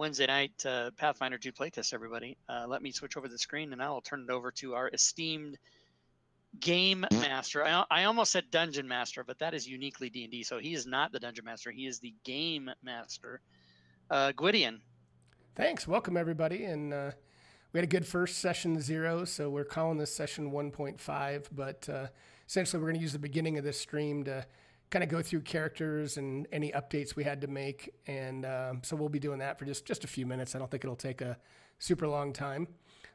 Wednesday night Pathfinder 2 playtest, everybody. Let me switch over the screen, and I will turn it over to our esteemed game master. I almost said dungeon master, but that is uniquely D&D, so he is not the dungeon master. He is the game master. Gwydion. Thanks. Welcome, everybody. And we had a good first session 0, so we're calling this session 1.5. But essentially, we're going to use the beginning of this stream to kind of go through characters and any updates we had to make. And so we'll be doing that for just a few minutes. I don't think it'll take a super long time.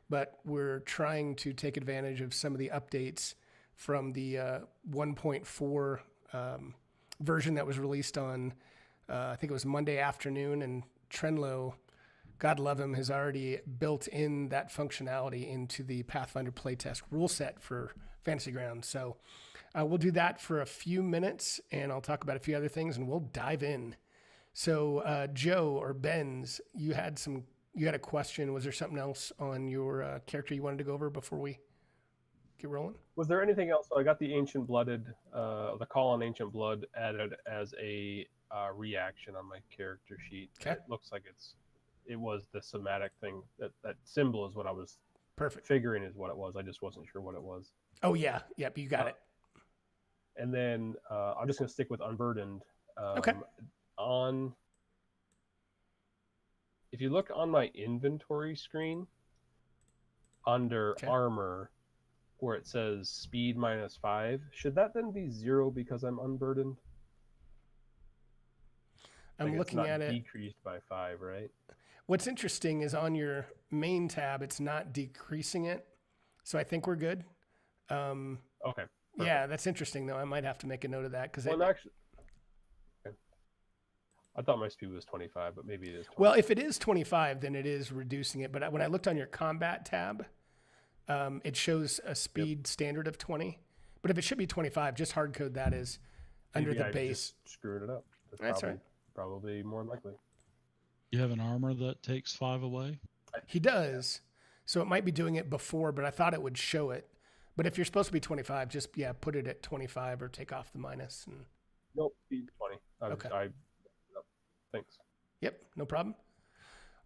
But we're trying to take advantage of some of the updates from the 1.4 version that was released on, I think it was Monday afternoon. And Trenlo, God love him, has already built in that functionality into the Pathfinder Playtest rule set for Fantasy Grounds. So we'll do that for a few minutes, and I'll talk about a few other things, and we'll dive in. So Joe or Benz, you had a question. Was there something else on your character you wanted to go over before we get rolling? Was there anything else? So I got the Ancient Blooded, the call on Ancient Blood added as a reaction on my character sheet. Okay. It looks like it was the somatic thing. That symbol is what I was figuring is what it was. I just wasn't sure what it was. Oh, yeah. Yep, you got it. And then I'm just going to stick with Unburdened. Okay. If you look on my inventory screen, under armor, where it says speed -5, should that then be 0 because I'm unburdened? I'm looking at it. Decreased by 5, right? What's interesting is on your main tab, it's not decreasing it. So I think we're good. Okay. Perfect. Yeah, that's interesting, though. I might have to make a note of that. I thought my speed was 25, but maybe it is 25. Well, if it is 25, then it is reducing it. But when I looked on your combat tab, it shows a speed standard of 20. But if it should be 25, just hard code that as under the base. Just screwing it up. That's right. Probably more likely. You have an armor that takes 5 away? He does. So it might be doing it before, but I thought it would show it. But if you're supposed to be 25, just, put it at 25 or take off the minus. And... Nope, speed 20. Okay. Thanks. Yep, no problem.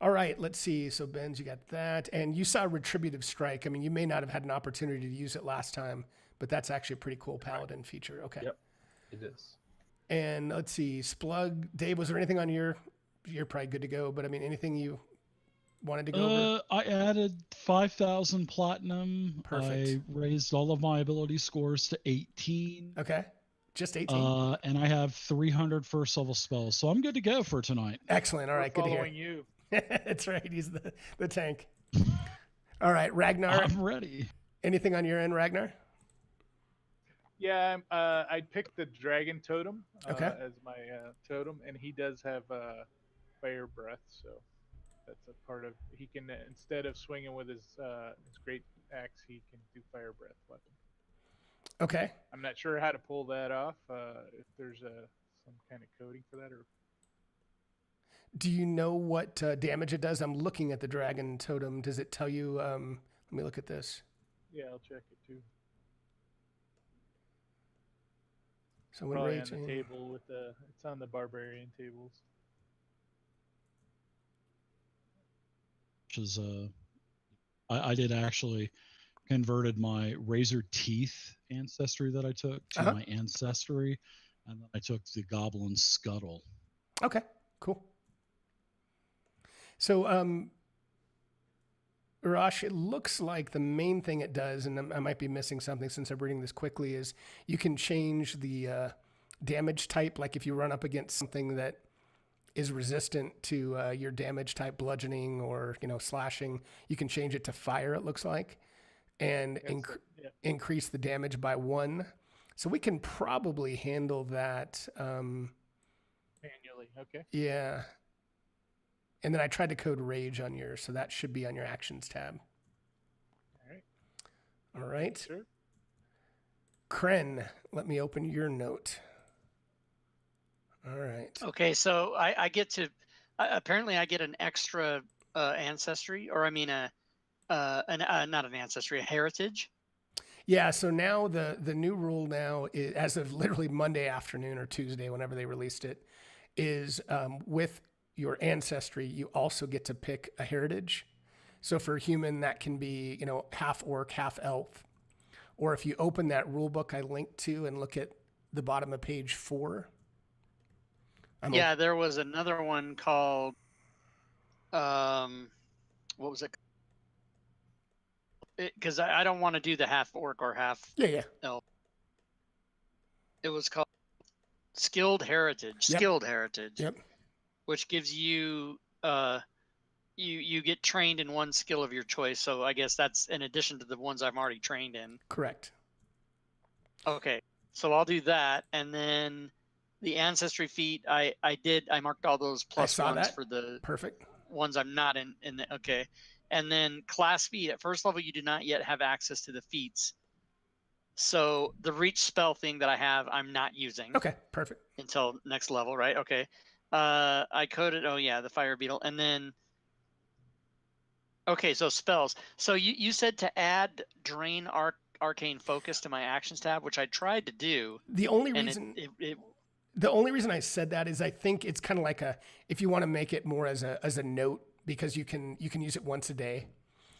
All right, let's see. So, Benz, you got that. And you saw Retributive Strike. I mean, you may not have had an opportunity to use it last time, but that's actually a pretty cool Paladin feature. Okay. Yep, it is. And let's see, Splug. Dave, was there anything on you're probably good to go, but I mean, anything you wanted to go over? I added 5,000 platinum. Perfect. I raised all of my ability scores to 18. Okay. Just 18. And I have 300 first level spells, so I'm good to go for tonight. Excellent. All right, good to hear. Following you. That's right. He's the tank. All right, Ragnar. I'm ready. Anything on your end, Ragnar? Yeah, I picked the Dragon Totem as my totem, and he does have fire breath, so that's a part of. He can instead of swinging with his great axe, he can do fire breath weapon. Okay. I'm not sure how to pull that off. If there's some kind of coding for that, or do you know what damage it does? I'm looking at the Dragon Totem. Does it tell you? Let me look at this. Yeah, I'll check it too. So when probably raging... on the table with it's on the barbarian tables. Which is I did actually converted my razor teeth ancestry that I took to my ancestry, and then I took the goblin scuttle. Okay, cool. So, Urash, it looks like the main thing it does, and I might be missing something since I'm reading this quickly, is you can change the damage type. Like if you run up against something that is resistant to your damage type, bludgeoning or slashing, you can change it to fire, it looks like, and increase the damage by 1. So we can probably handle that manually. Okay. Yeah. And then I tried to code rage on yours, so that should be on your actions tab. All right. Sure. Kren, let me open your note. All right. Okay, so I get to apparently I get an extra ancestry, or I mean not an ancestry, a heritage. Yeah, so now the new rule now is, as of literally Monday afternoon or Tuesday, whenever they released it, is with your ancestry, you also get to pick a heritage. So for human, that can be, you know, half orc, half elf. Or if you open that rule book I linked to and look at the bottom of page 4. There was another one called, what was it? Because I don't want to do the half orc or half elf. It was called Skilled Heritage. Yep. Skilled Heritage. Yep. Which gives you you get trained in one skill of your choice. So I guess that's in addition to the ones I'm already trained in. Correct. Okay, so I'll do that, and then the ancestry feat. I marked all those plus ones for the perfect ones I'm not in the, okay, and then class feat. At first level, you do not yet have access to the feats. So the reach spell thing that I have, I'm not using. Okay, perfect. Until next level, right? Okay. I coded, the fire beetle. And then, okay, so spells. So you said to add drain arcane focus to my actions tab, which I tried to do. The only reason I said that is I think it's kind of like if you want to make it more as a note, because you can use it once a day.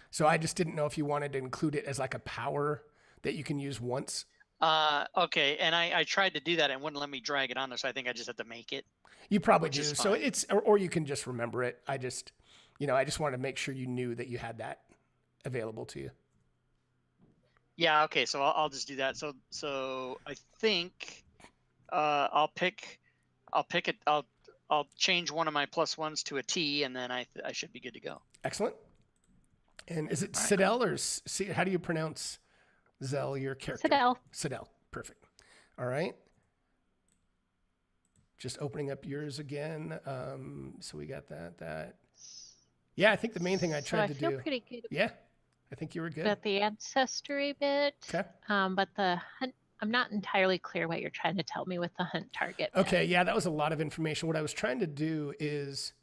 So I just didn't know if you wanted to include it as like a power that you can use once. Okay, and I tried to do that and it wouldn't let me drag it on there, so I think I just have to make it. You probably do. So it's, or you can just remember it. I just wanted to make sure you knew that you had that available to you. Yeah. Okay. So I'll just do that. So I think I'll change one of my plus ones to a T, and then I should be good to go. Excellent. And is it Sidel or how do you pronounce Zell, your character? Sidel. Perfect. All right. Just opening up yours again. So we got that. Yeah, I think the main thing I tried to do. I feel pretty good. Yeah, I think you were good. About the ancestry bit. Okay. But the hunt, I'm not entirely clear what you're trying to tell me with the hunt target. Okay, yeah, that was a lot of information. What I was trying to do is,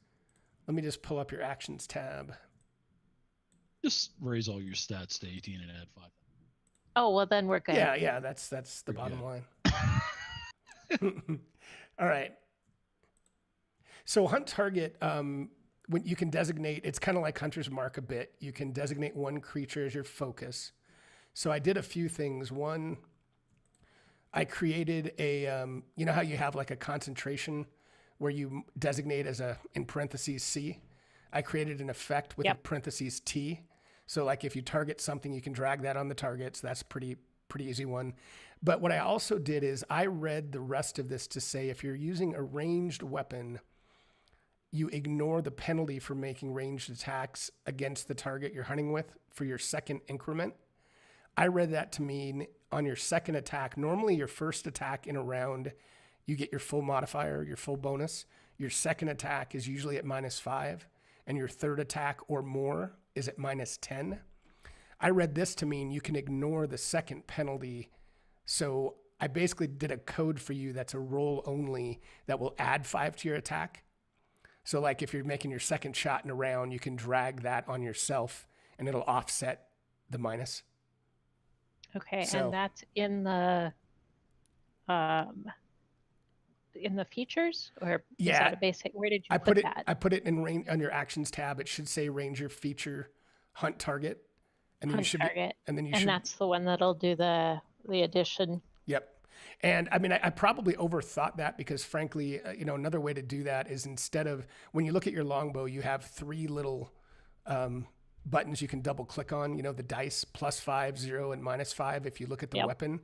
let me just pull up your actions tab. Just raise all your stats to 18 and add 5. Oh, well, then we're good. Yeah, that's the bottom line. All right. So hunt target, when you can designate, it's kind of like Hunter's Mark a bit. You can designate one creature as your focus. So I did a few things. One, I created a, you know how you have like a concentration where you designate as in parentheses C? I created an effect with a parentheses T. So like if you target something, you can drag that on the target. So that's pretty easy one. But what I also did is I read the rest of this to say if you're using a ranged weapon, you ignore the penalty for making ranged attacks against the target you're hunting with for your second increment. I read that to mean on your second attack, normally your first attack in a round, you get your full modifier, your full bonus. Your second attack is usually at -5, and your third attack or more is at -10. I read this to mean you can ignore the second penalty. So I basically did a code for you that's a roll only that will add 5 to your attack. So like if you're making your second shot in a round, you can drag that on yourself and it'll offset the minus. Okay, so, and that's in the features, or is that a basic? Where did you put that? I put it in range on your actions tab. It should say Ranger feature hunt target, and then that's the one that'll do the addition. Yep. And I mean, I probably overthought that because frankly, another way to do that is instead of when you look at your longbow, you have 3 little buttons you can double click on, the dice +5, 0, and -5. If you look at the weapon,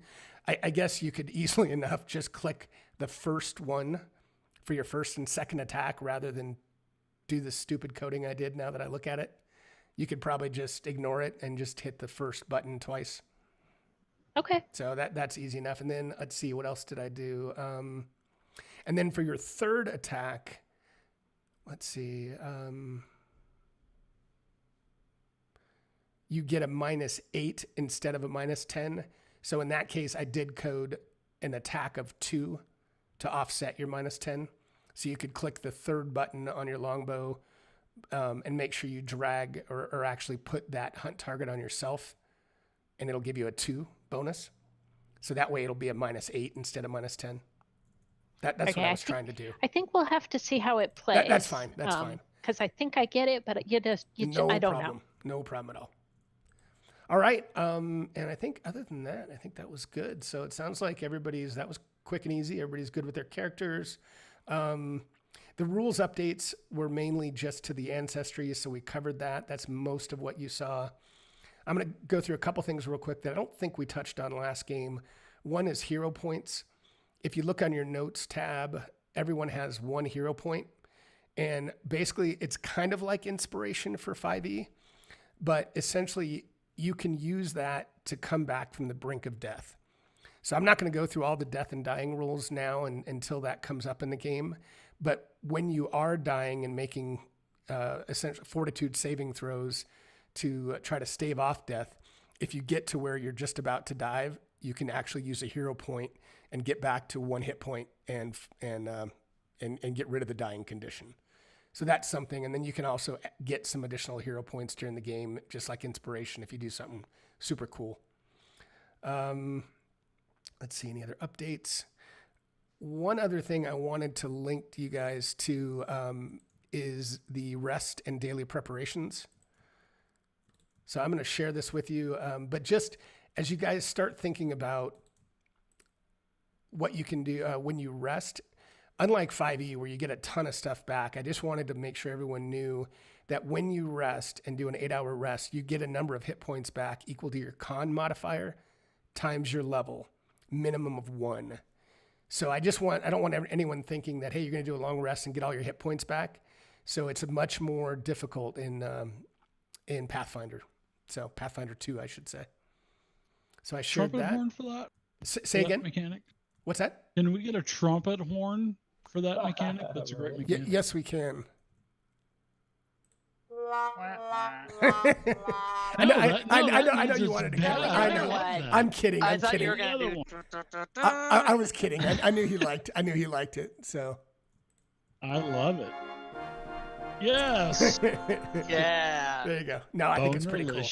I guess you could easily enough just click the first one for your first and second attack rather than do the stupid coding I did. Now that I look at it, you could probably just ignore it and just hit the first button twice. Okay. So that's easy enough. And then let's see, what else did I do? And then for your third attack, let's see, you get a -8 instead of a -10. So in that case, I did code an attack of 2 to offset your -10. So you could click the third button on your longbow and make sure you drag or actually put that hunt target on yourself, and it'll give you a 2 bonus. So that way it'll be a -8 instead of -10. That's Okay, what I was trying to do. I think we'll have to see how it plays. That's fine. That's fine. Because I think I get it, but I don't know. No problem at all. All right. And I think other than that, I think that was good. So it sounds like that was quick and easy. Everybody's good with their characters. The rules updates were mainly just to the ancestry, so we covered that. That's most of what you saw. I'm going to go through a couple things real quick that I don't think we touched on last game. One is hero points. If you look on your notes tab, everyone has 1 hero point. And basically, it's kind of like inspiration for 5e, but essentially, you can use that to come back from the brink of death. So I'm not going to go through all the death and dying rules now until that comes up in the game. But when you are dying and making essentially fortitude saving throws to try to stave off death, if you get to where you're just about to dive, you can actually use a hero point and get back to 1 hit point and get rid of the dying condition. So that's something. And then you can also get some additional hero points during the game, just like inspiration if you do something super cool. Let's see, any other updates? One other thing I wanted to link to you guys to is the rest and daily preparations. So I'm going to share this with you. But just as you guys start thinking about what you can do when you rest, unlike 5e where you get a ton of stuff back, I just wanted to make sure everyone knew that when you rest and do an 8-hour rest, you get a number of hit points back equal to your con modifier times your level, minimum of 1. So I don't want anyone thinking that, hey, you're going to do a long rest and get all your hit points back. So it's much more difficult in Pathfinder. So Pathfinder 2, I should say. So I shared trumpet that. Horn for that? Say For again? that mechanic? What's that? Can we get a trumpet horn for that mechanic? That's a great mechanic. Yes, we can. I know you wanted to get it. I know. I'm kidding. I thought you were going to do. I was kidding. I knew he liked it. So I love it. Yes. Yeah. There you go. No, I think it's pretty cool.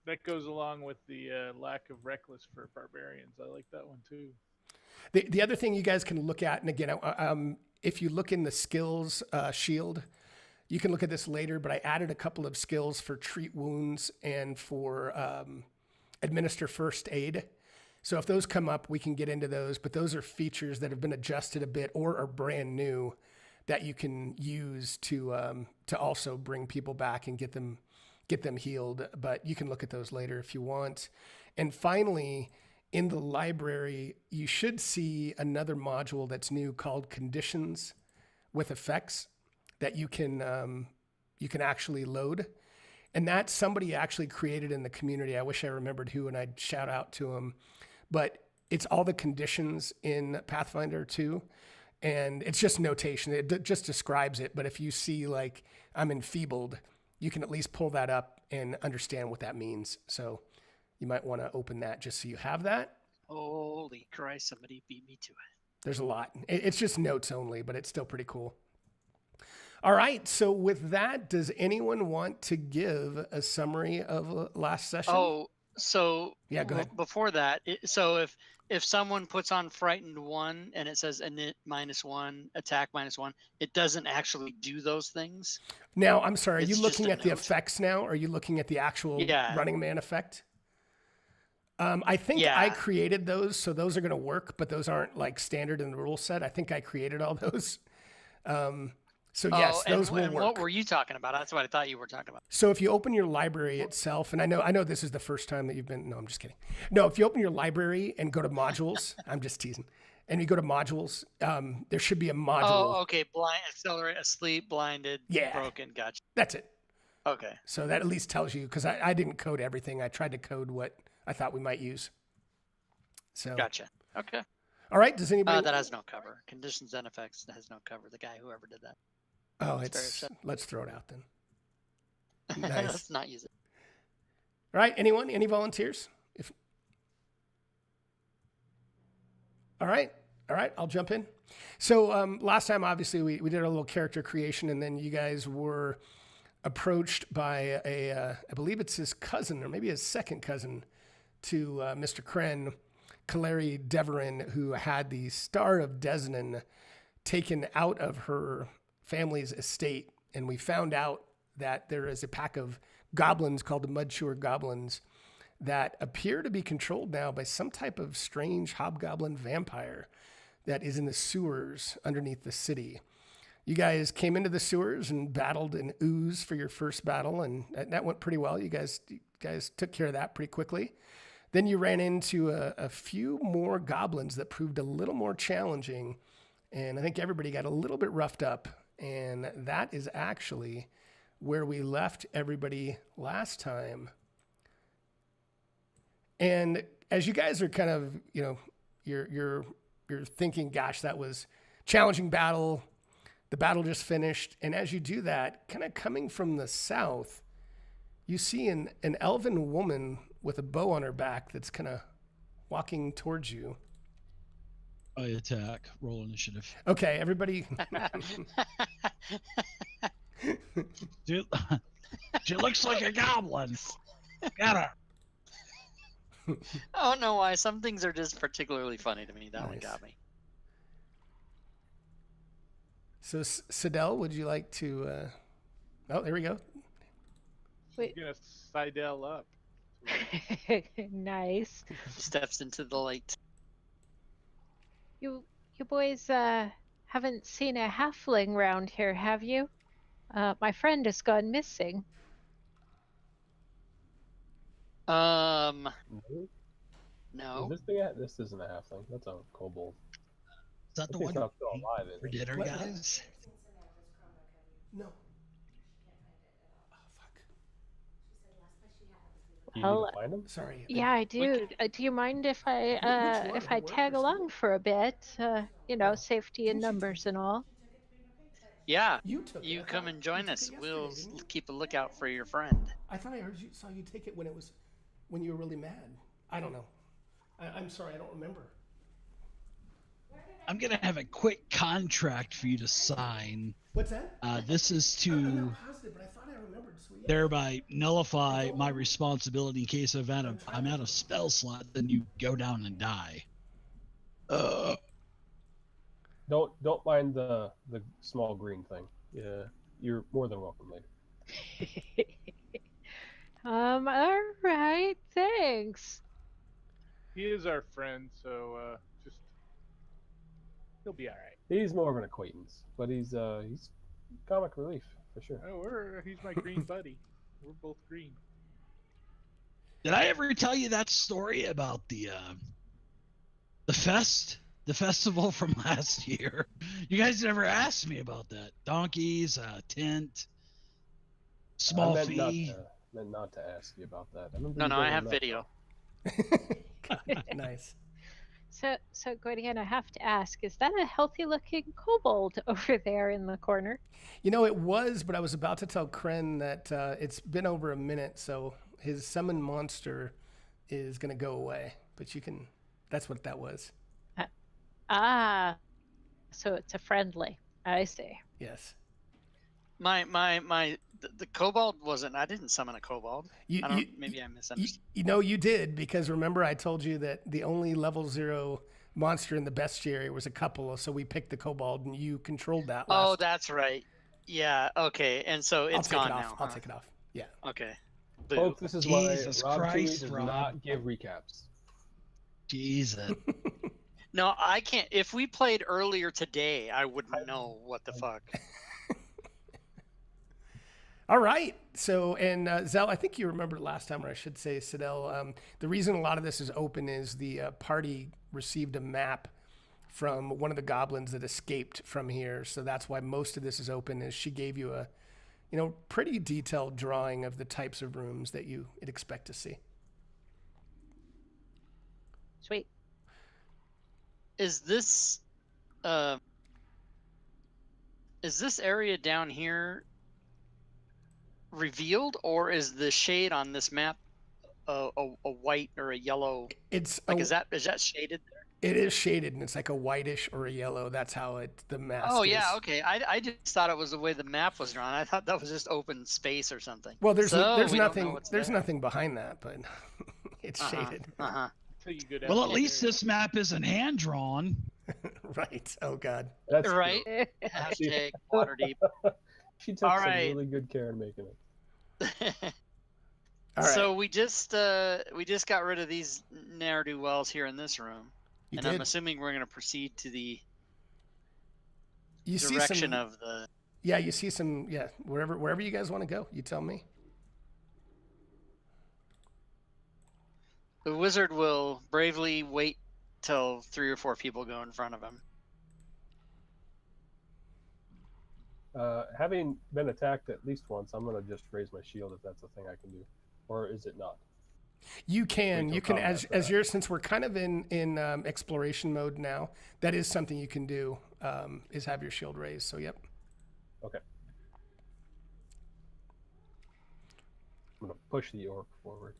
That goes along with the lack of reckless for barbarians. I like that one too. The other thing you guys can look at, and again, if you look in the skills shield, you can look at this later, but I added a couple of skills for treat wounds and for administer first aid. So if those come up, we can get into those, but those are features that have been adjusted a bit or are brand new that you can use to also bring people back and get them healed. But you can look at those later if you want. And finally, in the library, you should see another module that's new called Conditions with Effects that you can actually load. And that somebody actually created in the community. I wish I remembered who, and I'd shout out to him. But it's all the conditions in Pathfinder 2. And it's just notation. It just describes it. But if you see, like, I'm enfeebled, you can at least pull that up and understand what that means. So you might want to open that just so you have that. Holy Christ, somebody beat me to it. There's a lot. It's just notes only, but it's still pretty cool. All right. So with that, does anyone want to give a summary of last session? Oh, so yeah, go ahead. Before that, so if someone puts on Frightened 1 and it says init -1, attack -1, it doesn't actually do those things? Now, I'm sorry. Are you looking at the effects now? Or are you looking at the actual Running Man effect? I think I created those, so those are going to work, but those aren't like standard in the rule set. I think I created all those. So yes, those will work. What were you talking about? That's what I thought you were talking about. So if you open your library itself, and I know this is the first time that you've been, no, I'm just kidding. No, if you open your library and go to modules, I'm just teasing. And you go to modules, there should be a module. Oh, okay. Blind, accelerate, asleep, blinded, broken. Gotcha. That's it. Okay. So that at least tells you, because I didn't code everything. I tried to code what I thought we might use. So. Gotcha. Okay. All right. Does anybody? That has no cover. Conditions and effects has no cover. The guy, whoever did that. Oh, let's throw it out then. Nice. Let's not use it. All right. Anyone? Any volunteers? All right. I'll jump in. So last time, obviously, we did a little character creation, and then you guys were approached by I believe it's his cousin or maybe his second cousin to Mr. Kren, Kaleri Deverin, who had the Star of Desnan taken out of her family's estate. And we found out that there is a pack of goblins called the Mudshore Goblins that appear to be controlled now by some type of strange hobgoblin vampire that is in the sewers underneath the city. You guys came into the sewers and battled an ooze for your first battle, and that went pretty well. You guys took care of that pretty quickly. Then you ran into a few more goblins that proved a little more challenging, and I think everybody got a little bit roughed up, and that is actually where we left everybody last time. And as you guys are kind of, you're thinking, gosh, that was challenging battle. The battle just finished. And as you do that, kind of coming from the south, you see an elven woman with a bow on her back that's kind of walking towards you. I attack. Roll initiative. Okay, everybody. Dude, she looks like a goblin. Got her. I don't know why. Some things are just particularly funny to me. That one Nice. got me. So, Sidel, would you like to... Oh, there we go. Wait. You're gonna Sidel up. Nice. Steps into the light. You boys haven't seen a halfling round here, have you? My friend has gone missing. No? No. This isn't a halfling. That's a kobold. Is that the He's one not still alive, is for he? dinner, What? guys? No. Oh, fuck. Do you need Well, to find him? Sorry. Yeah, I do. Do you mind if I Which one? tag along for a bit? Safety in numbers and all. Yeah. You took it. You I come thought and join you took us. it We'll yesterday, didn't you? keep a lookout for your friend. I thought I saw you take it when you were really mad. I don't know. I'm sorry, I don't remember. I'm gonna have a quick contract for you to sign. What's that? This is I'm to not positive, but I thought I remembered. So yeah. thereby nullify my responsibility in case I'm out of spell slot. Then you go down and die. Don't mind the small green thing. Yeah, you're more than welcome later. All right, thanks. He is our friend, so just he'll be all right. He's more of an acquaintance, but he's comic relief for sure. Oh, he's my green buddy. We're both green. Did I ever tell you that story about the festival from last year? You guys never asked me about that. Donkeys, tent, small fee. Meant not to ask you about that. No, I have video. Nice. So Gordian, I have to ask, is that a healthy-looking kobold over there in the corner? It was, but I was about to tell Kren that it's been over a minute, so his summon monster is going to go away. But that's what that was. So it's a friendly. I see. Yes. The kobold wasn't. I didn't summon a kobold. Maybe I misunderstood. You did, because remember I told you that the only level 0 monster in the bestiary was a couple, so we picked the kobold and you controlled that. Oh, that's right. Yeah. Okay. And so it's gone now. I'll take it off. Yeah. Okay. Folks, this is Jesus why Rob Christ, does Rob. not give recaps. Jesus. No, I can't. If we played earlier today, I wouldn't know what the fuck. All right. So, and Zell, I think you remember last time, or I should say, Sidel, the reason a lot of this is open is the party received a map from one of the goblins that escaped from here. So that's why most of this is open, is she gave you a, pretty detailed drawing of the types of rooms that you'd expect to see. Sweet. Is this area down here revealed, or is the shade on this map a white or a yellow? It's like, is that shaded there? It is shaded, and it's like a whitish or a yellow. That's how the mask Oh, is. yeah, okay. I just thought it was the way the map was drawn. I thought that was just open space or something. Well, there's So we don't know nothing what's there's there. nothing behind that, but it's shaded. So you go down Well, at the least stairs. this map isn't hand drawn. Right. Oh God. That's Right. true. Hashtag water deep. She took All some right. really good care in making it. All right. So we just got rid of these ne'er-do-wells here in this room, You and did. I'm assuming we're going to proceed to the You see direction some. of the. Yeah, you see some. Yeah, wherever you guys want to go, you tell me. The wizard will bravely wait till 3 or 4 people go in front of him. Having been attacked at least once, I'm gonna just raise my shield if that's a thing I can do, or is it not? You can. Wait You till can combat for as that. you're since we're kind of in exploration mode now. That is something you can do. Is have your shield raised. So yep. Okay. I'm gonna push the orc forward.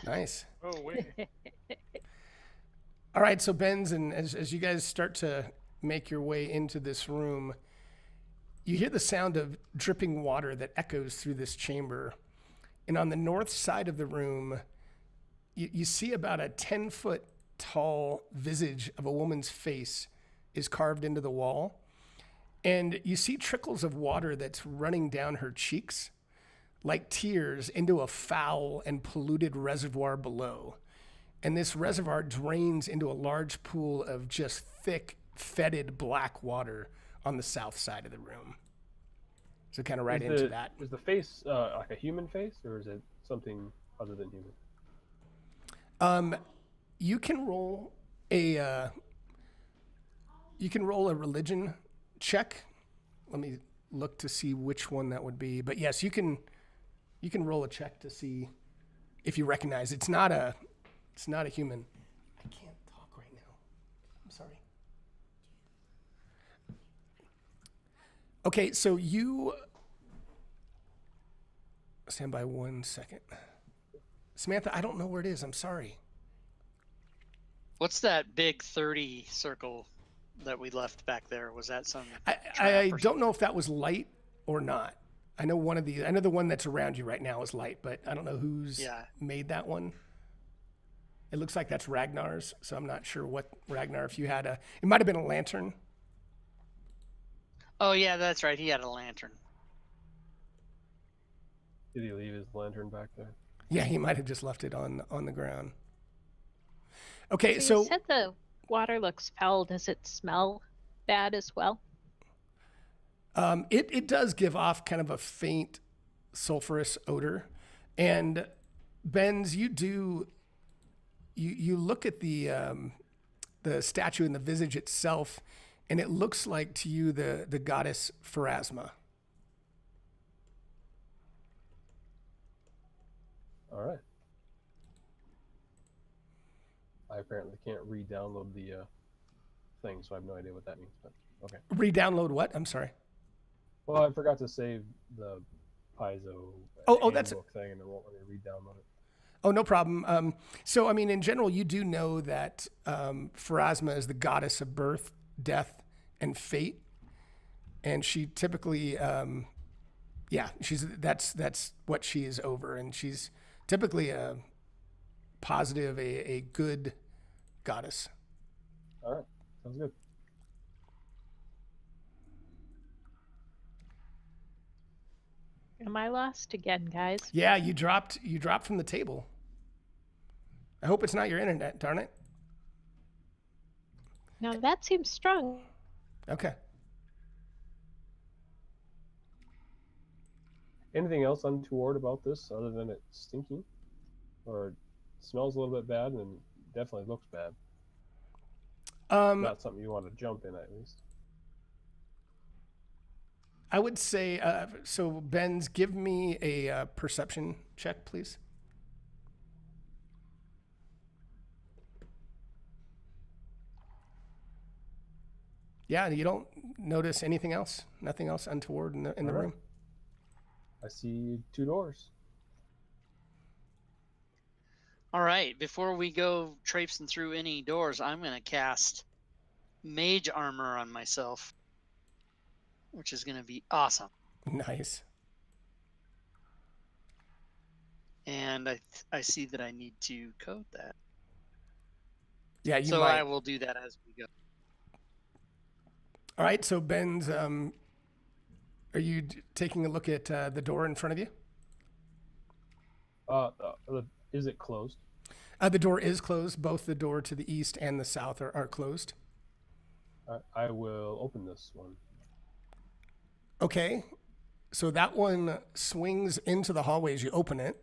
Nice. Oh wait. All right, so Benz, and as you guys start to make your way into this room, you hear the sound of dripping water that echoes through this chamber. And on the north side of the room, you see about a 10-foot tall visage of a woman's face is carved into the wall. And you see trickles of water that's running down her cheeks like tears into a foul and polluted reservoir below. And this reservoir drains into a large pool of just thick, fetid black water on the south side of the room. So kind of right into that. Is the face like a human face, or is it something other than human? You can roll a religion check. Let me look to see which one that would be. But yes, you can roll a check to see if you recognize it's not a human. I can't talk right now. I'm sorry. Okay, so you stand by 1 second. Samantha, I don't know where it is. I'm sorry. What's that big 30 circle that we left back there? Was that some? I trap or don't know if that was light or not. I know the one that's around you right now is light, but I don't know who's made that one. It looks like that's Ragnar's, so I'm not sure what Ragnar. If you had it might have been a lantern. Oh yeah, that's right. He had a lantern. Did he leave his lantern back there? Yeah, he might have just left it on the ground. Okay, You so said the water looks foul. Does it smell bad as well? it does give off kind of a faint sulfurous odor. And Benz, you look at the statue and the visage itself, and it looks like to you the goddess Pharasma. All right. I apparently can't re-download the thing, so I have no idea what that means. But okay. Re-download what? I'm sorry. Well, I forgot to save the Paizo that's handbook thing, and it won't let me re-download it. Oh, no problem. So, I mean, in general, you do know that Pharasma is the goddess of birth, death, and fate, and she typically, that's what she is over, and she's typically a positive, a good goddess. All right, sounds good. Am I lost again, guys? Yeah, you dropped from the table. I hope it's not your internet, darn it. Now that seems strong. Okay. Anything else untoward about this other than it stinking? Or it smells a little bit bad and definitely looks bad. Not something you want to jump in, at least. I would say, so Benz, give me a perception check, please. Yeah, you don't notice anything else? Nothing else untoward in the room? I see 2 doors. All right, before we go traipsing through any doors, I'm going to cast mage armor on myself, which is going to be awesome. Nice. And I see that I need to code that. Yeah, you So might. I will do that as we go. All right, so Ben's, are you taking a look at the door in front of you? Is it closed? The door is closed. Both the door to the east and the south are closed. I will open this one. Okay, so that one swings into the hallway as you open it.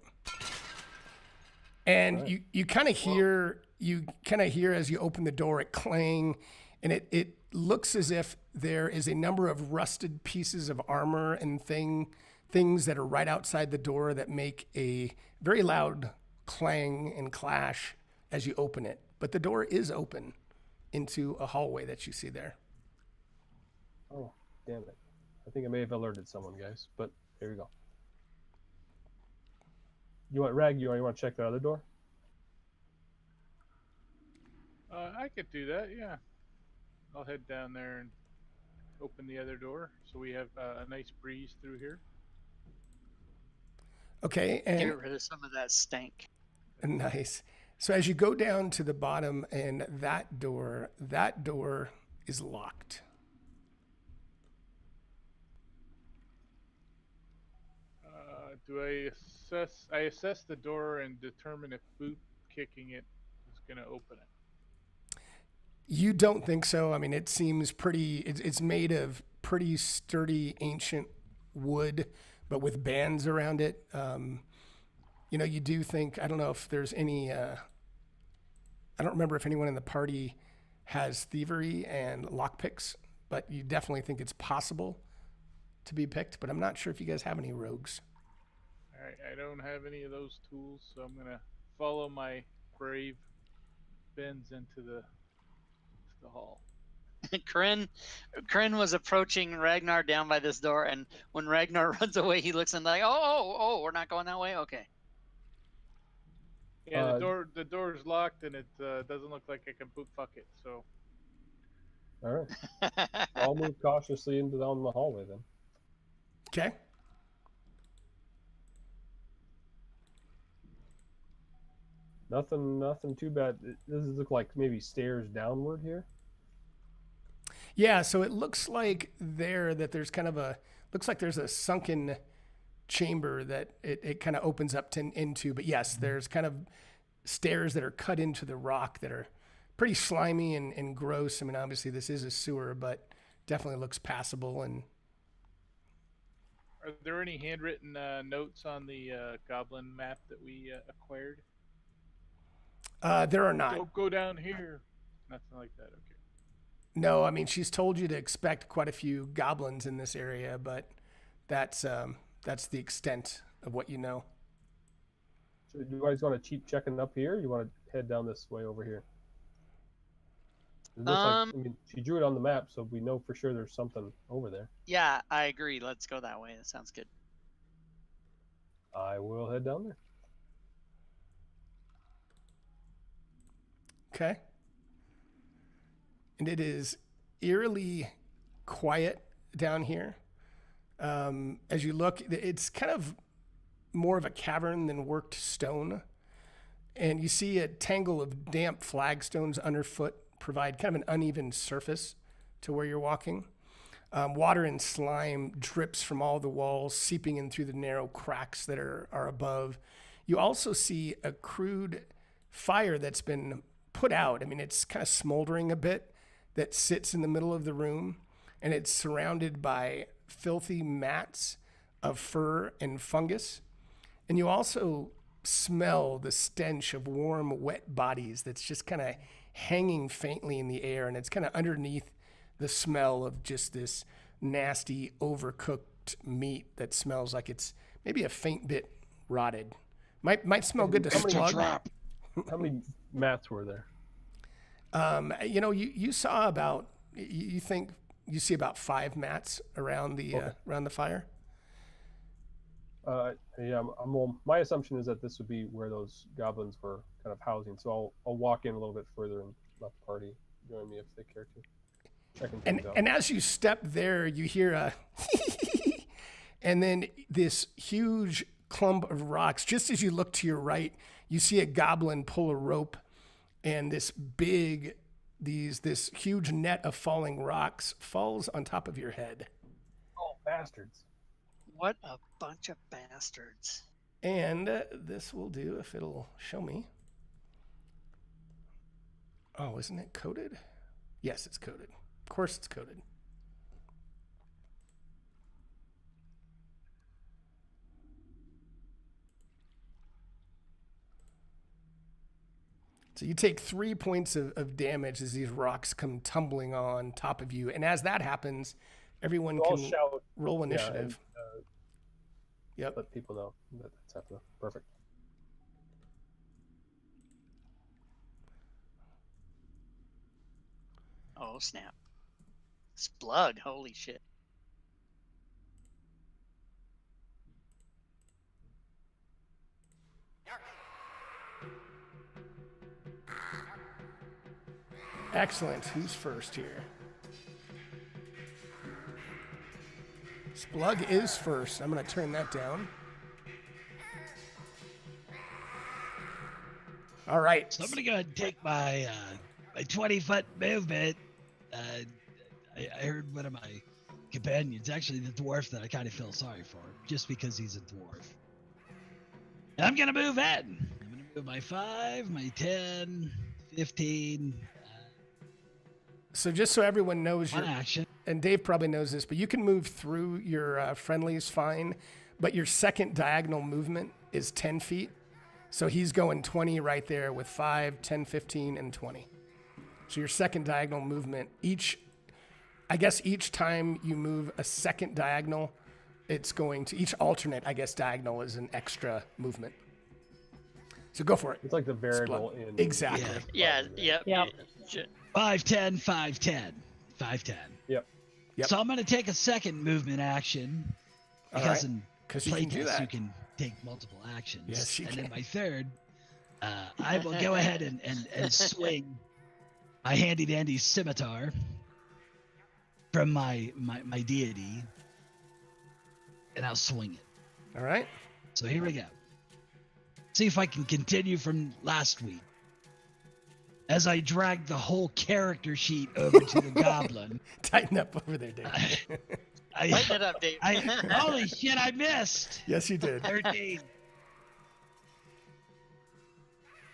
And Right. you kind of hear as you open the door it clang, and it looks as if there is a number of rusted pieces of armor and things that are right outside the door that make a very loud clang and clash as you open it. But the door is open into a hallway that you see there. Oh, damn it. I think I may have alerted someone, guys, but here we go. You want to check the other door? I could do that, yeah. I'll head down there and open the other door so we have a nice breeze through here. Okay, and Get rid of some of that stank. nice. So as you go down to the bottom and that door is locked. Do I assess the door and determine if boot kicking it is going to open it? You don't think so? I mean, it seems it's made of pretty sturdy ancient wood, but with bands around it. You do think, I don't know if there's any, I don't remember if anyone in the party has thievery and lockpicks, but you definitely think it's possible to be picked, but I'm not sure if you guys have any rogues. All right, I don't have any of those tools, so I'm going to follow my brave Benz into the hall. Kryn was approaching Ragnar down by this door, and when Ragnar runs away, he looks and like, oh, we're not going that way? Okay. Yeah, the door's locked, and it doesn't look like I can boot fuck it, so... All right. I'll move cautiously down the hallway then. Okay. Nothing too bad. Does it look like maybe stairs downward here? Yeah, so it looks like there's kind of looks like there's a sunken chamber that it kind of opens up into, but yes, there's kind of stairs that are cut into the rock that are pretty slimy and gross. I mean, obviously this is a sewer, but definitely looks passable. And are there any handwritten notes on the goblin map that we acquired? There are not. Don't go down here. Nothing like that. Okay. No, I mean, she's told you to expect quite a few goblins in this area, but that's the extent of what you know. So do you guys want to keep checking up here? Or you want to head down this way over here? It looks like, she drew it on the map, so we know for sure there's something over there. Yeah, I agree. Let's go that way. That sounds good. I will head down there. Okay. And it is eerily quiet down here. As you look, it's kind of more of a cavern than worked stone. And you see a tangle of damp flagstones underfoot provide kind of an uneven surface to where you're walking. Water and slime drips from all the walls, seeping in through the narrow cracks that are above. You also see a crude fire that's been put out. I mean, it's kind of smoldering a bit, that sits in the middle of the room, and it's surrounded by filthy mats of fur and fungus. And you also smell the stench of warm, wet bodies that's just kind of hanging faintly in the air, and it's kind of underneath the smell of just this nasty, overcooked meat that smells like it's maybe a faint bit rotted. Might smell good to slug. How many mats were there? You saw about, you think you see about 5 mats around the fire. My assumption is that this would be where those goblins were kind of housing. So I'll walk in a little bit further and let the party join me if they care to. Checking things out. And as you step there, you hear a and then this huge clump of rocks. Just as you look to your right, you see a goblin pull a rope, and this huge net of falling rocks falls on top of your head. Oh, bastards. What a bunch of bastards. And this will do if it'll show me. Oh, isn't it coded? Yes, it's coded. Of course it's coded. So you take 3 points of damage as these rocks come tumbling on top of you. And as that happens, everyone So I'll can shout, roll initiative. Yep. let people know that that's happening. Perfect. Oh, snap. Splug. Holy shit. Excellent. Who's first here? Splug is first. I'm going to turn that down. All right. So I'm gonna go ahead and take my 20-foot movement. I heard one of my companions, actually the dwarf that I kind of feel sorry for, just because he's a dwarf. And I'm gonna move in. I'm gonna move my 5, my 10, 15. So just so everyone knows, One action. and Dave probably knows this, but you can move through your friendlies fine, but your second diagonal movement is 10 feet. So he's going 20 right there with 5, 10, 15, and 20. So your second diagonal movement, each time you move a second diagonal, it's going to, each alternate, diagonal is an extra movement. So go for it. It's like the variable in. Exactly. Yeah. Yep. 5, 10, 5, 10. 5, 10. Yep. So I'm going to take a second movement action All because right. in 'Cause you can do playtest that. you can take multiple actions. Yes, you and can. then my third, I will go ahead and swing my handy dandy scimitar from my deity, and I'll swing it. All right. So here we go. See if I can continue from last week. As I drag the whole character sheet over to the goblin. Tighten up over there, Dave. Lighten it up, Dave. Holy shit, I missed. Yes, you did. 13.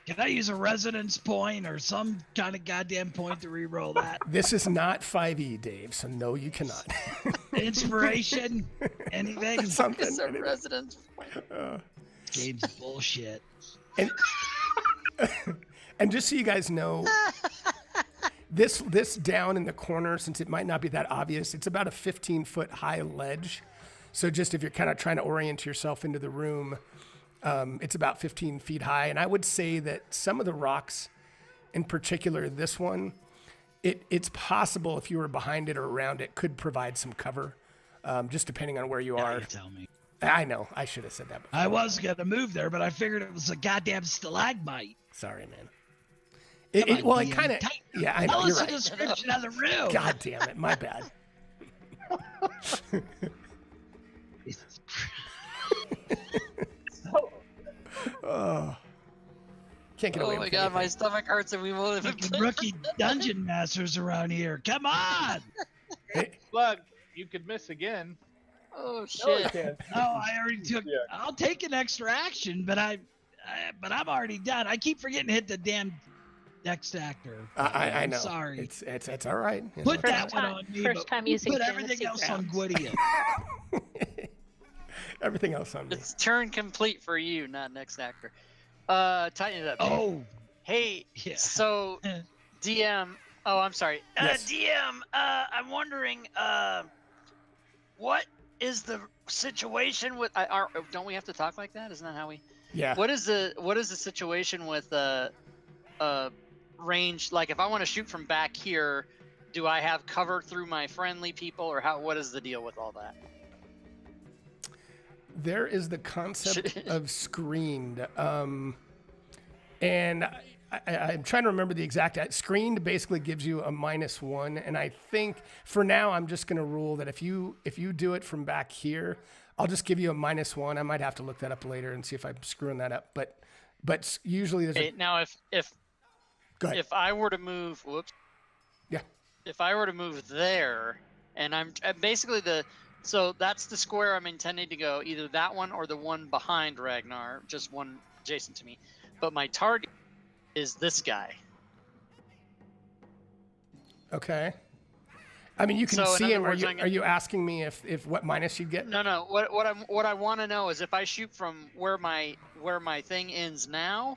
Can I use a resonance point or some kind of goddamn point to re-roll that? This is not 5e, Dave, so no, you cannot. Inspiration? Anything? Something. It's a residence. Game's bullshit. And just so you guys know, this down in the corner, since it might not be that obvious, it's about a 15-foot high ledge. So just if you're kind of trying to orient yourself into the room, it's about 15 feet high. And I would say that some of the rocks, in particular this one, it's possible if you were behind it or around it, could provide some cover, just depending on where you are. You tell me. I know. I should have said that before. I was going to move there, but I figured it was a goddamn stalagmite. Sorry, man. Come on, It DM. kind of... Yeah, I know. Tell You're us the right. description of the room. God damn it. My bad. Jesus Oh. Can't get away Oh my with god, my anything. stomach hurts and we won't even Fucking play. rookie dungeon masters around here. Come on. Plug, you could miss again. Oh No, you shit. can't. Oh, I already took. Yeah. I'll take an extra action, but I'm already done. I keep forgetting to hit the damn next actor. I I'm know. Sorry. It's all right. You Put know. that one on me. First but time we'll using put fantasy everything else on grounds. Gwydion. Everything else on me. It's turn complete for you, not next actor. Tighten it up. Dave. Oh, Hey, yeah. so DM. Oh, I'm sorry. Yes. DM. I'm wondering. What is the situation with? Don't we have to talk like that? Isn't that how we? Yeah. What is the situation with range? Like, if I want to shoot from back here, do I have cover through my friendly people, or how? What is the deal with all that? There is the concept of screened. And I'm trying to remember the exact. Screened basically gives you a -1, and I think for now I'm just going to rule that if you do it from back here, I'll just give you a -1. I might have to look that up later and see if I'm screwing that up. But usually there's Now Go ahead. if I were to move, whoops. Yeah. If I were to move there, and I'm basically so that's the square I'm intending to go, either that one or the one behind Ragnar, just one adjacent to me. But my target is this guy. Okay. I mean, you can So, in see other him. words, Are you asking me if what minus you'd get? No. What I want to know is if I shoot from where my thing ends now,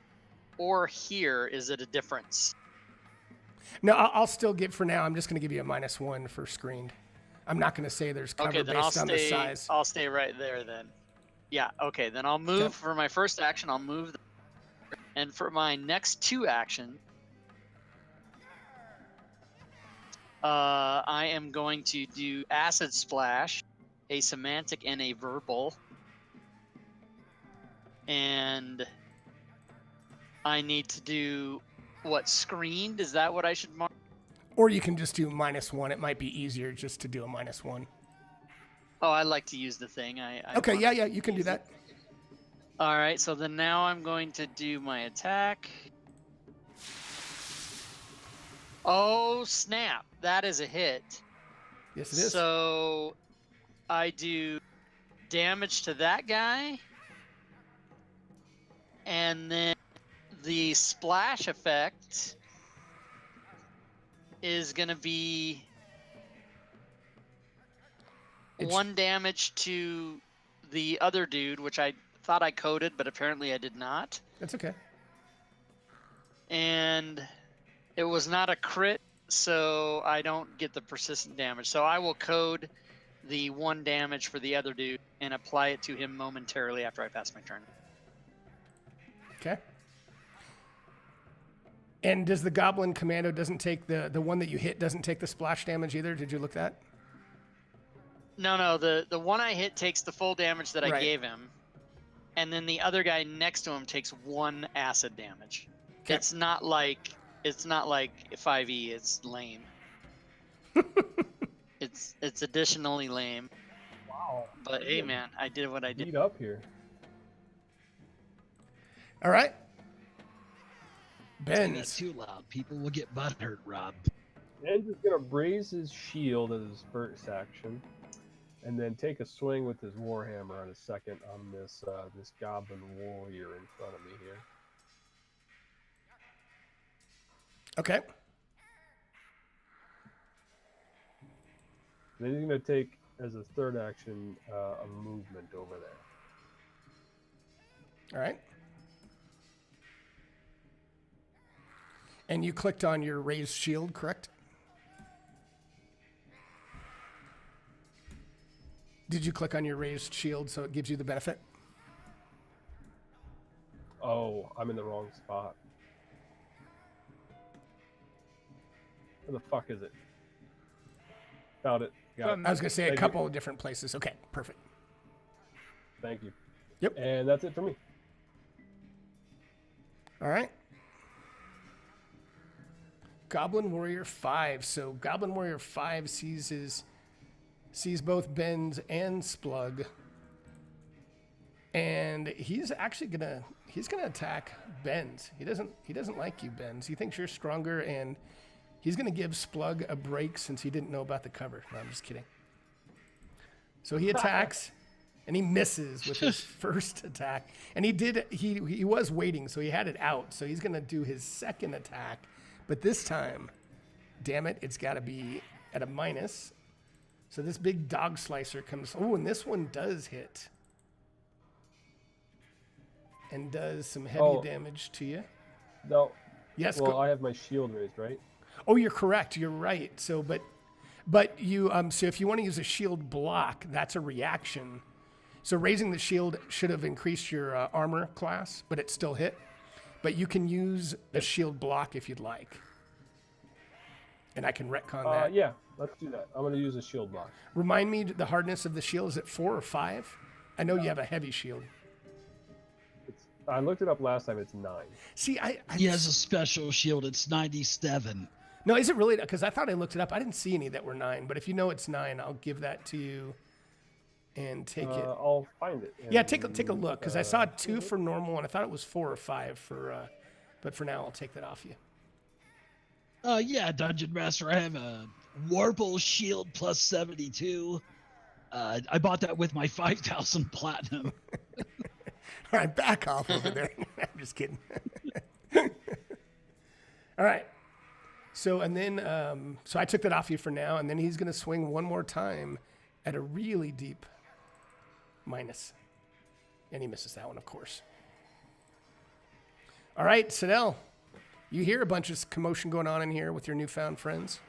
or here, is it a difference? No, I'll still get for now. I'm just going to give you a -1 for screened. I'm not going to say there's cover Okay, then based on the size. I'll stay right there then. Yeah. Okay, then I'll move for my first action. I'll move, and for my next 2 actions, I am going to do Acid Splash, a Semantic, and a Verbal. And I need to do what, screened? Is that what I should mark? Or you can just do -1. It might be easier just to do a -1. Oh, I like to use the thing. Okay, yeah, you can do that. All right, so then now I'm going to do my attack. Oh, snap. That is a hit. Yes, it is. So I do damage to that guy. And then the splash effect is going to be 1 damage to the other dude, which I thought I coded, but apparently I did not. That's okay. And it was not a crit, so I don't get the persistent damage. So I will code the 1 damage for the other dude and apply it to him momentarily after I pass my turn. Okay. And does the Goblin Commando doesn't take the one that you hit doesn't take the splash damage either? Did you look that? No. The one I hit takes the full damage that I Right. gave him, and then the other guy next to him takes 1 acid damage. Okay. It's not like 5e. It's lame. It's additionally lame. Wow. But hey, man, I did what I did. Beat up here. All right. Say that Ben's. too loud. People will get butthurt, Rob. Ben's is gonna raise his shield as his first action, and then take a swing with his warhammer on his second on this this goblin warrior in front of me here. Okay. Then he's gonna take as a third action a movement over there. All right. And you clicked on your raised shield, correct? Did you click on your raised shield so it gives you the benefit? Oh, I'm in the wrong spot. Where the fuck is it? Found it. Got it. I was going to say a Thank you. couple of different places. Okay, perfect. Thank you. Yep. And that's it for me. All right. Goblin Warrior 5. So Goblin Warrior 5 sees both Ben's and Splug. And he's actually gonna attack Ben's. He doesn't like you, Ben's. He thinks you're stronger, and he's gonna give Splug a break since he didn't know about the cover. No, I'm just kidding. So he attacks and he misses with his first attack. And he was waiting, so he had it out. So he's gonna do his second attack. But this time, damn it, it's got to be at a minus. So this big dog slicer comes. Oh, and this one does hit. And does some heavy damage to you. No. Yes. Well, I have my shield raised, right? Oh, you're correct. You're right. So, but you so if you want to use a shield block, that's a reaction. So raising the shield should have increased your armor class, but it still hit. But you can use a shield block if you'd like. And I can retcon that. Yeah, let's do that. I'm going to use a shield block. Remind me the hardness of the shield. Is it 4 or 5? I know you have a heavy shield. I looked it up last time. It's 9. See, He has a special shield. It's 97. No, is it really? Because I thought I looked it up. I didn't see any that were 9. But if you know it's 9, I'll give that to you and take it. I'll find it. Yeah, take a look, because I saw 2 for normal, and I thought it was 4 or 5 for. But for now, I'll take that off you. Yeah, Dungeon Master. I have a Warple Shield plus 72. I bought that with my 5,000 platinum. All right, back off over there. I'm just kidding. All right. So, and then, so I took that off you for now, and then he's going to swing one more time at a really deep minus. And he misses that one, of course. All right, Sidel, you hear a bunch of commotion going on in here with your newfound friends?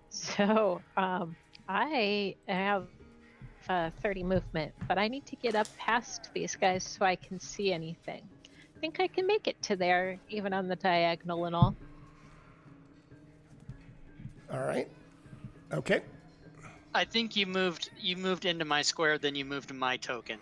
So, I have 30 movement, but I need to get up past these guys so I can see anything. I think I can make it to there, even on the diagonal and all. All right. Okay. I think you moved into my square, then you moved to my token.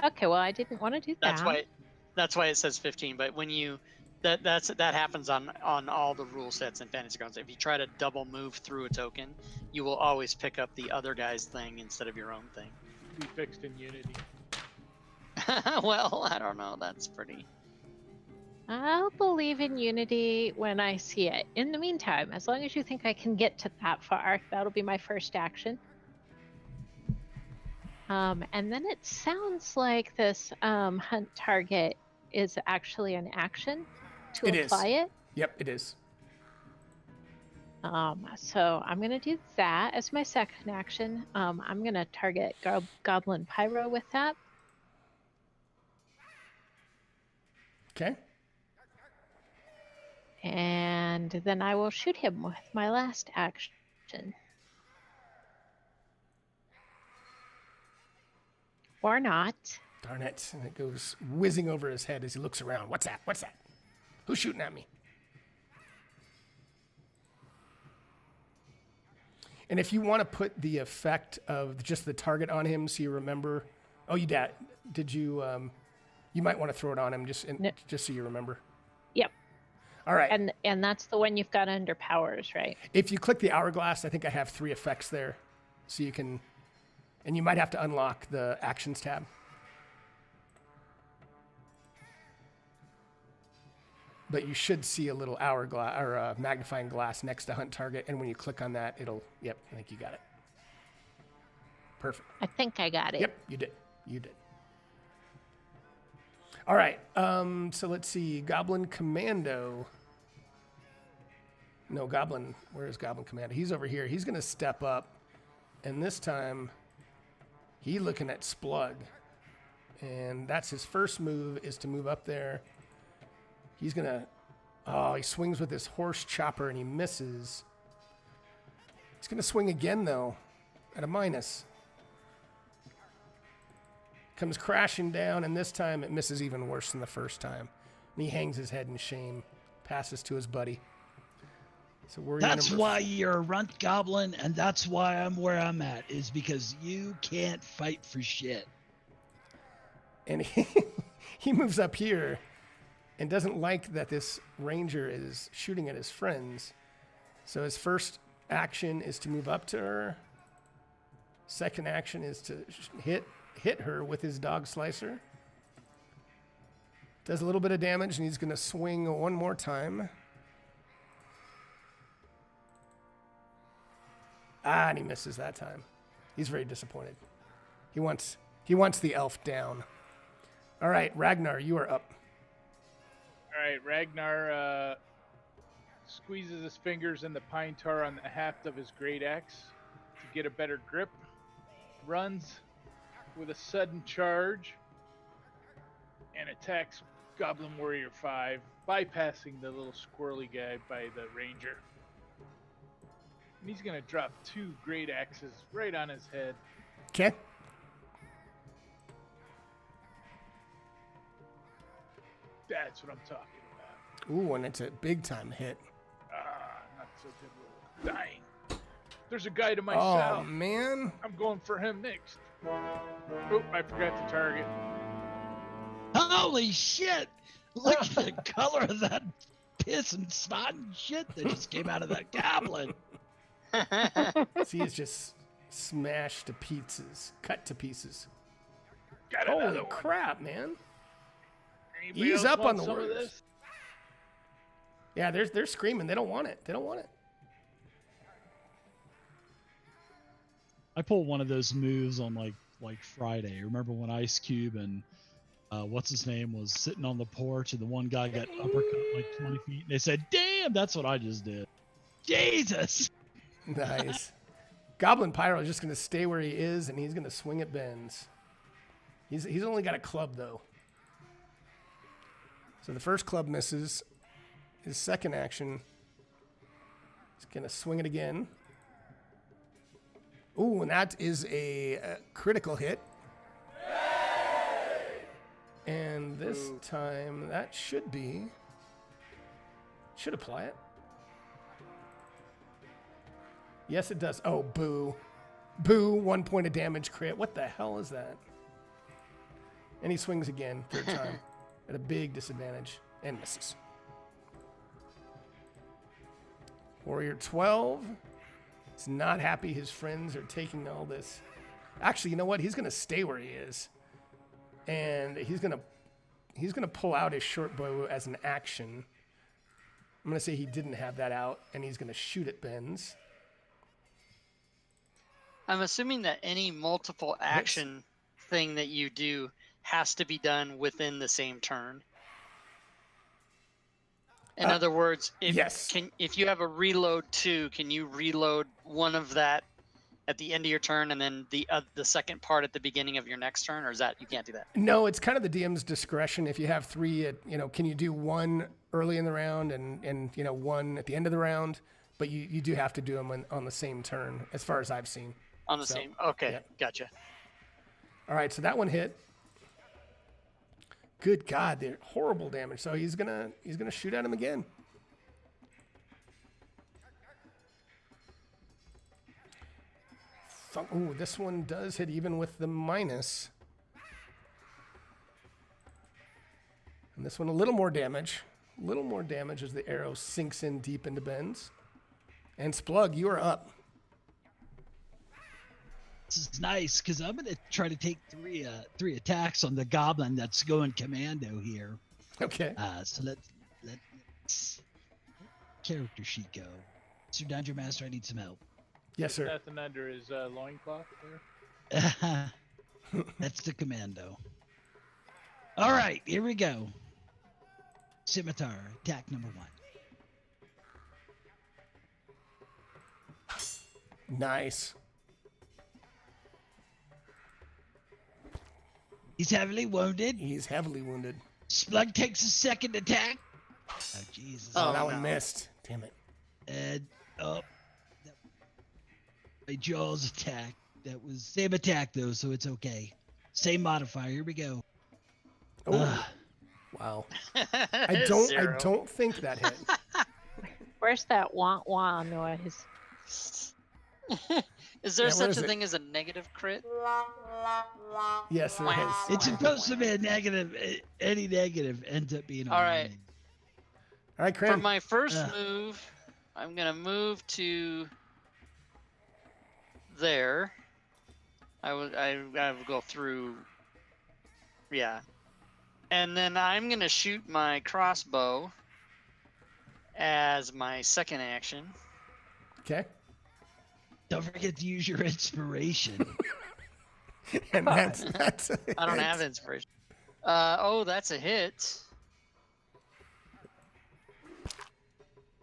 Okay, well, I didn't want to do that. That's why it says 15. But when you that happens on all the rule sets in Fantasy Grounds. If you try to double move through a token, you will always pick up the other guy's thing instead of your own thing. Be fixed in Unity. Well, I don't know. That's pretty. I'll believe in Unity when I see it. In the meantime, as long as you think I can get to that far, that'll be my first action. And then it sounds like this hunt target is actually an action to apply it. Yep, it is. So I'm going to do that as my second action. I'm going to target Goblin Pyro with that. Okay. And then I will shoot him with my last action. Or not. Darn it. And it goes whizzing over his head as he looks around. What's that? What's that? Who's shooting at me? And if you want to put the effect of just the target on him so you remember. Oh, you did you you might want to throw it on him just so you remember. Yep. All right. And that's the one you've got under powers, right? If you click the hourglass, I think I have 3 effects there. So you can, and you might have to unlock the actions tab. But you should see a little hourglass or a magnifying glass next to hunt target. And when you click on that, yep, I think you got it. Perfect. I think I got it. Yep, you did. You did. All right. So let's see. Goblin Commando. No, Goblin. Where is Goblin Commando? He's over here. He's going to step up. And this time, he's looking at Splug. And that's his first move, is to move up there. He's going to... he swings with his horse chopper and he misses. He's going to swing again, though, at a minus. Comes crashing down, and this time it misses even worse than the first time. And he hangs his head in shame, passes to his buddy. So that's why you're a runt goblin, and that's why I'm where I'm at, is because you can't fight for shit. And he moves up here and doesn't like that this ranger is shooting at his friends. So his first action is to move up to her. Second action is to hit her with his dog slicer. Does a little bit of damage, and he's going to swing one more time. And he misses that time. He's very disappointed. He wants the elf down. All right, Ragnar, you are up. All right, Ragnar squeezes his fingers in the pine tar on the haft of his great axe to get a better grip. Runs with a sudden charge and attacks Goblin Warrior 5, bypassing the little squirrely guy by the ranger. And he's going to drop 2 great axes right on his head. Okay. That's what I'm talking about. Ooh, and it's a big time hit. Not so good roll. Dying. There's a guy to my south. Oh, man. I'm going for him next. Oh, I forgot to target. Holy shit! Look at the color of that piss and snot and shit that just came out of that goblin. See, it's just Smash to pieces. Cut to pieces. Got Holy another one. crap, man. Anybody Ease else up want on the some of Warriors. this? Yeah, they're screaming. They don't want it. They don't want it. I pulled one of those moves on like Friday. Remember when Ice Cube and what's his name was sitting on the porch and the one guy got uppercut like 20 feet and they said, "Damn, that's what I just did." Jesus. Nice. Goblin Pyro is just going to stay where he is, and he's going to swing at Ben's. He's only got a club, though. So the first club misses. His second action, he's going to swing it again. Ooh, and that is a critical hit. And this time, that should apply it. Yes, it does. Oh, boo. Boo, 1 point of damage crit. What the hell is that? And he swings again, third time, at a big disadvantage, and misses. Warrior 12 is not happy his friends are taking all this. Actually, you know what? He's going to stay where he is. And he's going to pull out his short bow as an action. I'm going to say he didn't have that out, and he's going to shoot at Ben's. I'm assuming that any multiple action thing that you do has to be done within the same turn. In other words, if you have a reload 2, can you reload one of that at the end of your turn and then the second part at the beginning of your next turn, or is that you can't do that? No, it's kind of the DM's discretion. If you have 3, can you do 1 early in the round and 1 at the end of the round? But you do have to do them on the same turn, as far as I've seen. On the same. Okay, yeah. Gotcha. All right, so that one hit. Good God, they're horrible damage. So he's gonna shoot at him again. Ooh, this one does hit even with the minus. And this one a little more damage. A little more damage as the arrow sinks in deep into Ben's. And Splug, you are up. This is nice because I'm gonna try to take three attacks on the goblin that's going commando here. Okay. So let's character sheet go. Mr. Dungeon Master, I need some help. Yes, sir. Nothing under his loincloth there. That's the commando. All right, here we go. Scimitar, attack number 1. Nice. He's heavily wounded. He's heavily wounded. Splug takes a second attack. Oh, Jesus. Oh, that one missed. Damn it. And my Jaws attack. That was same attack though, so it's okay. Same modifier. Here we go. Oh, wow. I don't think that hit. Where's that wah wah noise? Is there such a thing as a negative crit? Yes, there is. It's supposed to be a negative. Any negative ends up being all right. All right, Cram. For my first move, I'm gonna move to there. I would go through. Yeah, and then I'm gonna shoot my crossbow as my second action. Okay. Don't forget to use your inspiration. And that's I don't have inspiration. That's a hit.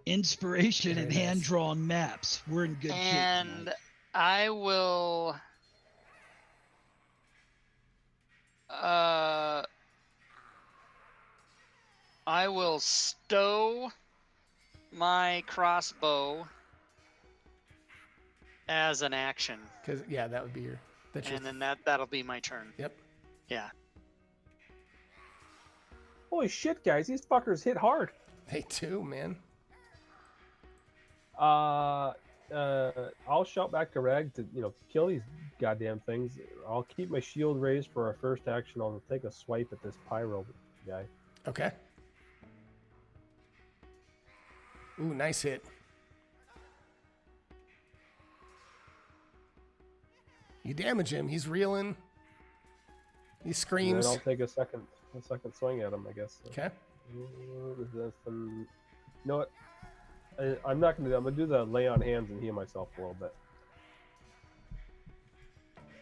Inspiration and hand-drawn maps. We're in good shape. And I will stow my crossbow as an action. Because that would be your. And then that'll be my turn. Yep. Yeah. Holy shit, guys! These fuckers hit hard. They do, man. I'll shout back to Rag to kill these goddamn things. I'll keep my shield raised for our first action. I'll take a swipe at this pyro guy. Okay. Ooh, nice hit. You damage him. He's reeling. He And screams. then I'll take a second swing at him, I guess. Okay. You know what? I'm not gonna do that. I'm gonna do the lay on hands and heal myself a little bit.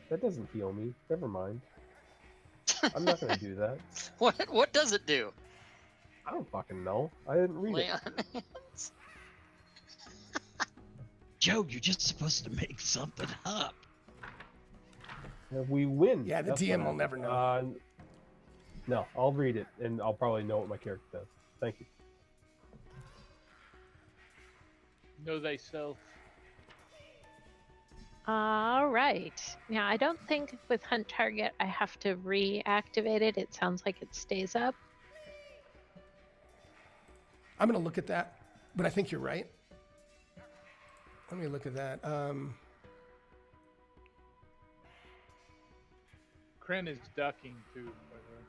That doesn't heal me. Never mind. I'm not gonna do that. What does it do? I don't fucking know. I didn't read Lay it. on hands. Joe, you're just supposed to make something up. If we win. Yeah, the that's DM what will never know. happens. No, I'll read it and I'll probably know what my character does. Thank you. Know thyself. All right. Now, I don't think with Hunt Target I have to reactivate it. It sounds like it stays up. I'm going to look at that, but I think you're right. Let me look at that. Kren is ducking too, by the way.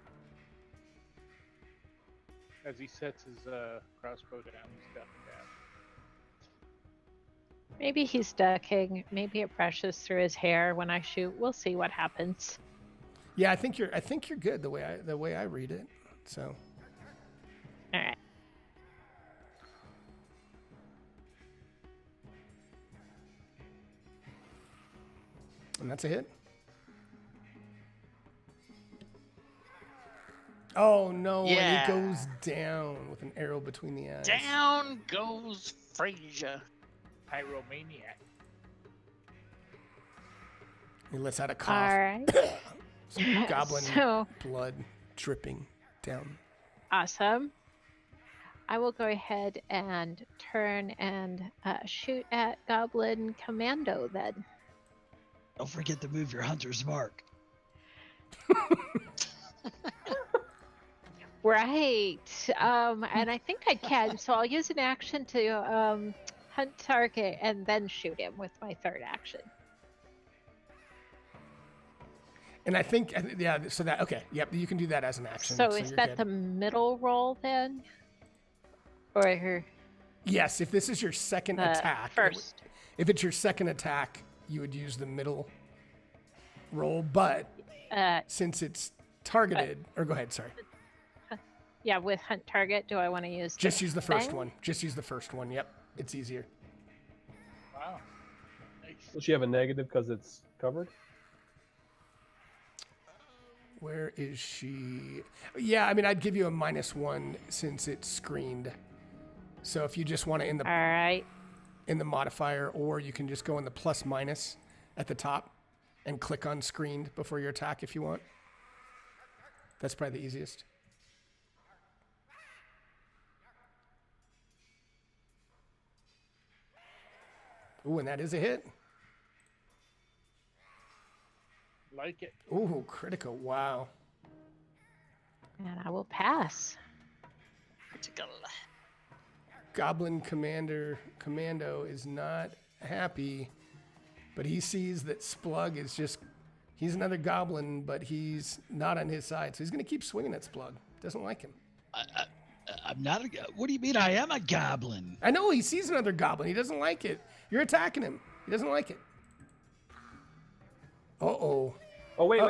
As he sets his crossbow down, he's ducking down. Maybe he's ducking. Maybe it brushes through his hair when I shoot. We'll see what happens. Yeah, I think you're good the way I read it. So, All right. and that's a hit. Oh no, Yeah. and he goes down with an arrow between the eyes. Down goes Frasier. Pyromaniac. He lets out a All cough. right. Some goblin So blood dripping down. awesome. I will go ahead and turn and shoot at Goblin Commando then. Don't forget to move your hunter's mark. Right. And I think I can. So I'll use an action to hunt target and then shoot him with my third action. And I think, yeah, so that, okay, yep, you can do that as an action. So is you're that good. the middle roll then? Or Yes, if this is your second the attack. first? If it's your second attack, you would use the middle roll, but since it's targeted, or go ahead, sorry. Yeah, with hunt target, do I want to use Just use the first thing? one. Just use the first one, yep. It's easier. Wow. Nice. Will she have a negative because it's covered? Where is she? Yeah, I mean, I'd give you a -1 since it's screened. So if you just want to All right. in the modifier, or you can just go in the +- at the top and click on screened before your attack if you want. That's probably the easiest. Ooh, and that is a hit. Like it. Ooh, critical. Wow. And I will pass. Critical. Goblin Commando is not happy, but he sees that Splug is just, he's another goblin, but he's not on his side. So he's going to keep swinging at Splug. Doesn't like him. I'm not a. What do you mean? I am a goblin. I know, he sees another goblin. He doesn't like it. You're attacking him. He doesn't like it. Uh-oh. Oh, wait.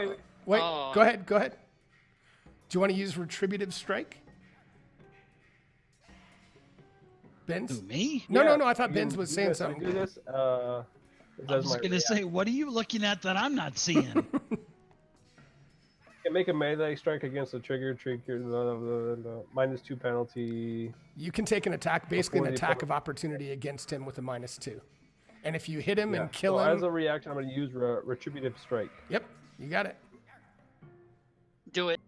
Wait, Oh. go ahead. Do you want to use Retributive Strike? Ben's? Who, me? No, Yeah, I thought you Ben's can was do saying this, something. Do this. I That's was my gonna say, what are you looking at that I'm not seeing? Can make a melee strike against the trigger, -2 penalty. You can take an attack, basically an Before the attack opponent- of opportunity against him with a -2. And if you hit him Yeah. and kill So him, as a reaction, I'm going to use retributive strike. yep, you got it. Do it.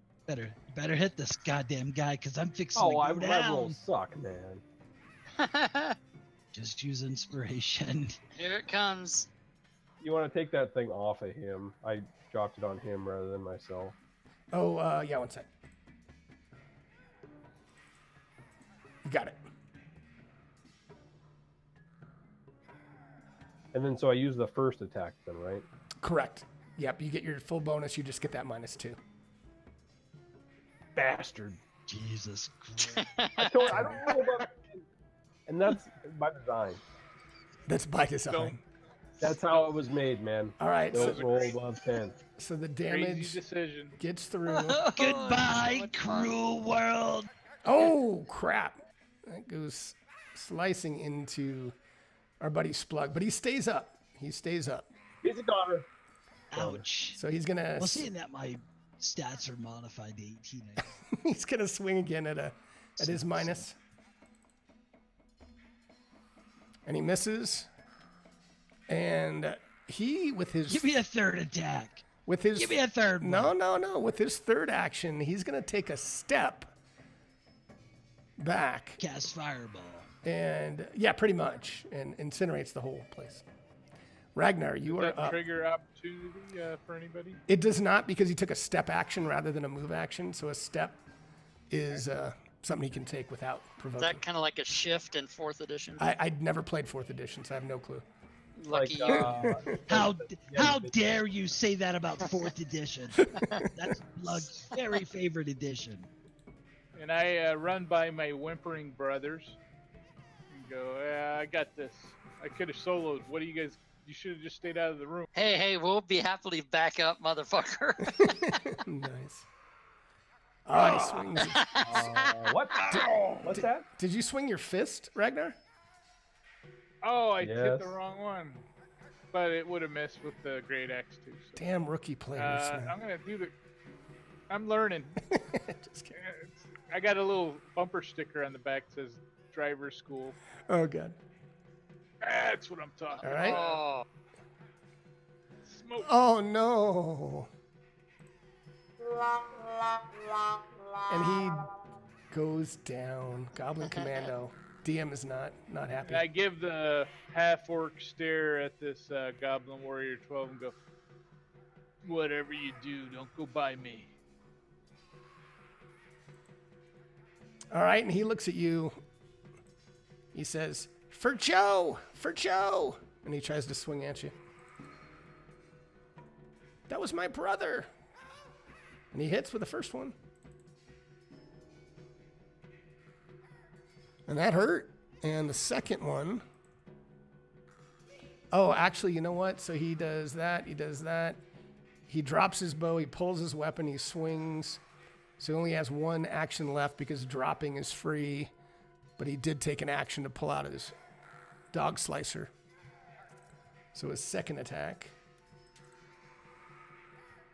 better hit this goddamn guy because I'm fixing Oh, to go my down. rolls suck, man. Just use inspiration. Here it comes. You want to take that thing off of him. I dropped it on him rather than myself. Oh, yeah, one sec. You got it. And then so I use the first attack then, right? Correct. Yep, you get your full bonus. You just get that -2. Bastard. Jesus Christ. I don't know about. And that's by design. That's by design. Don't That's how it was made, man. All right. Don't So, roll above 10. so the Crazy damage decision. gets through. Goodbye, cruel world. Oh, crap. That goes slicing into our buddy Splug, but he stays up. He stays up. He's a daughter. Ouch. So he's gonna Well, seeing that my stats are modified to 18, he's gonna swing again at his minus. And he misses. And he with his give me a third attack. with his Give me a third one. No. With his third action, he's gonna take a step back. Cast fireball. And yeah, pretty much. And incinerates the whole place. Ragnar, you Does are that up. trigger opportunity for anybody? It does not because he took a step action rather than a move action. So a step is something he can take without Is provoking. that kind of like a shift in 4th edition? I'd never played 4th edition, so I have no clue. Lucky Like, you. How dare you say that about 4th edition? That's Lug's very favorite edition. And I run by my whimpering brothers and go, I got this. I could have soloed. What do you guys? You should have just stayed out of the room. Hey, we'll be happily back up, motherfucker. Nice. Oh, he swings. What? What's that? Did you swing your fist, Ragnar? Oh, I Yes. hit the wrong one. But it would have missed with the great axe too. So. Damn rookie players, man. I'm gonna do the. I'm learning. Just kidding. I got a little bumper sticker on the back that says "Driver School." Oh, God. That's what I'm talking. All right. Oh, Smoke. Oh, no. And he goes down. Goblin Commando. DM is not happy. And I give the half-orc stare at this Goblin Warrior 12 and go, "Whatever you do, don't go by me." All right, and he looks at you. He says, "For Joe! For Joe!" And he tries to swing at you. That was my brother. And he hits with the first one. And that hurt. And the second one. Oh, actually, you know what? So he does that. He does that. He drops his bow. He pulls his weapon. He swings. So he only has one action left because dropping is free. But he did take an action to pull out his dog slicer. So his second attack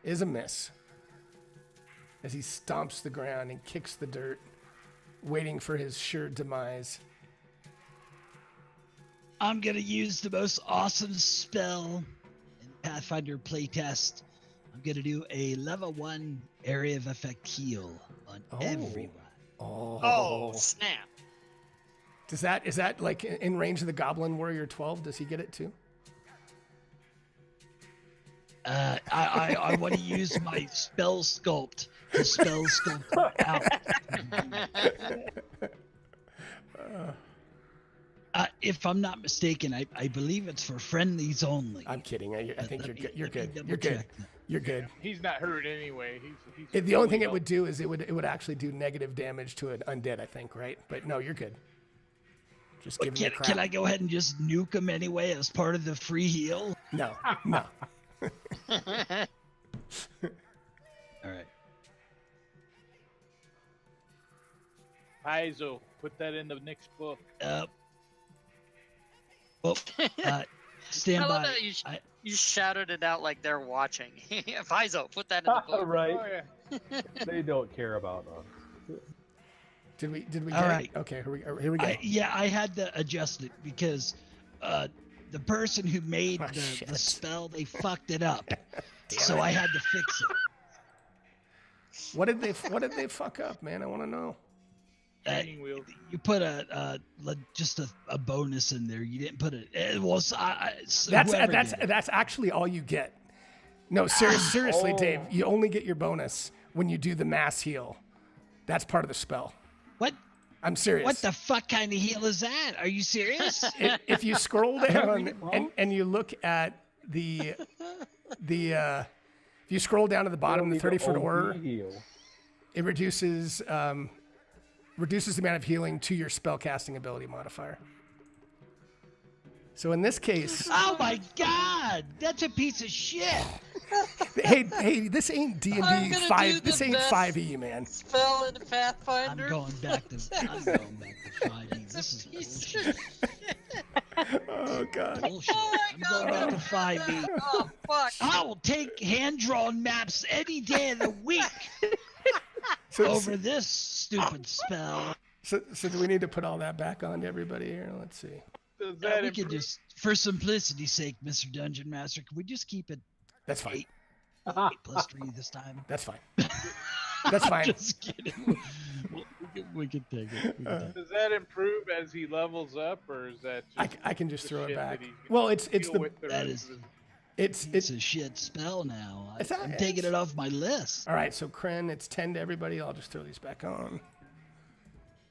is a miss. As he stomps the ground and kicks the dirt, waiting for his sure demise. I'm going to use the most awesome spell in Pathfinder Playtest. I'm going to do a level 1 area of effect heal on everyone. oh, snap. Is that like in range of the Goblin Warrior 12? Does he get it too? I want to use my spell sculpt to spell sculpt out. If I'm not mistaken, I believe it's for friendlies only. I'm kidding. I think you're good. You're Let me good. double You're good. check that. You're good. He's not hurt anyway. He's The only thing it fully would do is it would actually do negative damage to an undead, I think, right? But no, you're good. Just give me a crap. Can I go ahead and just nuke him anyway as part of the free heal? No. All right. Paizo, put that in the next book. Stand I love by. that you shouted it out like they're watching. Fizo, put that in the book. Right. Oh yeah. They don't care about us. Did we get All it? right. Okay, here we go. I had to adjust it because the person who made Oh, the shit. spell, they fucked it up. So I had to fix it. What did they fuck up, man? I want to know. Training wheels. You put just a bonus in there. You didn't put it. That's actually all you get. No, seriously, Dave. You only get your bonus when you do the mass heal. That's part of the spell. What? I'm serious. What the fuck kind of heal is that? Are you serious? If you scroll down and you look at the if you scroll down to the bottom, the 30-foot order, it reduces the amount of healing to your spellcasting ability modifier. So in this case, Oh my God, that's a piece of shit. hey, this ain't I'm D&D gonna 5. do This the ain't best 5e, man. Spell in I'm Pathfinder. going back to 5e. This is Piece bullshit. of shit. Oh god. Bullshit. Oh my I'm going back to 5e. Oh fuck. I will take hand-drawn maps any day of the week So, over this stupid spell. so do we need to put all that back on to everybody here? Let's see. Does Yeah, that we could improve? just, for simplicity's sake, Mr. Dungeon Master, can we just keep it That's fine. 8 plus 3 this time? That's fine. That's fine. Just kidding. We can take it. We can take it. Does that improve as he levels up, or is that just I can just the throw it shit back. that he's gonna Well, it's deal the with the That rest is- of his- it's It's a shit spell now. It's not- I'm taking it's- it off my list. all right. So Kren, it's 10 to everybody. I'll just throw these back on.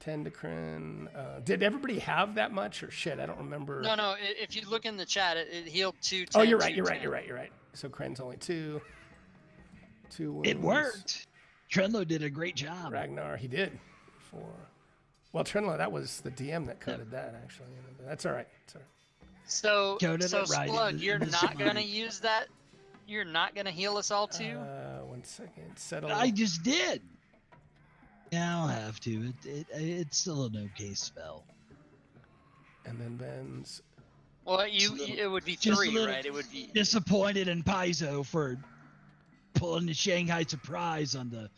10 to Kren. Did everybody have that much or shit? I don't remember. No. If you look in the chat, it healed 2. Oh, 10, you're right. 2, You're 10. right. You're right. You're right. So Kren's only 2. 2 wounds. It worked. Trenlo did a great job. Ragnar, he did. 4. Well, Trenlo, that was the DM that coded that actually. That's all right. That's all right. So Coded it right. Splug, you're This not gonna might- use that. You're not gonna heal us all too. 1 second. Settle. I just did. Yeah, I'll have to. It's still an okay spell. And then Ben's. Well, Just a it would be just a 3, little- right? It would be. Disappointed in Paizo for pulling the Shanghai surprise on the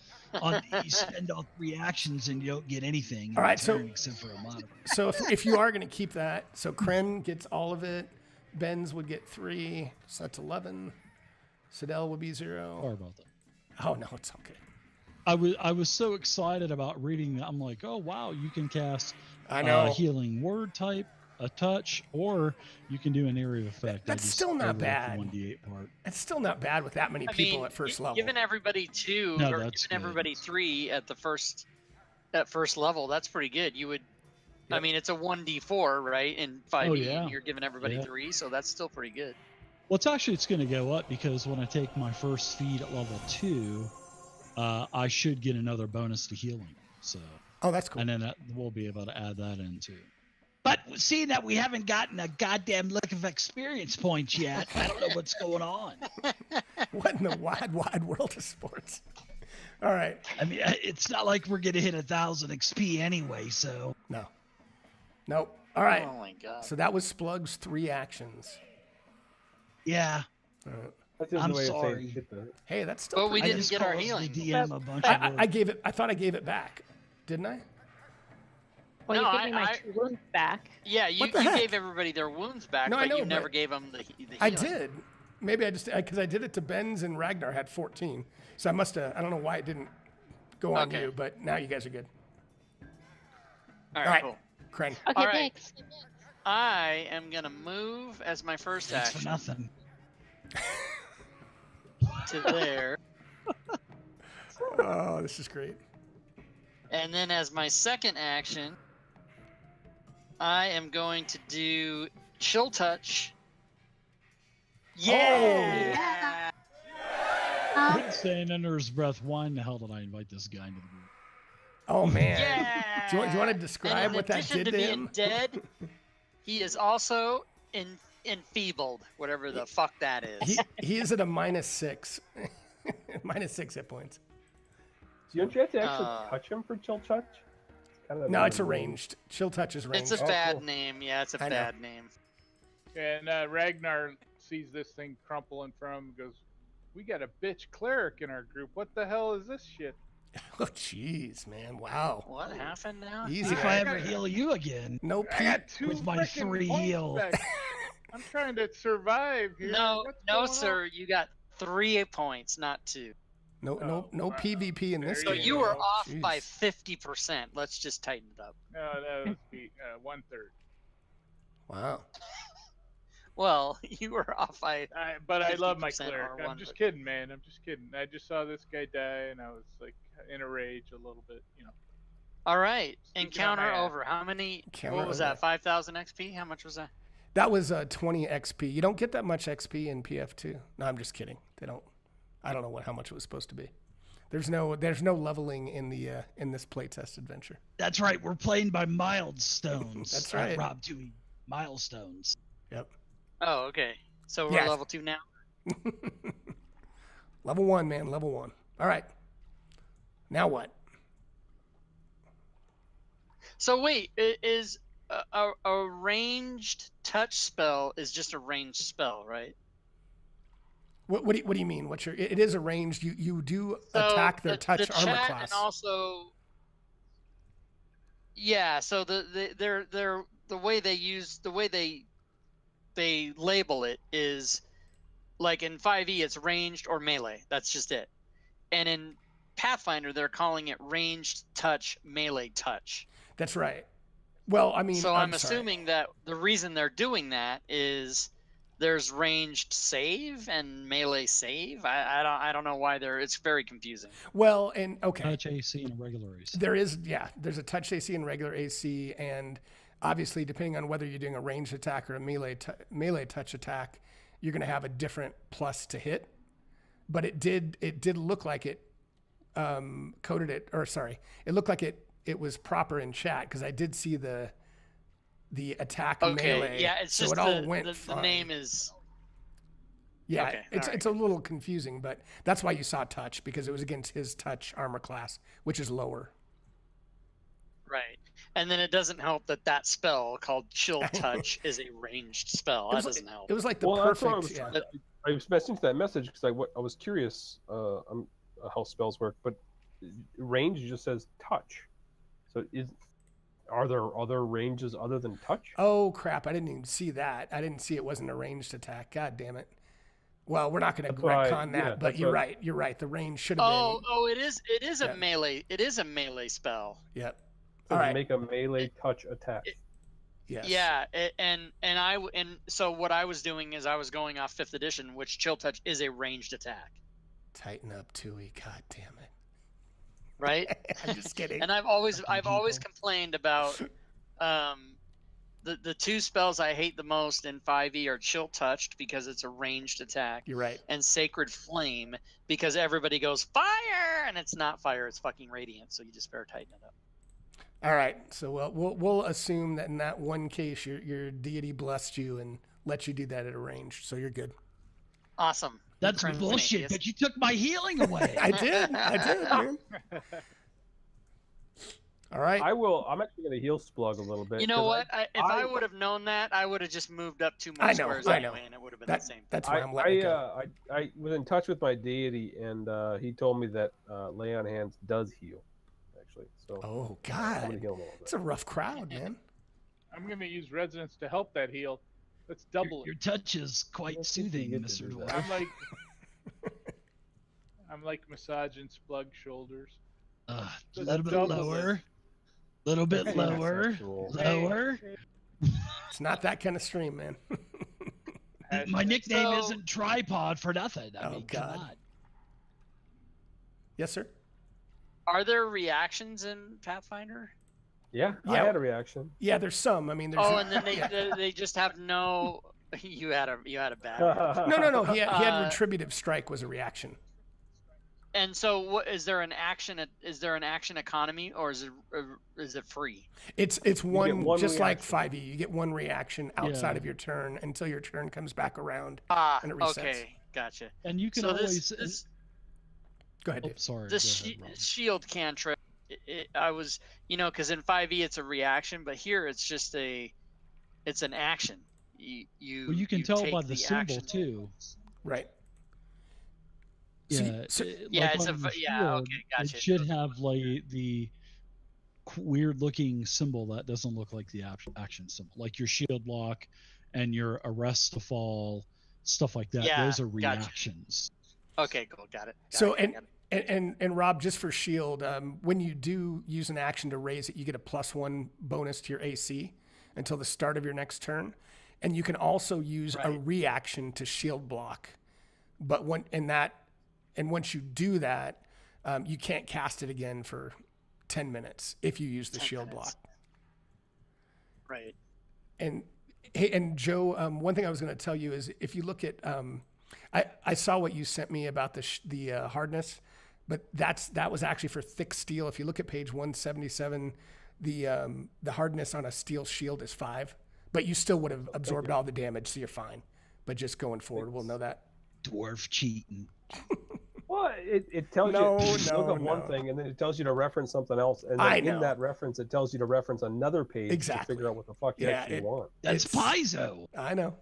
you spend all 3 actions and you don't get anything. in All right, so- return except for a modifier. So if you are going to keep that, so Kren gets all of it. Ben's would get 3, so that's 11. Sidel would be 0. Sorry about that. Oh no, it's okay. I was so excited about reading that. I'm like, oh wow, you can cast I know. healing word type, a touch, or you can do an area of effect. That's I just still not overlooked the bad. 1d8 part. It's still not bad with that many I people mean, at first level. Giving everybody 2 No, or that's giving good. everybody 3 at first level, that's pretty good. You would. I Yep. mean, it's a 1d4, right? In 5e, Oh, yeah. and you're giving everybody Yeah. 3, so that's still pretty good. Well, it's going to go up because when I take my first feed at level 2, I should get another bonus to healing. So, Oh, that's cool. and then we'll be able to add that in too. But seeing that we haven't gotten a goddamn lick of experience points yet, I don't know what's going on. What in the wide world of sports? All right. I mean, it's not like we're gonna hit 1,000 XP anyway, so No. Nope. All right. Oh my god. So that was Splug's 3 actions. yeah. All right. That's just I'm the way of sorry. saying shit, though. Hey, that's still. But we pretty I didn't just get our caused healing. the DM a bunch of I work. gave it. I thought I gave it back, didn't I? Well, No, you gave me my I- 2 wounds back. Yeah, you What the heck? gave everybody their wounds back, No, I but know, you never but gave them the healing. I did. Maybe I just because I did it to Ben's and Ragnar had 14, so I must have. I don't know why it didn't go on Okay. you, but now you guys are good. All All right, right. cool. Kren. Okay, All right. thanks. I am gonna move as my first Thanks for action nothing. to there, Oh, this is great. and then as my second action, I am going to do Chill Touch. Yeah. Quit saying under his breath, why in the hhell did I invite this guy into the group? Oh man. Yeah. Do you want to And describe in what that addition did to to being him? dead, he is also enfeebled, whatever the fuck that is. He is at a -6, -6 hit points. So don't you have to actually Uh, touch him for chill touch? Kind of No, it's a ranged. Chill touch is It's ranged. a Oh, bad cool. name. Yeah, it's a I know. bad name. And Ragnar sees this thing crumpling from him and goes, "We got a bitch cleric in our group. What the hell is this shit?" Oh, jeez, man. Wow. What happened now? Easy. If I ever heal you again, No I P. got 2 with my frickin' 3 points heal. back. I'm trying to survive here. No, What's no, going sir. You got 3 points, not 2. No Oh, wow. PvP in this There So game. you were go. off Jeez. by 50%. Let's just tighten it up. on? No, that was 1/3. Wow. Well, you were off by. But I love my 50% cleric. or I'm 1/3. just kidding, man. I'm just kidding. I just saw this guy die, and I was like in a rage a little bit, you know. All right. Speaking Encounter on my ass. over. How many? Encounter What was over. that? 5,000 XP? How much was that? That was 20 XP. You don't get that much XP in PF2. No, I'm just kidding. They don't. I don't know how much it was supposed to be. There's no leveling in the in this playtest adventure. That's right. We're playing by milestones. That's right. Rob Dewey. Milestones. Yep. Oh, okay. So we're Yeah. level 2 now. Level 1, man. Level 1. All right. Now what? So wait, is a ranged touch spell is just a ranged spell, right? What do you mean? It is a ranged. You do So attack their touch the armor chat class. and also yeah. So the way they label it is like in 5e it's ranged or melee. That's just it. And in Pathfinder they're calling it ranged touch, melee touch. That's right. Well, I mean, So I'm sorry. assuming that the reason they're doing that is there's ranged save and melee save. I don't know why it's very confusing. Well, and okay. Touch AC and regular AC. There's a touch AC and regular AC, and obviously depending on whether you're doing a ranged attack or a melee touch attack, you're going to have a different plus to hit. But it did look like it coded it, or sorry, it looked like it was proper in chat because I did see the attack melee. Yeah, it's so just it all went the fine. name is. Yeah, Okay, it's a little confusing, but that's why you saw touch, because it was against his touch armor class, which is lower. Right. And then it doesn't help that spell called Chill Touch is a ranged spell. That doesn't help. It was like the That's what perfect. I was messaging to that message because I was curious how spells work, but range just says touch. So are there other ranges other than touch? Oh crap! I didn't even see that. I didn't see it wasn't a ranged attack. God damn it! Well, we're not going to retcon that, but you're right. You're right. The range should have been. Oh, it is a melee. It is a melee spell. Yep. So All right. make a melee touch attack. Yes. Yeah, and so what I was doing is I was going off 5th edition, which Chill Touch is a ranged attack. Tighten up, Tui. God damn it. Right? I'm just kidding. And I've always complained about the two spells I hate the most in 5e are Chill Touched because it's a ranged attack. You're right. And Sacred Flame because everybody goes fire and it's not fire, it's fucking radiant, so you just better tighten it up. All right, so we'll assume that in that one case your deity blessed you and let you do that at a range, so you're good. Awesome. That's bullshit, but you took my healing away. I did, man. All right. I'm actually going to heal Splug a little bit. You know what? If I would have known that, I would have just moved up 2 more squares anyway, and it would have been the same. That's why I'm letting it go. I was in touch with my deity, and he told me that Lay on Hands does heal. So oh God, it's a rough crowd, man. I'm going to use Resonance to help that heal. Let's double Your touch is quite soothing, Mr. Dwarf. I'm like massaging Splug shoulders. A little bit lower. Little bit lower. Lower. It's not that kind of stream, man. My nickname isn't Tripod for nothing. I mean, God. come on. Yes, sir. Are there reactions in Pathfinder? Yeah, I had a reaction. Yeah, there's some. I mean, there's. And then they just have no. You had a bad. No. He had Retributive Strike was a reaction. And so, what is there an action? Is there an action economy, or is it free? It's one just reaction. like 5e. You get one reaction outside of your turn until your turn comes back around. And it resets. Okay, gotcha. And you can so always. Go ahead, Dave. Sorry. This shield cantrip. I was, because in 5e it's a reaction, but here it's just it's an action. You can tell by the symbol action. too. Right. Yeah. Okay, gotcha. It should have like the weird looking symbol that doesn't look like the action symbol, like your shield lock and your arrest to fall, stuff like that. Yeah, those are reactions. Okay, cool, got it. And Rob, just for shield, when you do use an action to raise it, you get a +1 bonus to your AC until the start of your next turn, and you can also use a reaction to shield block. But once you do that, you can't cast it again for 10 minutes if you use the shield block. Right. And Joe, one thing I was going to tell you is if you look at, I saw what you sent me about the hardness, but that was actually for thick steel. If you look at page 177, the hardness on a steel shield is 5, But you still would have absorbed all the damage, so you're fine. But just going forward, we'll know that. Dwarf cheating. Well, it tells you look up one thing, and then it tells you to reference something else, and then in that reference, it tells you to reference another page to figure out what the fuck you actually want. That's Paizo. I know.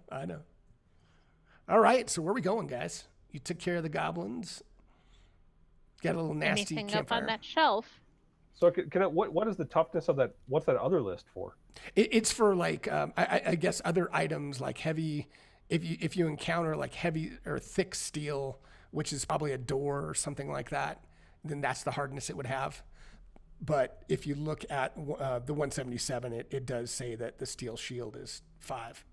All right, so where are we going, guys? You took care of the goblins. Got a little nasty Anything campfire. up on that shelf? So what is the toughness of that? What's that other list for? It's for like I guess other items like heavy. If you encounter like heavy or thick steel, which is probably a door or something like that, then that's the hardness it would have. But if you look at the 177, it does say that the steel shield is 5.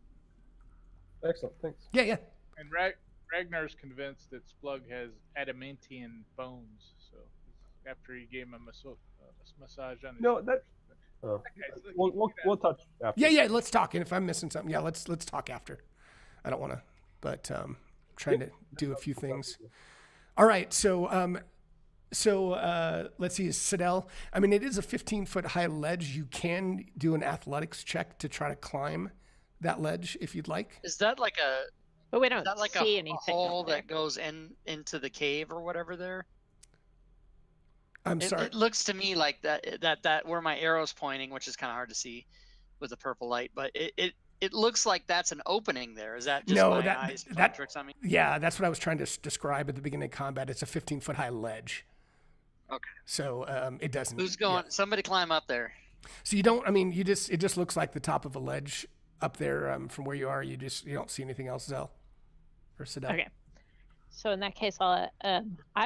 Excellent, thanks. Yeah. And Ragnar's convinced that Splug has adamantium bones. So after he gave him a massage on his We'll touch after. Yeah. Let's talk. And if I'm missing something, let's talk after. I don't want to, but trying to do a few things. All right, so let's see, Sidel. I mean, it is a 15-foot high ledge. You can do an athletics check to try to climb that ledge if you'd like. Is that like a? But we don't Is that like see a anything hole that goes into the cave or whatever there? I'm sorry. It looks to me like that where my arrow's pointing, which is kind of hard to see with the purple light, but it looks like that's an opening there. Is that just my eyes playing tricks on me? Yeah, that's what I was trying to describe at the beginning of combat. It's a 15-foot high ledge. Okay. So it doesn't. Who's going? Yeah. Somebody climb up there. So you don't. I mean, it just looks like the top of a ledge up there from where you are. You don't see anything else, Zell or Sidel. Okay. So in that case, I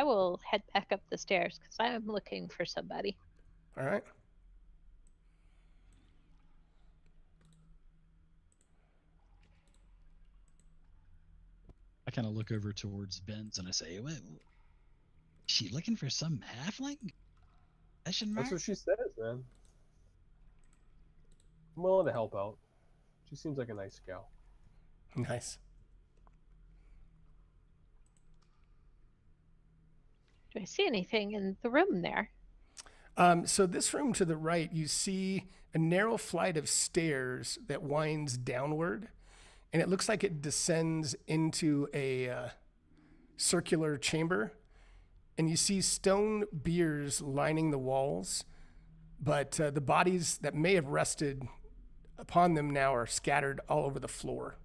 will head back up the stairs because I am looking for somebody. All right. I kind of look over towards Ben's and I say, "What? Is she looking for some halfling?" That's what she says, man. I'm willing to help out. She seems like a nice gal. Nice. Do I see anything in the room there? So this room to the right, you see a narrow flight of stairs that winds downward, and it looks like it descends into a circular chamber. And you see stone biers lining the walls, but the bodies that may have rested upon them now are scattered all over the floor.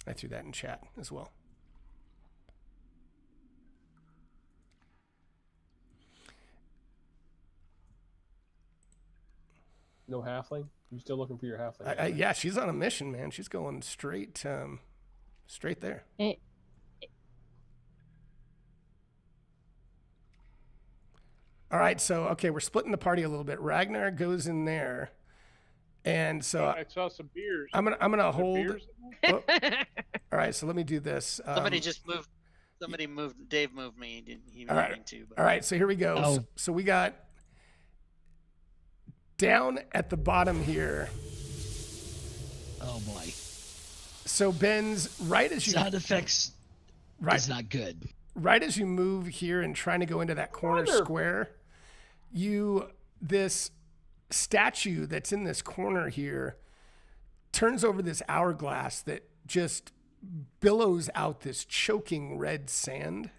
I threw that in chat as well. No halfling? You still looking for your halfling? Yeah, she's on a mission, man. She's going straight there. All right, so okay, we're splitting the party a little bit. Ragnar goes in there, and so I saw some beers. I'm gonna hold. Oh, all right, so let me do this. Somebody just moved. Somebody moved. Dave moved me. He didn't mean to. But... All right, so here we go. Oh. So we got down at the bottom here. Oh boy. So Ben's right as you sound effects. Right, is not good. Right as you move here and trying to go into that corner square, this statue that's in this corner here turns over this hourglass that just billows out this choking red sand.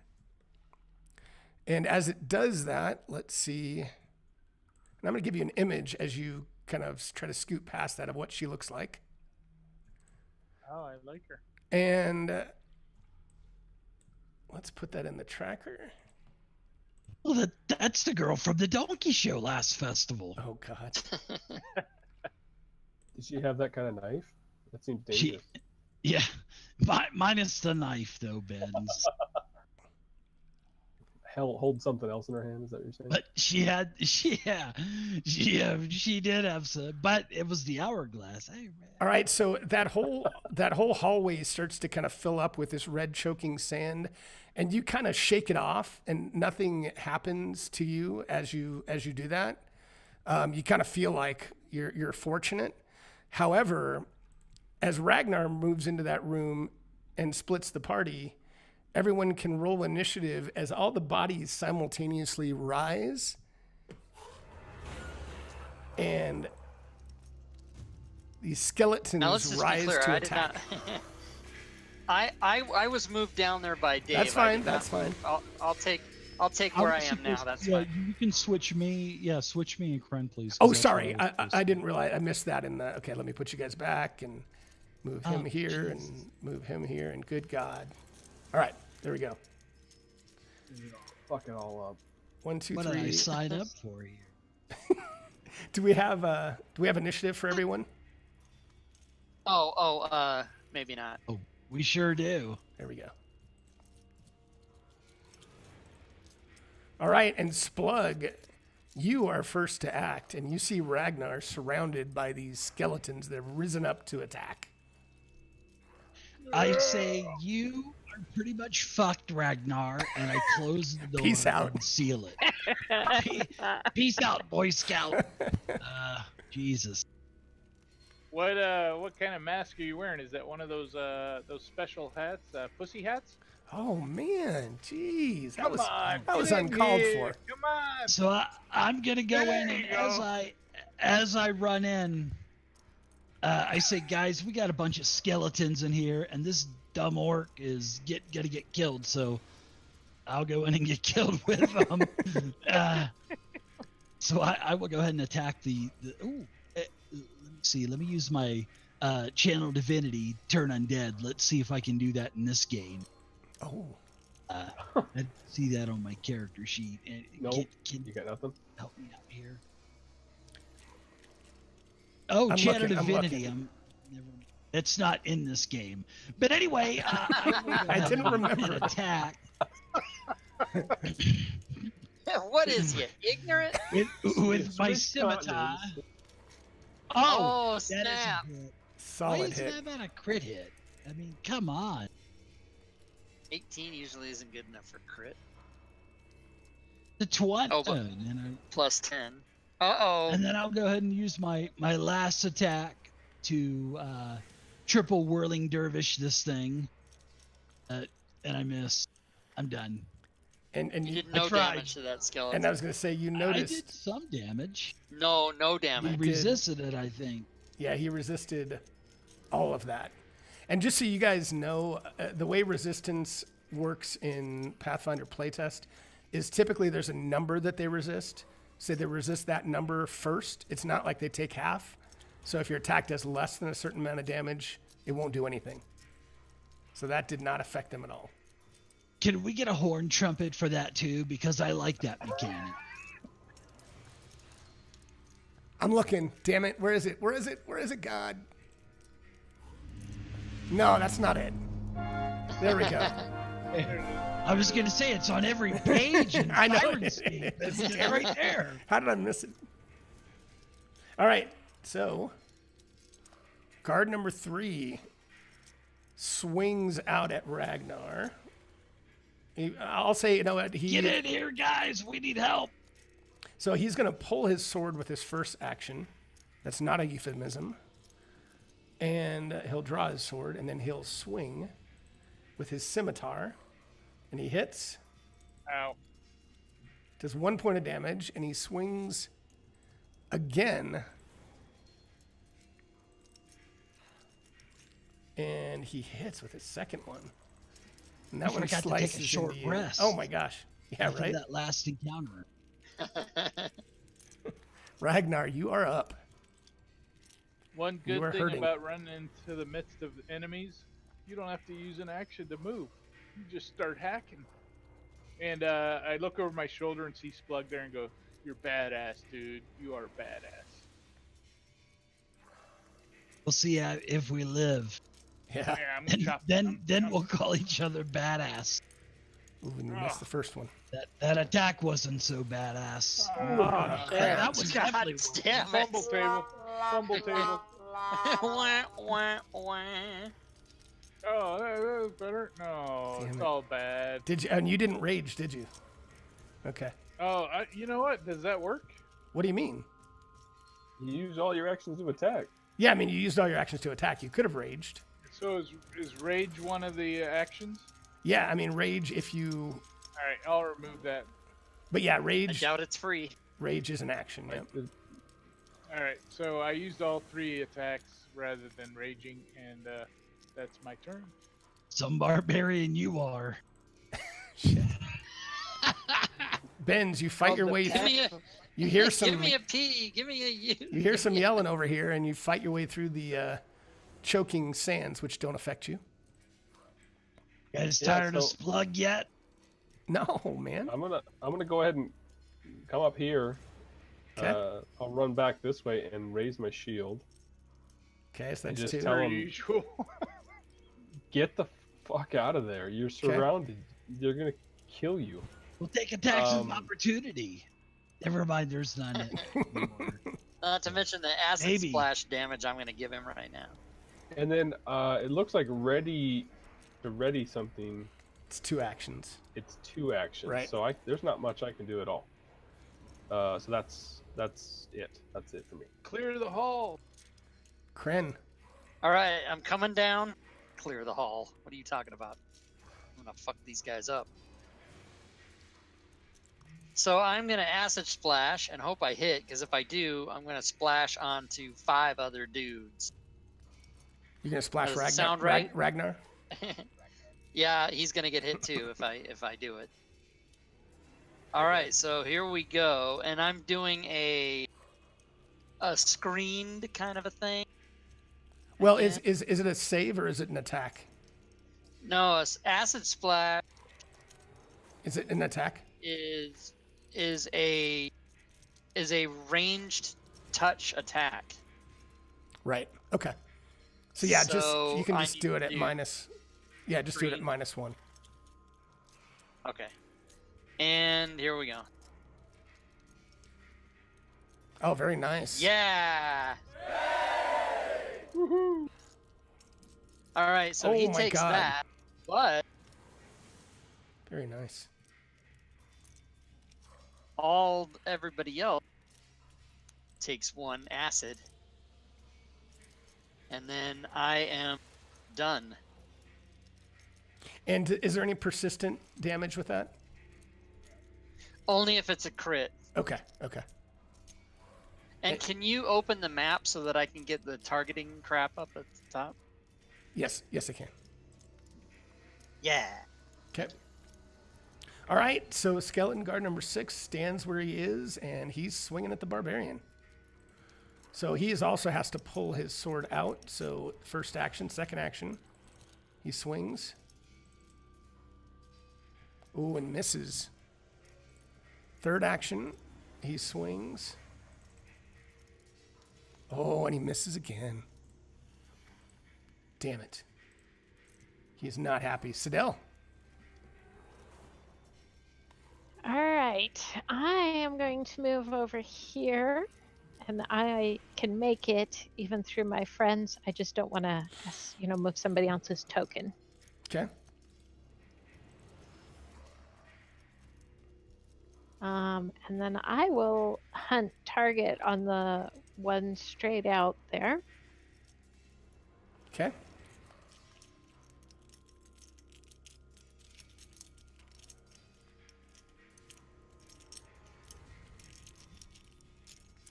And as it does that, let's see. And I'm going to give you an image as you kind of try to scoot past that of what she looks like. Oh, I like her. And let's put that in the tracker. Well, that's the girl from the donkey show last festival. Oh, God. Did she have that kind of knife? That seems dangerous. Yeah. Minus the knife, though, Ben's. Hell, hold something else in her hand. Is that what you're saying? But she did have some, but it was the hourglass. All right, so that whole hallway starts to kind of fill up with this red choking sand, and you kind of shake it off, and nothing happens to you as you do that. You kind of feel like you're fortunate. However, as Ragnar moves into that room and splits the party, everyone can roll initiative as all the bodies simultaneously rise and these skeletons Now let's just be rise clear. to I did attack. not. I was moved down there by Dave. That's I fine. did not That's fine. move. I'll take where I am now. That's fine. You can switch me. Yeah, switch me and Kren, please. 'cause Oh, that's sorry. what I was I didn't realize. I missed that in the. Okay, let me put you guys back and move him here and move him here. And good God. All right. There we go. Fuck it all up. 1, 2, What 3. did I sign up for here? Do we have initiative for everyone? Maybe not. Oh, we sure do. There we go. All right, and Splug, you are first to act, and you see Ragnar surrounded by these skeletons that have risen up to attack. I say you are pretty much fucked, Ragnar, and I close the door Peace out. and seal it. Peace out, Boy Scout. Jesus. What kind of mask are you wearing? Is that one of those special hats, pussy hats? Oh man, jeez, that Come was on, that was get in uncalled here. for. Come on. So I'm gonna go There in, you and go. as I run in, I say, guys, we got a bunch of skeletons in here, and this dumb orc is gonna get killed. So I'll go in and get killed with them. So I will go ahead and attack the. Ooh, let me see. Let me use my channel divinity, turn undead. Let's see if I can do that in this game. Oh, I see that on my character sheet. And Nope. Can You got nothing? help me out here? Oh, I'm channel looking, I'm divinity. looking. It's not in this game. But anyway, I didn't remember. An attack What is you, ignorant? with my Switch scimitar. buttons. Oh, that is a snap. hit. Why solid isn't hit. that about a crit hit? I mean, come on. 18 usually isn't good enough for crit. The 20. Oh, but- and Plus 10. Uh-oh. And then I'll go ahead and use my last attack to triple whirling dervish this thing. And I miss. I'm done. And You you, did no tried. damage to that skeleton. and I was gonna say you I did noticed. some damage. No He damage. did. resisted it, I think. Yeah, he resisted all of that. And just so you guys know, the way resistance works in Pathfinder Playtest is typically there's a number that they resist. So they resist that number first. It's not like they take half. So if your attack does less than a certain amount of damage, it won't do anything. So that did not affect them at all. Can we get a horn trumpet for that too? Because I like that mechanic. I'm looking. Damn it. Where is it? Where is it? Where is it, God? No, that's not it. There we go. I was gonna say it's on every page in I know. Sirenscape. It's right there. How did I miss it? All right. So, card number 3 swings out at Ragnar. I'll say, you know what? Get in here, guys. We need help. So he's going to pull his sword with his first action. That's not a euphemism. And he'll draw his sword, and then he'll swing with his scimitar. And he hits, Ow. does 1 point of damage, and he swings again. And he hits with his second one. And that I one forgot to take a slices short into you. rest. Oh my gosh. Yeah, After right? that last encounter. Ragnar, you are up. One You good are thing hurting. about running into the midst of enemies, you don't have to use an action to move. You just start hacking. And I look over my shoulder and see Splug there and go, "You're badass, dude. You are badass." We'll see if we live. Yeah. Yeah, I'm gonna And chop. then we'll call each other badass. Ooh, and you missed the first one. That attack wasn't so badass. That was God definitely damn it. Fumble table. Fumble table. Wah, wah, wah. Oh, that was better. No, Damn it's it. all bad. Did you? And you didn't rage, did you? Okay. Oh, you know what? Does that work? What do you mean? You use all your actions to attack. Yeah, I mean, you used all your actions to attack. You could have raged. So is rage one of the actions? Yeah, I mean, rage if you. All right, I'll remove that. But yeah, I rage. doubt it's free. Rage is an action. Yeah. All right, so I used all 3 attacks rather than raging, and that's my turn. Some barbarian you are. Benz, you fight your way through. You hear some. Give me a P. Give me a U. You hear some yelling over here, and you fight your way through the choking sands, which don't affect you. You guys tired of Splug yet? No, man. I'm gonna go ahead and come up here. Okay. I'll run back this way and raise my shield. Okay, so that's just 2. tell Per him, usual. get the fuck out of there. You're surrounded. They're gonna kill you. We'll take attacks of opportunity. Never mind, there's none anymore. Not to mention the acid splash damage I'm going to give him right now. And then it looks like ready something. It's 2 actions. It's 2 actions. Right. So there's not much I can do at all. So that's it. That's it for me. Clear the hall. Kren. All right, I'm coming down. Clear the hall. What are you talking about? I'm going to fuck these guys up. So I'm going to acid splash and hope I hit, because if I do, I'm going to splash onto 5 other dudes. You're going to splash Ragnar? Sound right? Ragnar? Yeah, he's going to get hit too if I do it. All right, so here we go, and I'm doing a screened kind of a thing. Well, is it a save or is it an attack? No, acid splash. Is it an attack? Is a ranged touch attack. Right. Okay. So yeah, So you can I just need do it to at do minus. Yeah, just do it at -1. Okay. And here we go. Oh, very nice. Yeah. Woohoo! All right, so he my takes God. that, but Very nice. everybody else takes 1 acid, and then I am done. And is there any persistent damage with that? Only if it's a crit. Okay. Okay. And can you open the map so that I can get the targeting crap up at the top? Yes. Yes, I can. Yeah. Okay. All right. So skeleton guard number 6 stands where he is, and he's swinging at the barbarian. So he also has to pull his sword out. So first action, second action, he swings. Ooh, and misses. Third action, he swings. Oh, and he misses again. Damn it. He's not happy. Sidel. All right, I am going to move over here, and I can make it even through my friends. I just don't want to, move somebody else's token. Okay. And then I will hunt target on the one straight out there. Okay.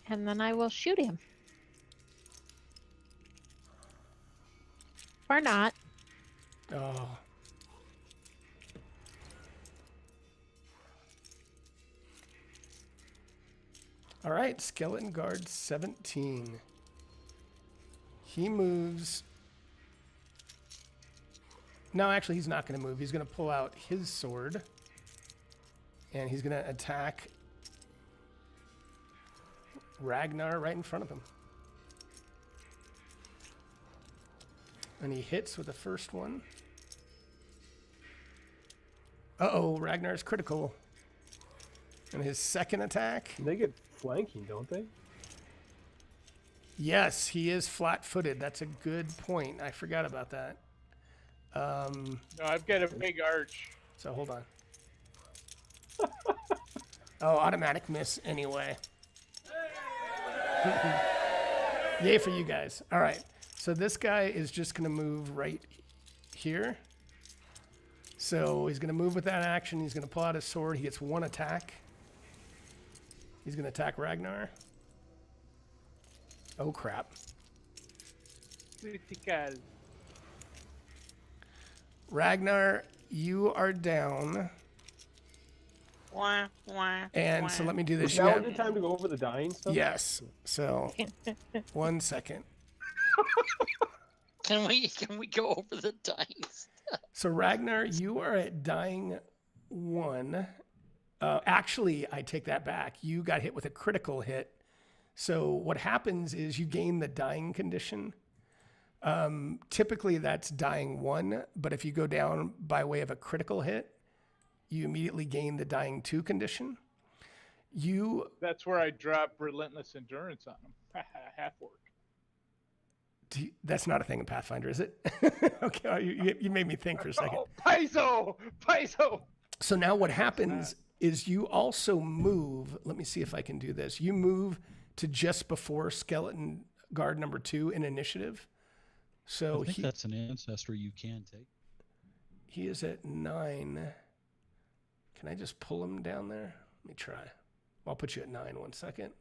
And then I will shoot him. Or not. Oh. All right, skeleton guard 17. He moves. No, actually, he's not going to move. He's going to pull out his sword, and he's going to attack Ragnar right in front of him. And he hits with the first one. Uh-oh, Ragnar's critical. And his second attack. They get flanking, don't they? Yes, he is flat-footed. That's a good point. I forgot about that. No, I've got a big arch. So hold on. Oh, automatic miss anyway. Yay for you guys. All right. So this guy is just going to move right here. So he's going to move with that action. He's going to pull out his sword. He gets one attack. He's going to attack Ragnar. Oh, crap. Critical. Ragnar, you are down. And so let me do this. Is You now a have- good time to go over the dying stuff? Yes. So 1 second. Can we go over the dice? So Ragnar, you are at dying 1. Actually, I take that back. You got hit with a critical hit. So what happens is you gain the dying condition. Typically that's dying 1, but if you go down by way of a critical hit, you immediately gain the dying 2 condition. That's where I drop relentless endurance on them. Half orc. That's not a thing in Pathfinder, is it? Okay, you made me think for a second. Oh, Paizo! So now what happens is you also move. Let me see if I can do this. You move to just before Skeleton Guard number 2 in initiative. So I think that's an ancestry you can take. He is at 9. Can I just pull him down there? Let me try. I'll put you at 9 1 second.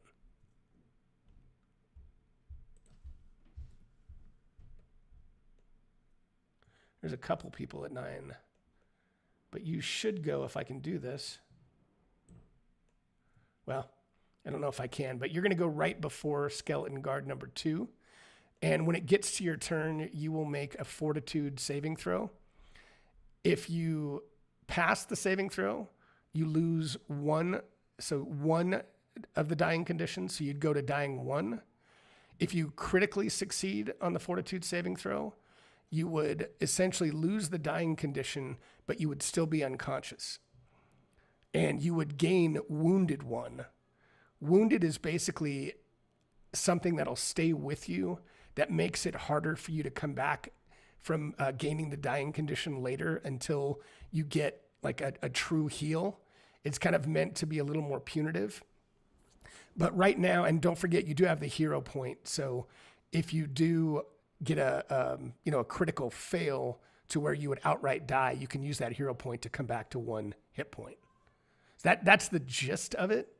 There's a couple people at 9. But you should go if I can do this. Well, I don't know if I can, but you're going to go right before Skeleton Guard number 2. And when it gets to your turn, you will make a Fortitude saving throw. If you pass the saving throw, you lose 1. So 1 of the dying conditions. So you'd go to dying 1. If you critically succeed on the Fortitude saving throw, you would essentially lose the dying condition, but you would still be unconscious. And you would gain Wounded 1. Wounded is basically something that'll stay with you that makes it harder for you to come back from gaining the dying condition later until you get like a true heal. It's kind of meant to be a little more punitive. But right now, and don't forget, you do have the hero point. So if you do get a critical fail to where you would outright die, you can use that hero point to come back to 1 hit point. That's the gist of it.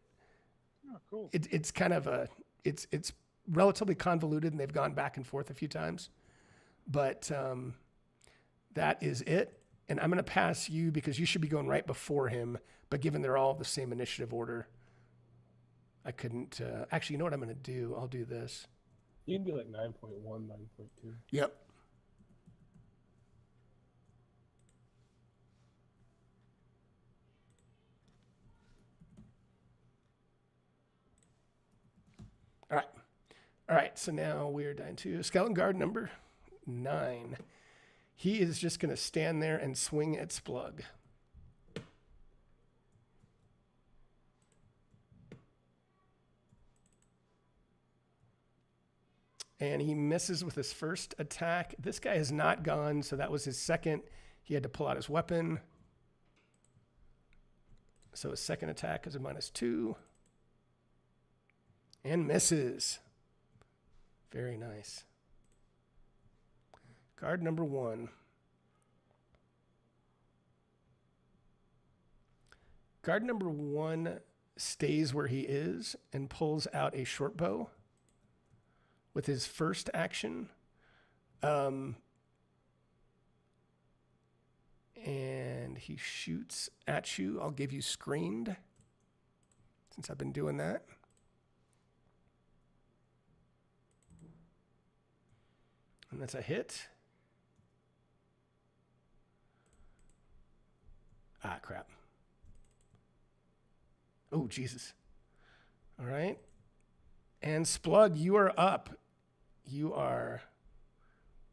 Oh, cool. It's kind of it's relatively convoluted, and they've gone back and forth a few times, but that is it. And I'm going to pass you because you should be going right before him, but given they're all the same initiative order, I couldn't actually. You know what I'm going to do? I'll do this. You can do like 9.1, 9.2. Yep. All right. So now we're down to Skeleton Guard number 9. He is just going to stand there and swing at Splug. And he misses with his first attack. This guy has not gone, so that was his second. He had to pull out his weapon. So his second attack is a -2. And misses. Very nice. Guard number 1. Guard number 1 stays where he is and pulls out a short bow with his first action. And he shoots at you. I'll give you screened since I've been doing that. And that's a hit. Ah, crap. Oh, Jesus. All right. And Splug, you are up. You are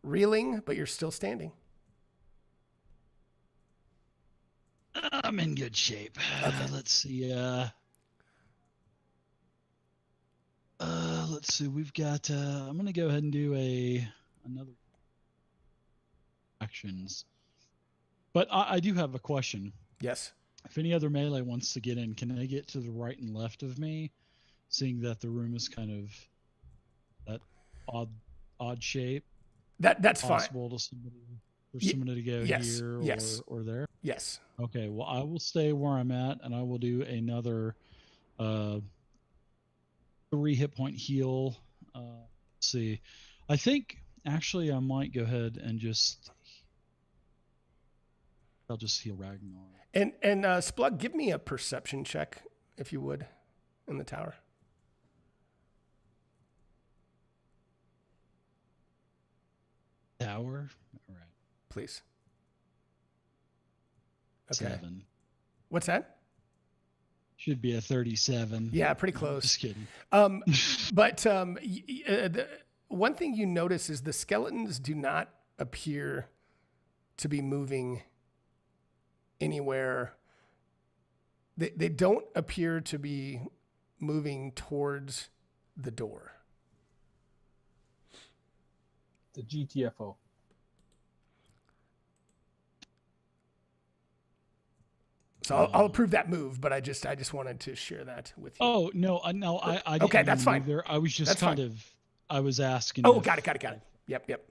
reeling, but you're still standing. I'm in good shape. Okay. Let's see. Let's see. We've got. I'm gonna go ahead and do another actions. But I do have a question. Yes. If any other melee wants to get in, can they get to the right and left of me, seeing that the room is kind of that odd shape? That's possible fine. To somebody to go yes, here yes. or there? Yes. Okay, well, I will stay where I'm at, and I will do another 3 hit point heal see. I think actually I might go ahead and I'll just heal Ragnar. And Splug, give me a perception check, if you would, in the tower. Tower? All right. Please. Okay. 7. What's that? Should be a 37. Yeah, pretty No, close. just kidding. But the one thing you notice is the skeletons do not appear to be moving anywhere. They don't appear to be moving towards the door. The GTFO. So I'll approve that move, but I just wanted to share that with you. Oh no, I didn't Okay, that's even fine. move there. I was just That's kind fine. of I was asking. Oh, if- got it. Yep.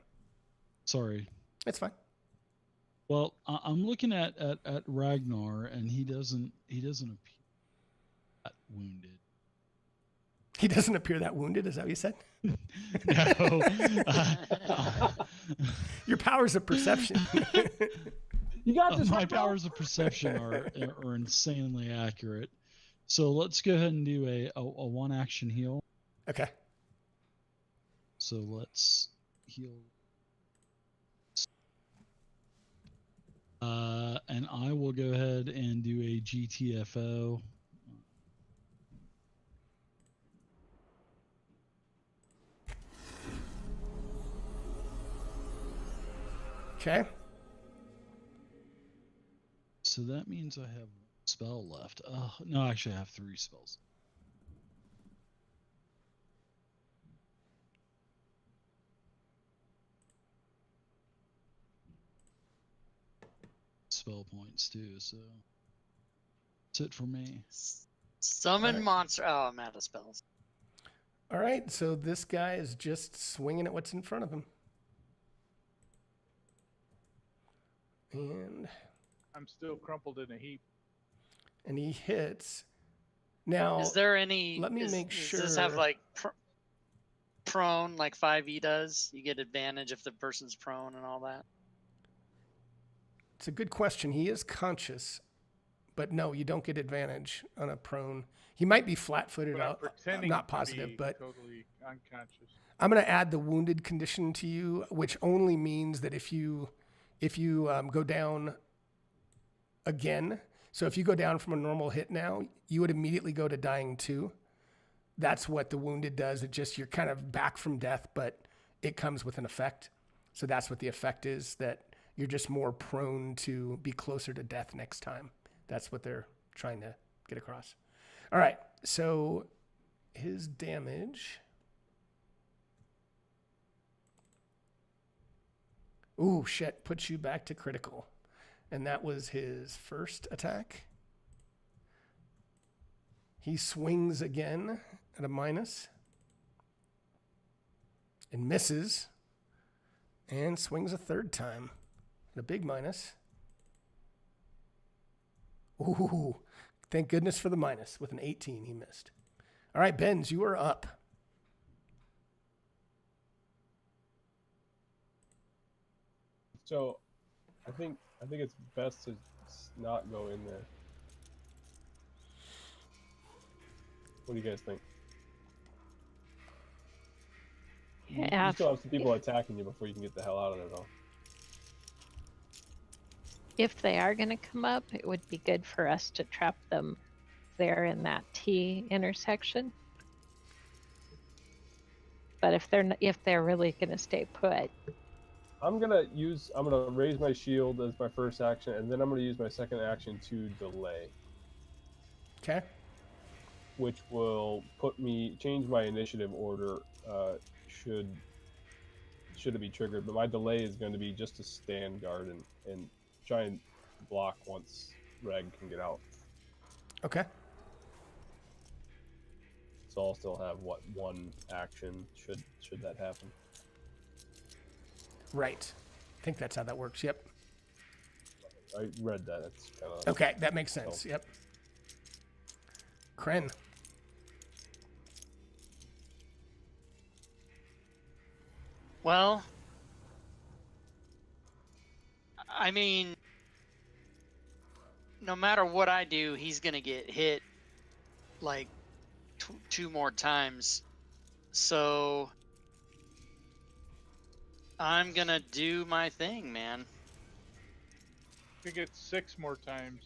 Sorry. That's fine. Well, I'm looking at Ragnar, and he doesn't appear that wounded. He doesn't appear that wounded. Is that what you said? No. Your powers of perception. You got this. My right, bro. powers of perception are insanely accurate. So let's go ahead and do a one action heal. Okay. So let's heal. And I will go ahead and do a GTFO. Okay. So that means I have one spell left. Oh, no, actually I have 3 spells. Spell points too, so that's it for me. Summon Alright. monster. Oh, I'm out of spells. All right. So this guy is just swinging at what's in front of him. And I'm still crumpled in a heap. he hits. Now, Is there any? let me is- make Does this have sure- like prone, like 5e does? You get advantage if the person's prone and all that. it's a good question. He is conscious, but no, you don't get advantage on a prone. He might be flat-footed. But I'm I'm pretending not to positive, be but totally unconscious. I'm going to add the wounded condition to you, which only means that if you go down again, so if you go down from a normal hit now, you would immediately go to dying 2. That's what the wounded does. It just, you're kind of back from death, but it comes with an effect. So that's what the effect is, that you're just more prone to be closer to death next time. That's what they're trying to get across. All right, so his damage. Ooh, shit, puts you back to critical. And that was his first attack. He swings again at a minus. And misses. And swings a third time at a big minus. Ooh, thank goodness for the minus. With an 18, he missed. All right, Benz, you are up. So, I think it's best to not go in there. What do you guys think? Yeah. You still have some people attacking you before you can get the hell out of there, though. If they are going to come up, it would be good for us to trap them there in that T intersection. But if they're really going to stay put, I'm gonna raise my shield as my first action, and then I'm gonna use my second action to delay, Okay. which will change my initiative order. Should it be triggered? But my delay is going to be just to stand guard and try and block once Reg can get out. Okay. So I'll still have one action should that happen. Right. I think that's how that works. Yep. I read that. It's kind of Okay, that makes sense. Yep. Kren. Well, I mean, no matter what I do, he's gonna get hit like two more times. So I'm gonna do my thing, man. I think it's 6 more times.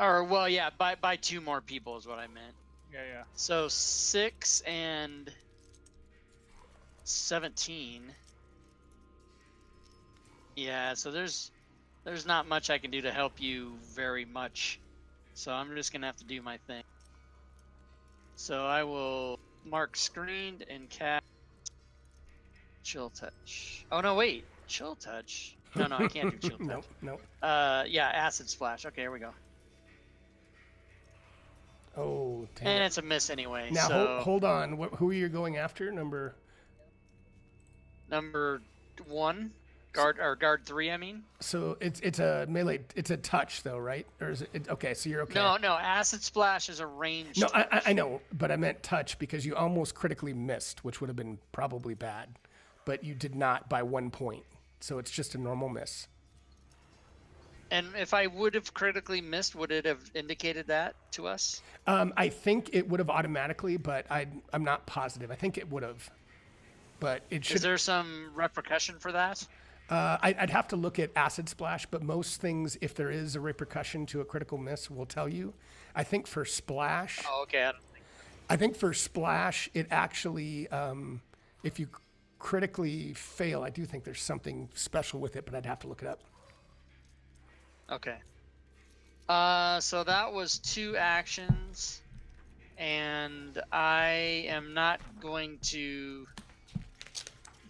Or well, yeah, by 2 more people is what I meant. Yeah. So 6 and 17. Yeah, so there's not much I can do to help you very much. So I'm just gonna have to do my thing. So I will mark screened and cast chill touch. Oh no, wait, chill touch. No, I can't do chill touch. Nope. Yeah, acid splash. Okay, here we go. Oh, damn. And it's a miss anyway. Now so hold on. Who are you going after? Number 1, guard 3. I mean. So it's a melee. It's a touch though, right? Or is it? Okay, so you're okay. No. Acid splash is a ranged. No, I know, but I meant touch because you almost critically missed, which would have been probably bad, but you did not by 1 point. So it's just a normal miss. And if I would have critically missed, would it have indicated that to us? I think it would have automatically, but I'm not positive. I think it would have, but it should. Is there some repercussion for that? I'd have to look at acid splash, but most things, if there is a repercussion to a critical miss, will tell you. I think for splash. Oh, okay. I think for splash, it actually, if you critically fail, I do think there's something special with it, but I'd have to look it up. Okay. So that was 2 actions, and I am not going to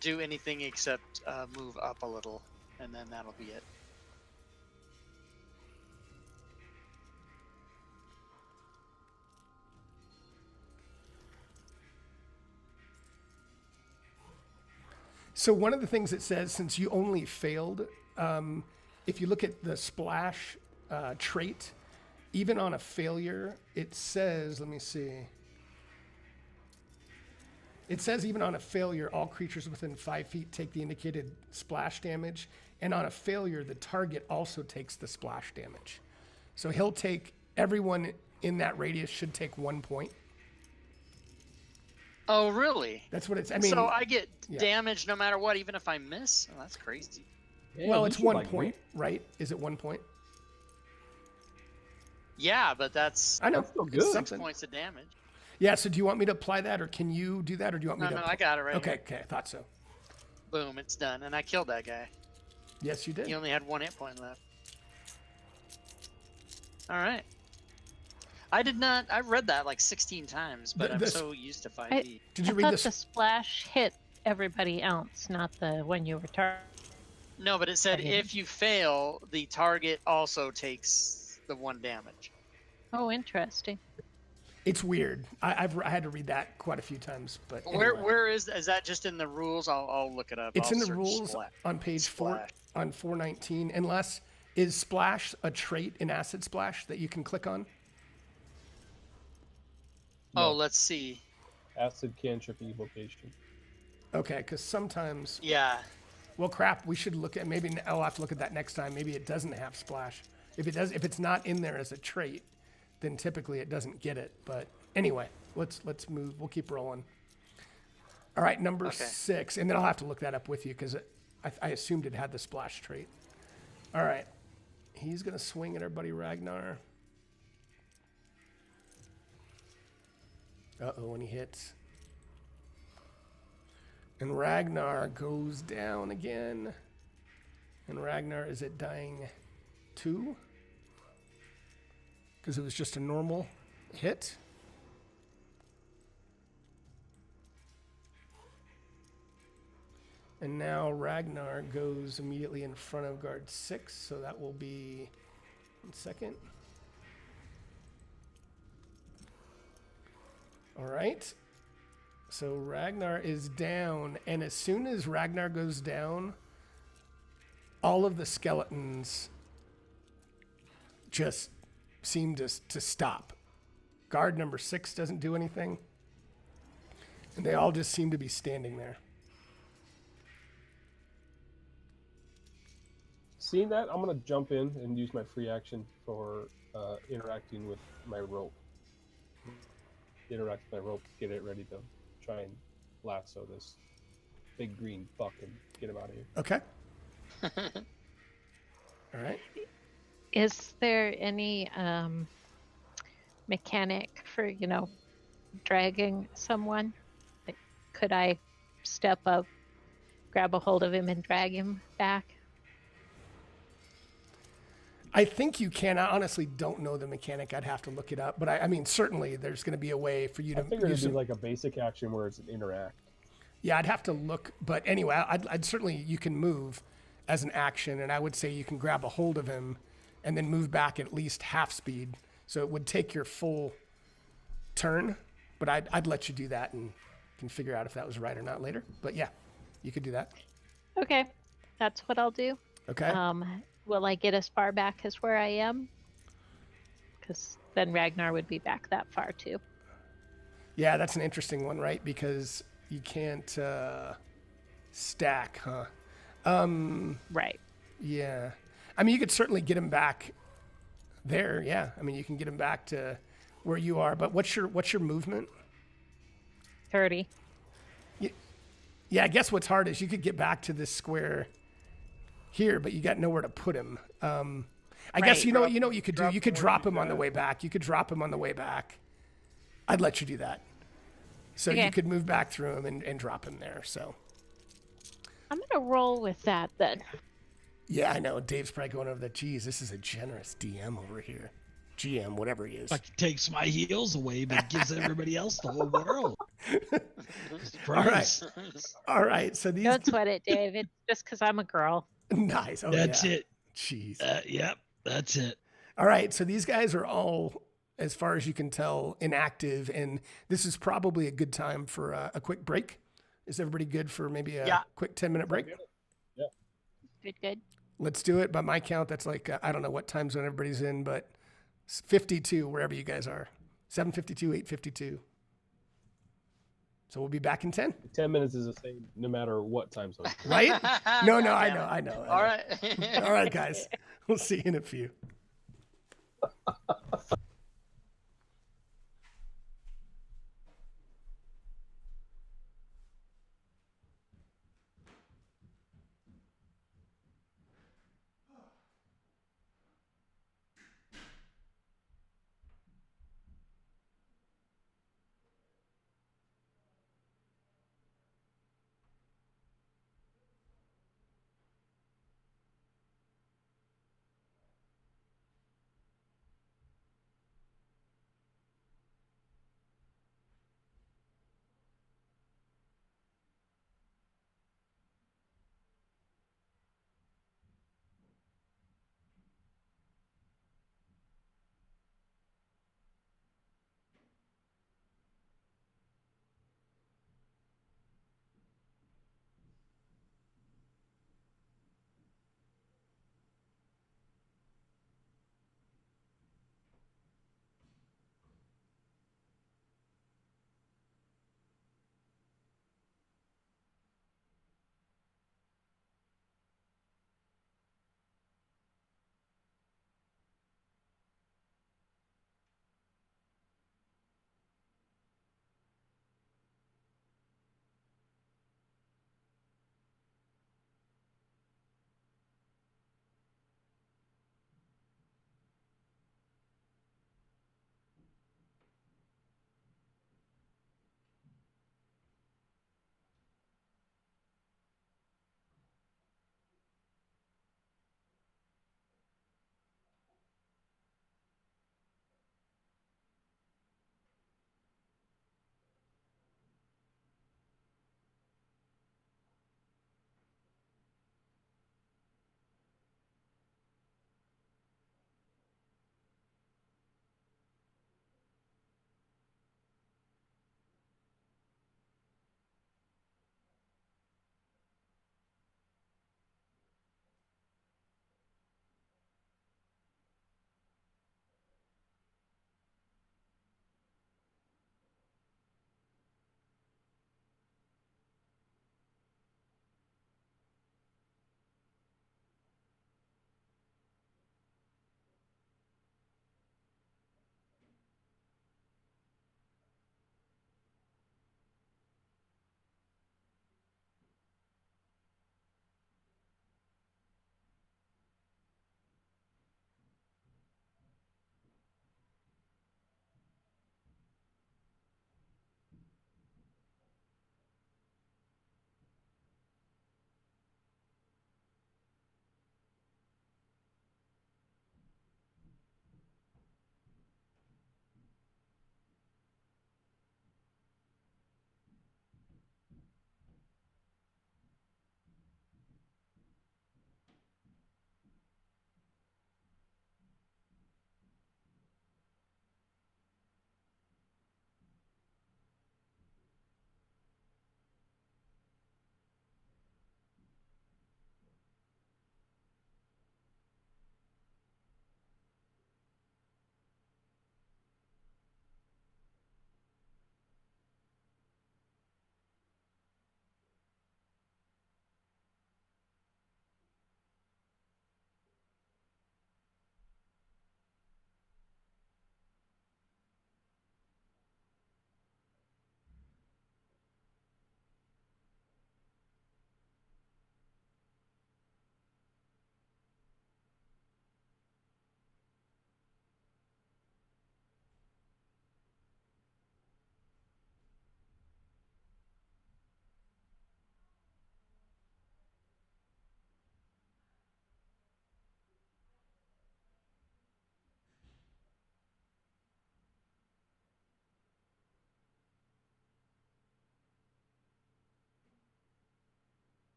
do anything except move up a little, and then that'll be it. So one of the things it says, since you only failed, if you look at the splash trait, even on a failure, it says, let me see. It says even on a failure, all creatures within 5 feet take the indicated splash damage. And on a failure, the target also takes the splash damage. So he'll take, everyone in that radius should take 1 point. Oh, really? That's what it's, I mean. So I get damage no matter what, even if I miss? Oh, that's crazy. Yeah, well, you it's should, 1 like, point, right? Is it 1 point? Yeah, but that's I know. That's still It's good. 6 something. points of damage. Yeah, so do you want me to apply that, or can you do that, or do you want me No, to? I got it right Okay, here. okay, I thought so. Boom, it's done. And I killed that guy. Yes, you did. He only had 1 hit point left. All right. I did not. I read that like 16 times, but I'm so used to 5e. Did you I read thought this? the splash hit everybody else, not the when you were targeted. No, but it said if you fail, the target also takes the 1 damage. Oh, interesting. It's weird. I had to read that quite a few times, but anyway. Where is that? Just in the rules? I'll look it up. It's I'll in the search rules on page 4 splash. on 419. Unless is splash a trait in acid splash that you can click on? Oh, let's see. Acid cantrip evocation. Okay, because sometimes. Yeah. Well, crap. We should look at maybe I'll have to look at that next time. Maybe it doesn't have splash. If it's not in there as a trait, then typically it doesn't get it. But anyway, let's move. We'll keep rolling. All right, number 6, and then I'll have to look that up with you because I assumed it had the splash trait. All right, he's gonna swing at our buddy Ragnar. Uh-oh, and he hits. And Ragnar goes down again. And Ragnar is at dying 2. Because it was just a normal hit. And now Ragnar goes immediately in front of guard 6, so that will be 1 second. All right. So Ragnar is down, and as soon as Ragnar goes down, all of the skeletons just seem to stop. Guard number 6 doesn't do anything, and they all just seem to be standing there. seeing that, I'm gonna jump in and use my free action for interacting with my rope. Interact with my rope, get it ready to try and lasso this big green fuck and get him out of here. Okay. All right. Is there any mechanic for, dragging someone? Like, could I step up, grab a hold of him, and drag him back? I think you can. I honestly don't know the mechanic. I'd have to look it up. But I mean, certainly there's going to be a way for you to. I figured it'd be like a basic action where it's an interact. Yeah, I'd have to look. But anyway, I'd certainly, you can move as an action, and I would say you can grab a hold of him and then move back at least half speed. So it would take your full turn. But I'd let you do that and can figure out if that was right or not later. But yeah, you could do that. Okay, that's what I'll do. Okay. Will I get as far back as where I am? Because then Ragnar would be back that far too. Yeah, that's an interesting one, right? Because you can't stack, huh? Right. Yeah. I mean, you could certainly get him back there. Yeah. I mean, you can get him back to where you are. But what's your movement? 30. Yeah, I guess what's hard is you could get back to this square here, but you got nowhere to put him. I guess you know what you could do. You could drop him on the way back. I'd let you do that. So you could move back through him and drop him there. So I'm gonna roll with that then. Yeah, I know. Dave's probably going over that. Geez, this is a generous DM over here. GM, whatever he is. Like, takes my heels away, but gives everybody else the whole world. All right. So these. Don't sweat it, Dave. It's just because I'm a girl. Nice. Oh, That's yeah. it. Jeez. Yep, that's it. All right. So these guys are all, as far as you can tell, inactive, and this is probably a good time for a quick break. Is everybody good for maybe a quick 10-minute break? Yeah. Good. Let's do it. By my count, that's like, I don't know what time zone everybody's in, but 52, wherever you guys are. 7:52, 8:52. So we'll be back in 10. 10 minutes is the same no matter what time zone. Right? No, I know. All right. All right, guys. We'll see you in a few.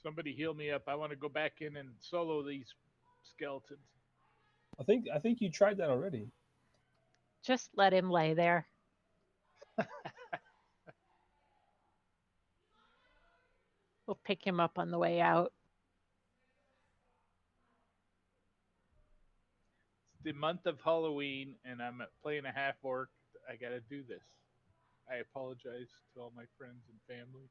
Somebody heal me up. I want to go back in and solo these skeletons. I think you tried that already. Just let him lay there. We'll pick him up on the way out. It's the month of Halloween, and I'm playing a half orc. I got to do this. I apologize to all my friends and family.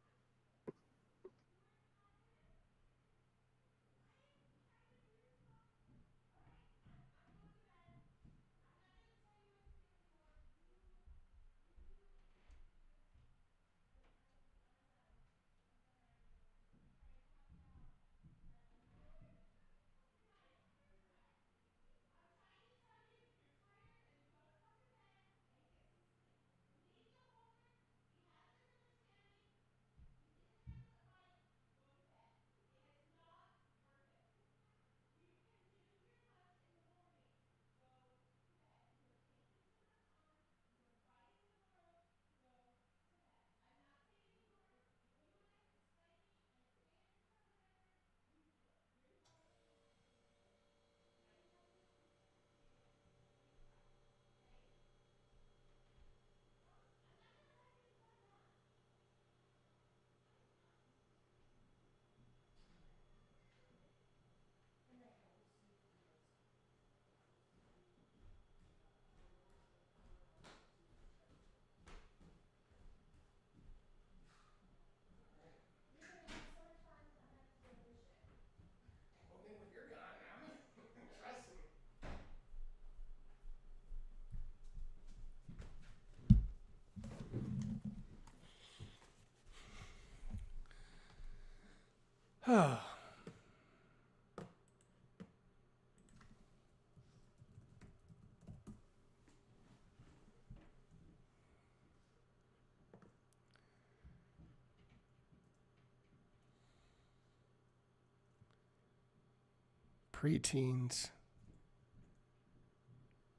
Preteens.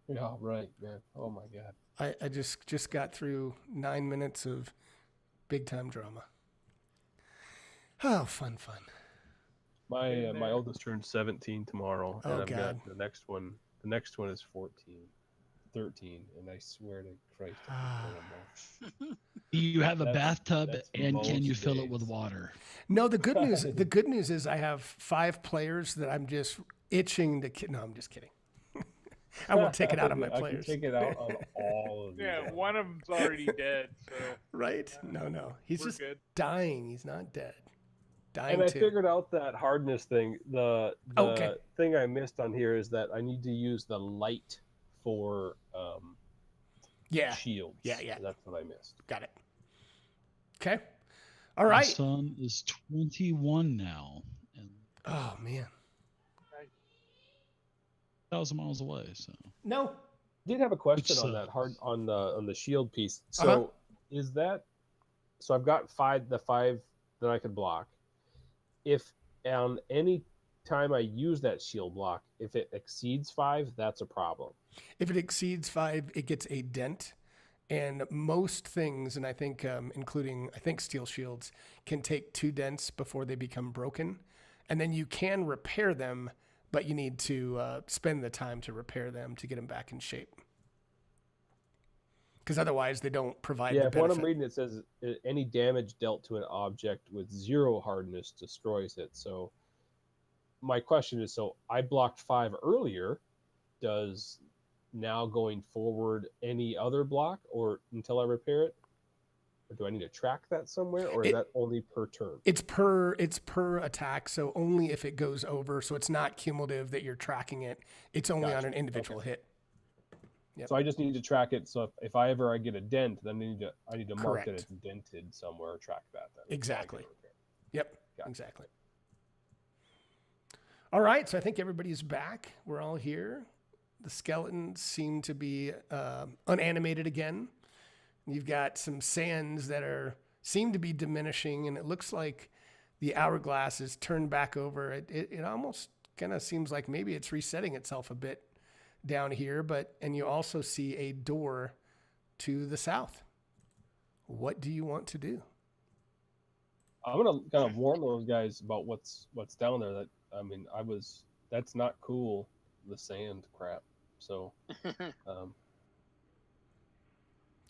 Yeah, right, man. Oh my god. I just got through 9 minutes of big time drama. Oh, fun. My oldest turns 17 tomorrow, and Oh, I've God. got the next one. The next one is 14, 13, and I swear to Christ, I can kill them Do you have a That's- bathtub, that's and can you most fill it with days. water? No, the good news is I have 5 players that I'm just itching to. No, I'm just kidding. I won't take it out on my I players. can take it out on all of you. Yeah, guys. one of them's already dead, so Right? No. He's we're just good. dying. He's not dead. Dying And I too. figured out that hardness thing. The Okay. thing I missed on here is that I need to use the light for Yeah. shields. Yeah. That's what I missed. Got it. Okay. All My right. son is 21 now, and Oh man. 1,000 miles away. So No. I did have a question Which on that sucks. on the shield piece. So Uh-huh. is that so? I've got the five that I could block. If on any time I use that shield block, if it exceeds 5, that's a problem. If it exceeds 5, it gets a dent. And most things, and I think including steel shields, can take 2 dents before they become broken. And then you can repair them, but you need to spend the time to repair them to get them back in shape. Because otherwise they don't provide the Yeah, if what I'm benefit. reading, it says any damage dealt to an object with 0 hardness destroys it. So my question is, so I blocked 5 earlier. Does now going forward any other block or until I repair it? Or do I need to track that somewhere, or is that only per turn? It's per attack, so only if it goes over. So it's not cumulative that you're tracking it. It's only on an individual hit. Yep. So I just need to track it. So if I ever get a dent, then I need to mark Correct. that it's dented somewhere. Track that. Then Exactly. Yep. Gotcha. Exactly. All right. So I think everybody's back. We're all here. The skeletons seem to be unanimated again. You've got some sands that seem to be diminishing, and it looks like the hourglass is turned back over. It almost kind of seems like maybe it's resetting itself a bit down here, and you also see a door to the south. What do you want to do? I'm gonna kind of warn those guys about what's down there. That that's not cool. The sand crap. So,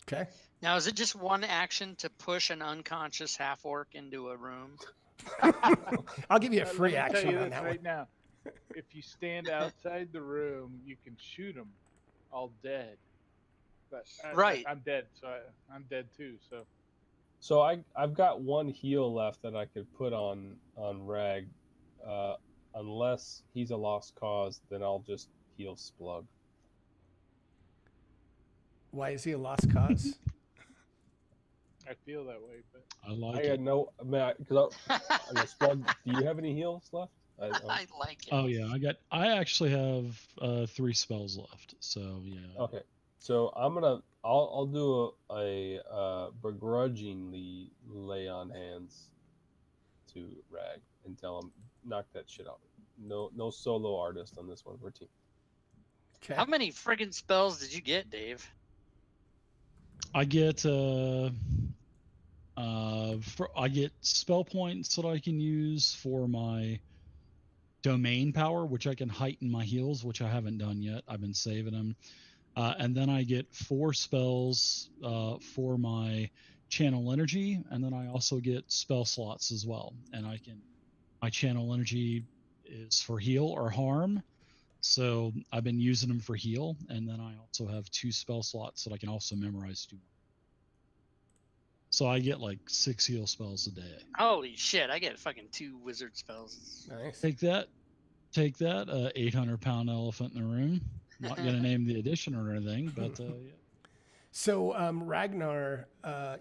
Okay. Now, is it just one action to push an unconscious half orc into a room? I'll give you a free Let me tell action you on this that right one. now. If you stand outside the room, you can shoot them all dead. But Right. I'm dead, so I'm dead too. So I've got one heal left that I could put on Rag, unless he's a lost cause. Then I'll just heal Splug. Why is he a lost cause? I feel that way, but I like I it. had no. I mean, because Splug. Do you have any heals left? I like it. Oh yeah, I actually have 3 spells left. So yeah. Okay, so I'll do a begrudgingly lay on hands to Rag and tell him knock that shit out. No solo artist on this one. We're team. Okay. How many friggin' spells did you get, Dave? I get I get spell points that I can use for my domain power, which I can heighten my heals, which I haven't done yet. I've been saving them. And then I get 4 spells for my channel energy, and then I also get spell slots as well. And my channel energy is for heal or harm. So I've been using them for heal, and then I also have 2 spell slots that I can also memorize to. So I get like 6 heal spells a day. Holy shit! I get fucking 2 wizard spells. Nice. Take that, 800-pound elephant in the room. Not gonna name the edition or anything, but yeah. So Ragnar,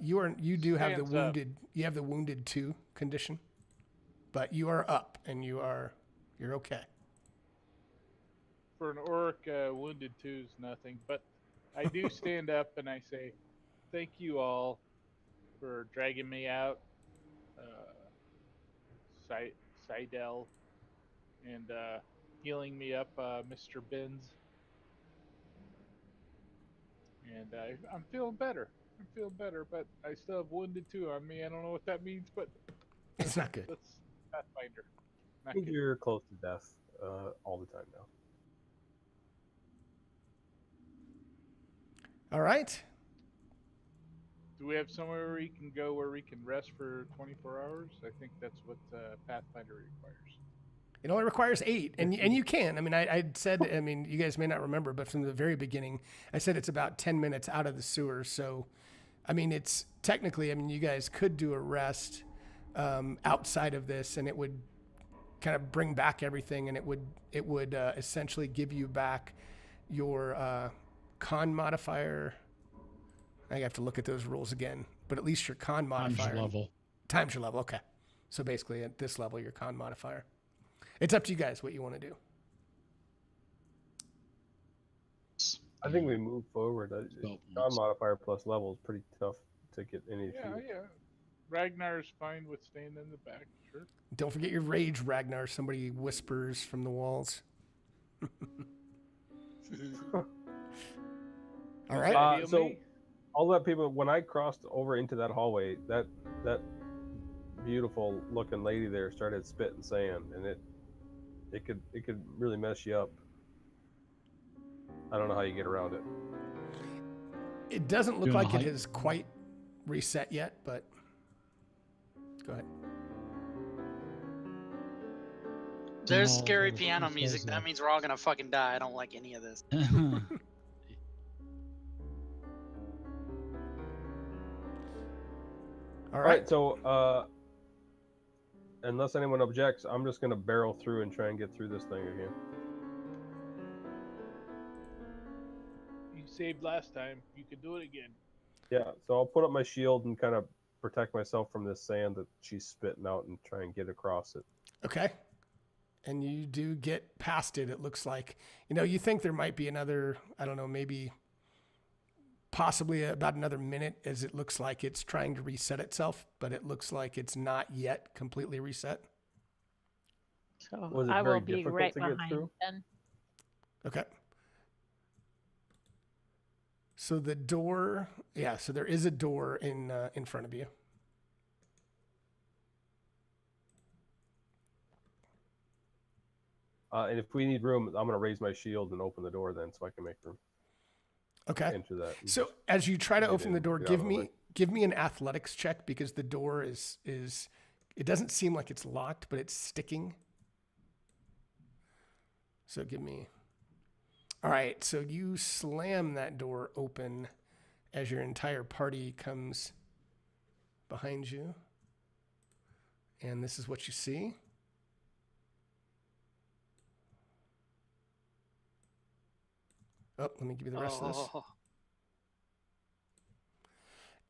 you do have the Stands up. wounded. You have the wounded 2 condition, but you are up and you're okay. for an orc, wounded 2 is nothing. But I do stand up and I say, "Thank you all for dragging me out, Seidel, and healing me up, Mr. Benz. And I'm feeling better. But I still have wounded 2 on me. I don't know what that means, but It's not good. that's Pathfinder. I Not think good. you're close to death all the time now. All right. Do we have somewhere where we can go where we can rest for 24 hours? I think that's what Pathfinder requires. It only requires 8, and you can. I mean, I said. I mean, you guys may not remember, but from the very beginning, I said it's about 10 minutes out of the sewer. So, I mean, it's technically. I mean, you guys could do a rest outside of this, and it would kind of bring back everything, and it would essentially give you back your con modifier. I have to look at those rules again, but at least your con modifier. Times your level. Times your level. Okay. So basically, at this level, your con modifier. It's up to you guys what you want to do. I think we move forward. Con modifier plus level is pretty tough to get any. Yeah. Ragnar's fine with staying in the back, sure. Don't forget your rage, Ragnar. Somebody whispers from the walls. All right. Heal so me? I'll let people. When I crossed over into that hallway, that beautiful looking lady there started spitting sand, and it could really mess you up. I don't know how you get around it. It doesn't look Doing like a it height? has quite reset yet, but go ahead. There's all scary the piano spells music. That left. means we're all gonna fucking die. I don't like any of this. All All right. right, so unless anyone objects, I'm just gonna barrel through and try and get through this thing again. You saved last time. You can do it again. Yeah, so I'll put up my shield and kind of protect myself from this sand that she's spitting out and try and get across it. Okay. And you do get past it, it looks like. You think there might be another, I don't know, maybe possibly about another minute, as it looks like it's trying to reset itself, but it looks like it's not yet completely reset. So Was it I very will be difficult right to get behind through? then. Okay. So the door, so there is a door in front of you. And if we need room, I'm gonna raise my shield and open the door then, so I can make room. Okay. Enter that. So as you try to open the door, get out of the way. give me an athletics check, because the door is it doesn't seem like it's locked, but it's sticking. So give me. All right. So you slam that door open as your entire party comes behind you. And this is what you see. Oh, let me give you the rest of this.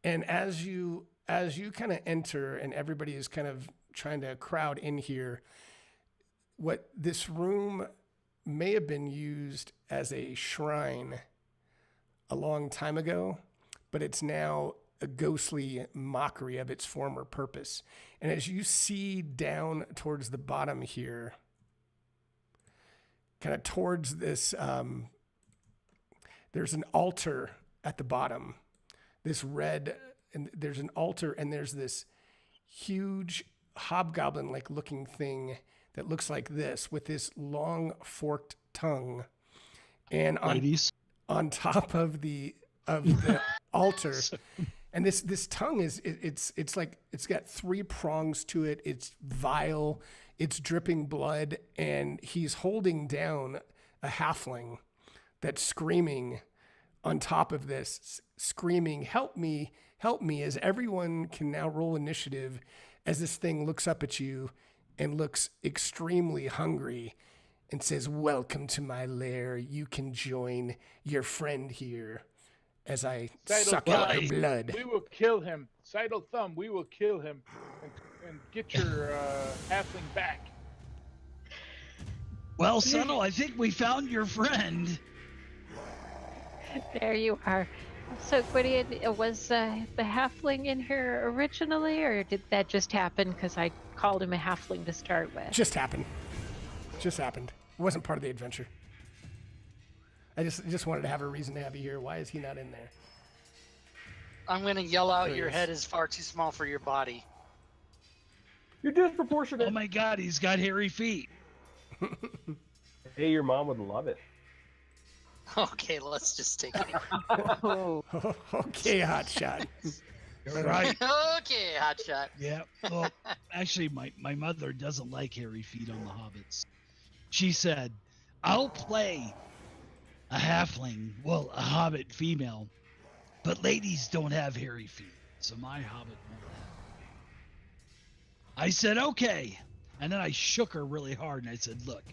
And as you kind of enter and everybody is kind of trying to crowd in here, what this room may have been used as a shrine a long time ago, but it's now a ghostly mockery of its former purpose. And as you see down towards the bottom here, kind of towards this, there's an altar at the bottom. This red, and there's an altar, and there's this huge hobgoblin-like looking thing that looks like this, with this long forked tongue. And on top of the altar, and this tongue it's like it's got 3 prongs to it. It's vile, it's dripping blood, and he's holding down a halfling that's screaming on top of this, screaming, help me, as everyone can now roll initiative as this thing looks up at you and looks extremely hungry and says, welcome to my lair. You can join your friend here as I suck out your blood. We will kill him. Sidle Thumb, we will kill him and get your halfling back. Well, Subtle, I think we found your friend. There you are. So, Gwydion, was the halfling in here originally, or did that just happen because I called him a halfling to start with? Just happened. It wasn't part of the adventure. I just wanted to have a reason to have you here. Why is he not in there? I'm going to yell out, your head is far too small for your body. You're disproportionate. Oh my God, he's got hairy feet. Hey, your mom would love it. Okay, let's just take it. Oh. Okay, hotshot. You're right. Okay, hotshot. Yeah. Well, actually, my mother doesn't like hairy feet on the hobbits. She said, I'll play a halfling, well, a hobbit female, but ladies don't have hairy feet, so my hobbit won't have. I said, okay. And then I shook her really hard and I said, look,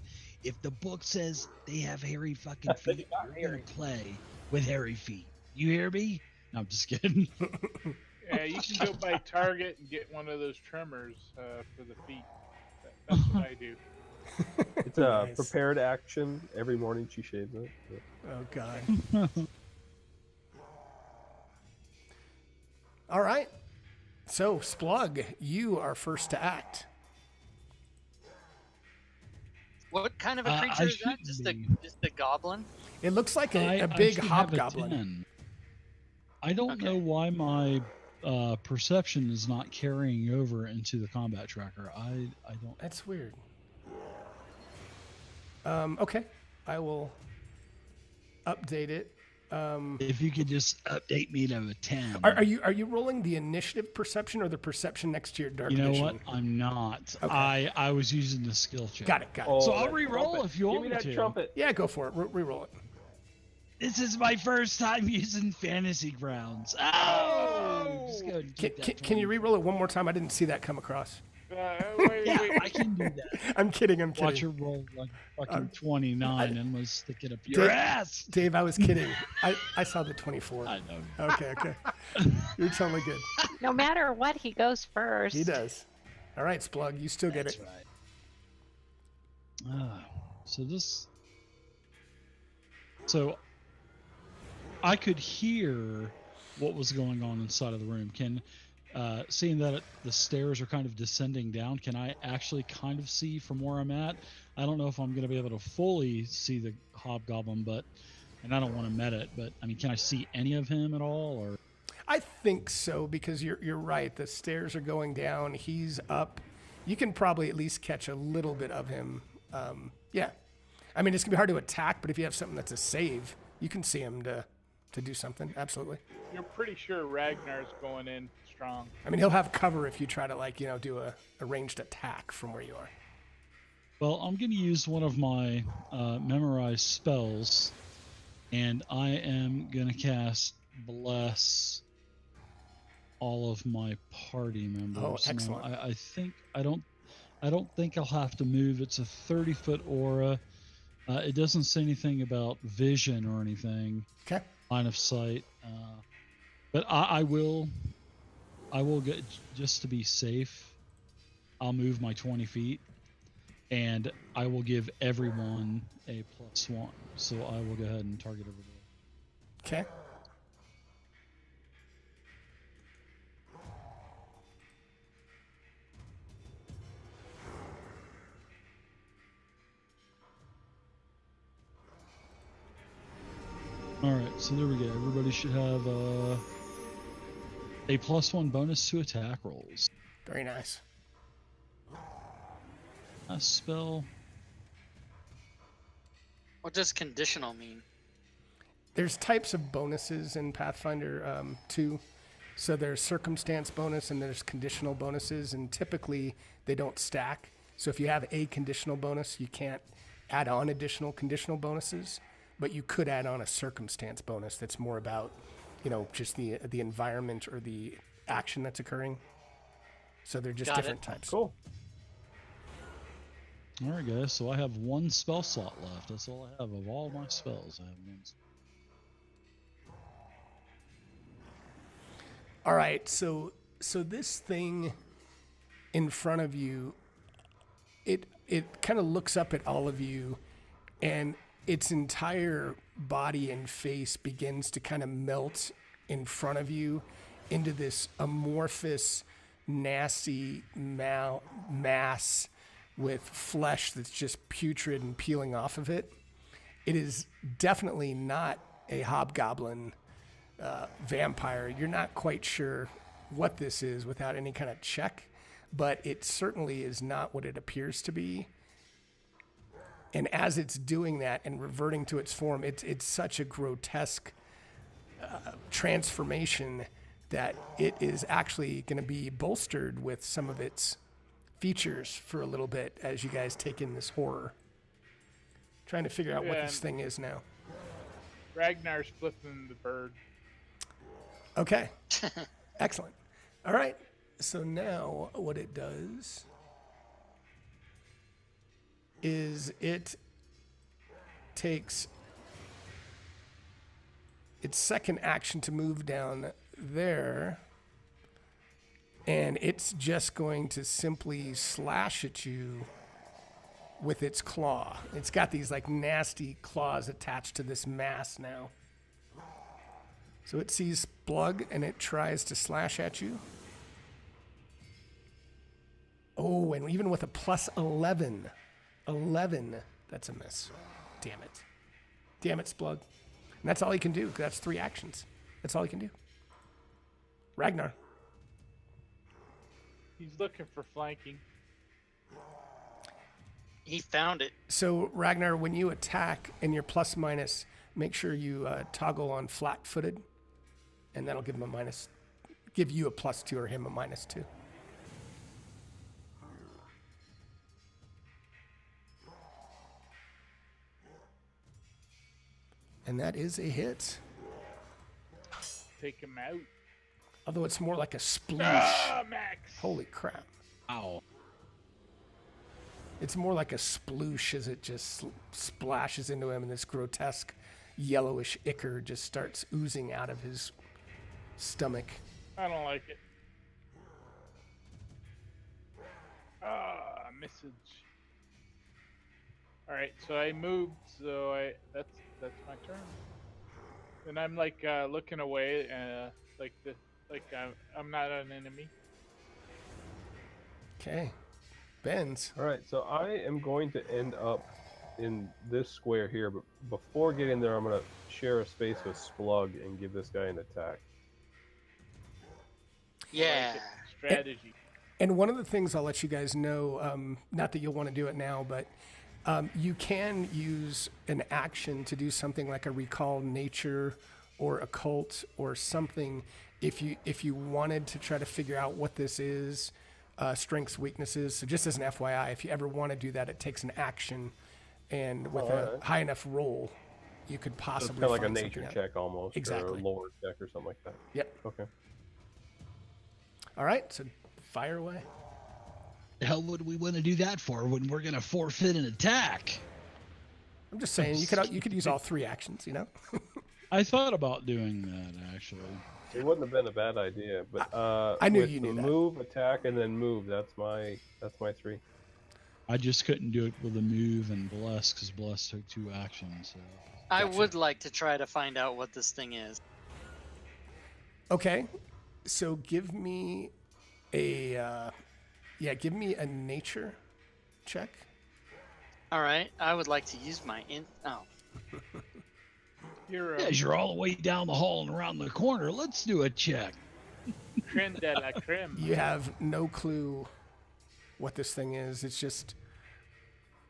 if the book says they have hairy fucking feet, you're going to play with hairy feet. You hear me? No, I'm just kidding. Yeah, you can go by Target and get one of those trimmers for the feet. That's what I do. It's a nice. Prepared action. Every morning she shaves it. Yeah. Oh, God. All right. So, Splug, you are first to act. What kind of a creature is that? Just a goblin? It looks like a big hobgoblin. I don't know why my perception is not carrying over into the combat tracker. I don't. That's weird. Okay, I will update it. If you could just update me to a 10. Are you rolling the initiative perception or the perception next to your dark vision? You know what? I'm not. Okay. I was using the skill check. Got it. Oh, so I'll re-roll if you want me to. Give me that trumpet. Yeah, go for it. Re-roll it. This is my first time using Fantasy Grounds. Oh! Can you re-roll it one more time? I didn't see that come across. Wait. I can do that. I'm kidding. Watch her roll like fucking 29 and let's stick it up your ass. Dave, I was kidding. I saw the 24. I know. Okay. You're totally good. No matter what, he goes first. He does. All right, Splug, you still get That's it. Right. So I could hear what was going on inside of the room. Seeing that the stairs are kind of descending down, can I actually kind of see from where I'm at? I don't know if I'm going to be able to fully see the hobgoblin, and I don't want to met it, but I mean, can I see any of him at all? Or I think so, because you're right. The stairs are going down. He's up. You can probably at least catch a little bit of him Yeah. I mean, it's going to be hard to attack, but if you have something that's a save, you can see him to do something. Absolutely. You're pretty sure Ragnar's going in strong. I mean, he'll have cover if you try to, do a ranged attack from where you are. Well, I'm going to use one of my memorized spells, and I am going to cast Bless all of my party members. Oh, excellent. Now, I think I don't think I'll have to move. It's a 30-foot aura. It doesn't say anything about vision or anything. Okay. Line of sight. But I will get, just to be safe, I'll move my 20 feet, and I will give everyone a +1. So I will go ahead and target everybody. Okay. All right, so there we go. Everybody should have a +1 bonus to attack rolls. Very nice. A spell. What does conditional mean? There's types of bonuses in Pathfinder 2. So there's circumstance bonus and there's conditional bonuses, and typically they don't stack. So if you have a conditional bonus, you can't add on additional conditional bonuses, but you could add on a circumstance bonus that's more about, just the environment or the action that's occurring. So they're just different types. Cool. All right, guys. So I have 1 spell slot left. That's all I have of all my spells. I have 1. All right, so this thing in front of you, it kind of looks up at all of you, and its entire body and face begins to kind of melt in front of you into this amorphous, nasty mass with flesh that's just putrid and peeling off of it. It is definitely not a hobgoblin vampire. You're not quite sure what this is without any kind of check, but it certainly is not what it appears to be. And as it's doing that and reverting to its form, it's such a grotesque transformation that it is actually going to be bolstered with some of its features for a little bit as you guys take in this horror. Trying to figure out what this thing is now. Ragnar's flipping the bird. Okay. Excellent. All right. So now what it does is it takes its second action to move down there, and it's just going to simply slash at you with its claw. It's got these like nasty claws attached to this mass now. So it sees Splug and it tries to slash at you. Oh, and even with a +11, that's a miss. Damn it. Damn it, Splug. And that's all he can do. That's 3 actions. That's all he can do. Ragnar. He's looking for flanking. He found it. So, Ragnar, when you attack and you're ±, make sure you toggle on flat-footed, and that'll give him give you a +2 or him a -2. And that is a hit. Take him out. Although it's more like a sploosh. Ah, Max! Holy crap. Ow. It's more like a sploosh as it just splashes into him, and this grotesque yellowish ichor just starts oozing out of his stomach. I don't like it. Ah, message. All right, so I moved, so that's my turn. And I'm like looking away, I'm not an enemy. Okay. Ben's. All right, so I am going to end up in this square here, but before getting there, I'm going to share a space with Splug and give this guy an attack. Yeah. Strategy. And one of the things I'll let you guys know, not that you'll want to do it now, but You can use an action to do something like a recall nature or occult or something if you wanted to try to figure out what this is, strengths, weaknesses. So just as an FYI, if you ever want to do that, it takes an action, and with a high enough roll, you could So it's possibly kind of like a find nature something out. check almost, Exactly. or a lore check or something like that. Yep. Okay. All right, so fire away. The hell would we want to do that for when we're going to forfeit an attack? I'm just saying you could use all 3 actions, you know? I thought about doing that actually. It wouldn't have been a bad idea, but I knew with you the knew that. move, attack, and then move. That's my 3. I just couldn't do it with a move and bless because bless took 2 actions. So. I Gotcha. would like to try to find out what this thing is. Okay, so give me a nature check. All right, I would like to use my You're As you're all the way down the hall and around the corner, let's do a check. creme de la creme. You have no clue what this thing is. It's just,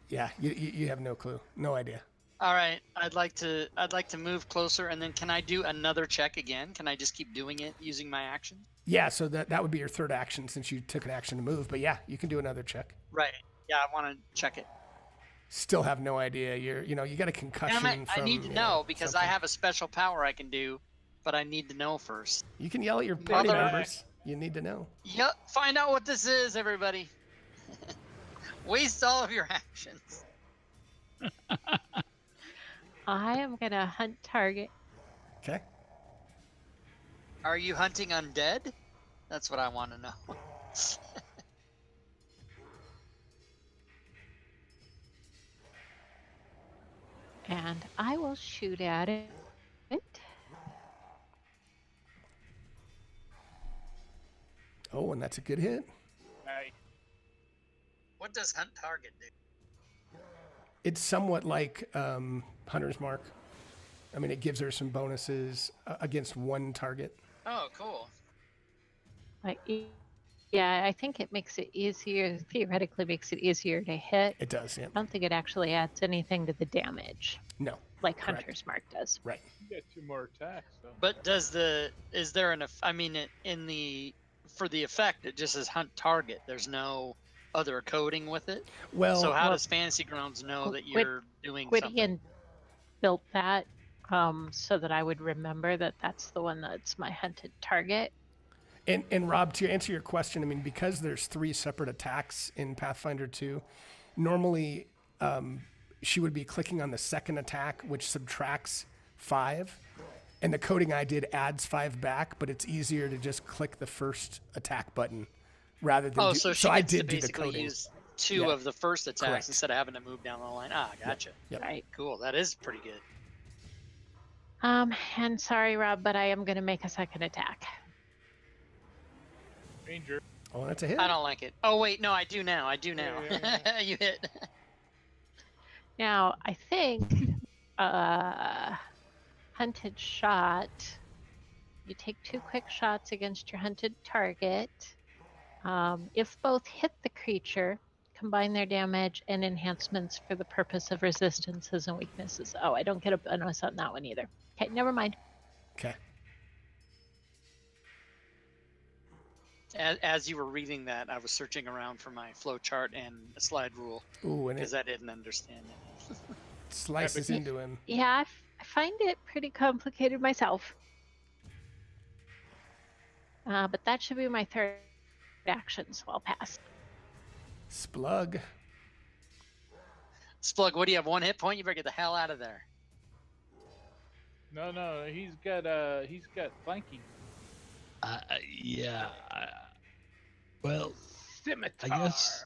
yeah, you have no clue, no idea. All right, I'd like to move closer, and then can I do another check again? Can I just keep doing it using my action? Yeah, so that would be your 3rd action since you took an action to move. But yeah, you can do another check. Right. Yeah, I want to check it. Still have no idea. You got a concussion. Damn it, I need to know because I something. have a special power I can do, but I need to know first. You can yell at your party Mother- members. You need to know. Yep, find out what this is, everybody. Waste all of your actions. I am gonna hunt target. Okay. Are you hunting undead? That's what I want to know. And I will shoot at it. Oh, and that's a good hit. Nice. What does hunt target do? It's somewhat like Hunter's Mark. I mean, it gives her some bonuses against one target. Oh, cool. Like, yeah, I think it makes it easier. Theoretically, makes it easier to hit. It does, yeah. I don't think it actually adds anything to the damage, No, like Correct. Hunter's Mark does. right. You get 2 more attacks, though. But is there I mean, for the effect, it just says hunt target. There's no other coding with it. Well, So how does Fantasy Grounds know that you're doing something? Gwydion built that so that I would remember that that's the one that's my hunted target. and Rob, to answer your question, I mean, because there's 3 separate attacks in Pathfinder 2, normally she would be clicking on the 2nd attack, which subtracts 5. And the coding I did adds 5 back, but it's easier to just click the first attack button rather than So she I gets to did do the basically coding. use 2 Yeah. of the first attacks Correct. instead of having to move down the line. Ah, gotcha. Yep. Right. Cool. That is pretty good. And sorry, Rob, but I am going to make a 2nd attack. Ranger. Oh, that's a hit. I don't like it. Oh wait, no, I do now. Yeah. You hit. Now, I think hunted shot, you take 2 quick shots against your hunted target. If both hit the creature, combine their damage and enhancements for the purpose of resistances and weaknesses. Oh, I don't get a bonus on that one either. Okay, never mind. Okay. As you were reading that, I was searching around for my flow chart and a slide rule Ooh, and because it I didn't understand it. slices into him. Yeah, I find it pretty complicated myself. But that should be my 3rd action, so I'll pass. Splug. Splug, what do you have? 1 hit point? You better get the hell out of there. No, he's got flanking. Yeah. Well, Scimitar. I guess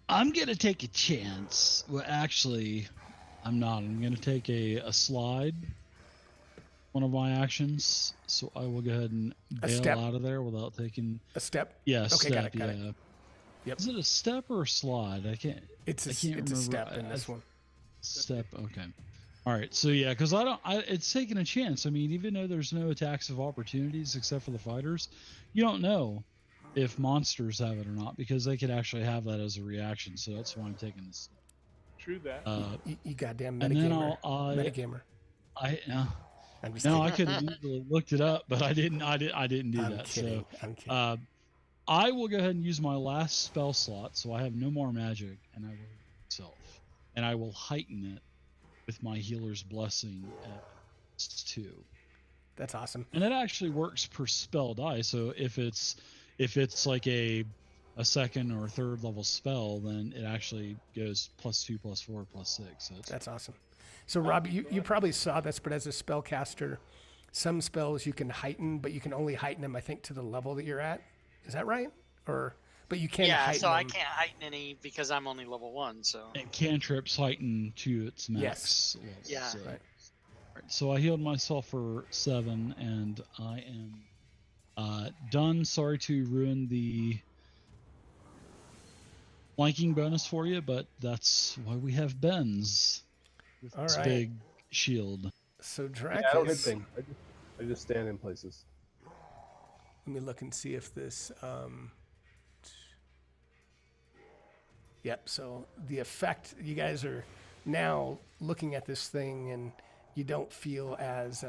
I'm gonna take a chance. Well, actually, I'm not. I'm gonna take a slide. One of my actions, so I will go ahead and bail step. out of there without taking. A step. Yeah, Okay, step. got it, got it. Yeah. Yep. Is it a step or a slide? I can't. It's I a can't it's a remember. step in this one. Step. Okay. All right. So yeah, because it's taking a chance. I mean, even though there's no attacks of opportunities except for the fighters, you don't know if monsters have it or not because they could actually have that as a reaction. So that's why I'm taking this. True that. You goddamn and then metagamer. I'll Metagamer. I'm just no, kidding. I could have easily looked it up, but I didn't. I didn't do I'm that. kidding. So I'm kidding. I will go ahead and use my last spell slot, so I have no more magic, and I will myself, and I will heighten it with my healer's blessing at 2. That's awesome. And it actually works per spell die. So if it's like a second or third level spell, then it actually goes +2, +4, +6. So that's awesome. So Rob, you probably saw this, but as a spellcaster, some spells you can heighten, but you can only heighten them, I think, to the level that you're at. Is that right? But you can't heighten so them. I can't heighten any because I'm only level 1. So and cantrips heighten to its max level. Yeah. So. Right. So I healed myself for 7, and I am done. Sorry to ruin the flanking bonus for you, but that's why we have Ben's with All this right. big shield. So Yeah, Drakus. I don't hit things. I just stand in places. Let me look and see if this. Yep. So the effect, you guys are now looking at this thing, and you don't feel as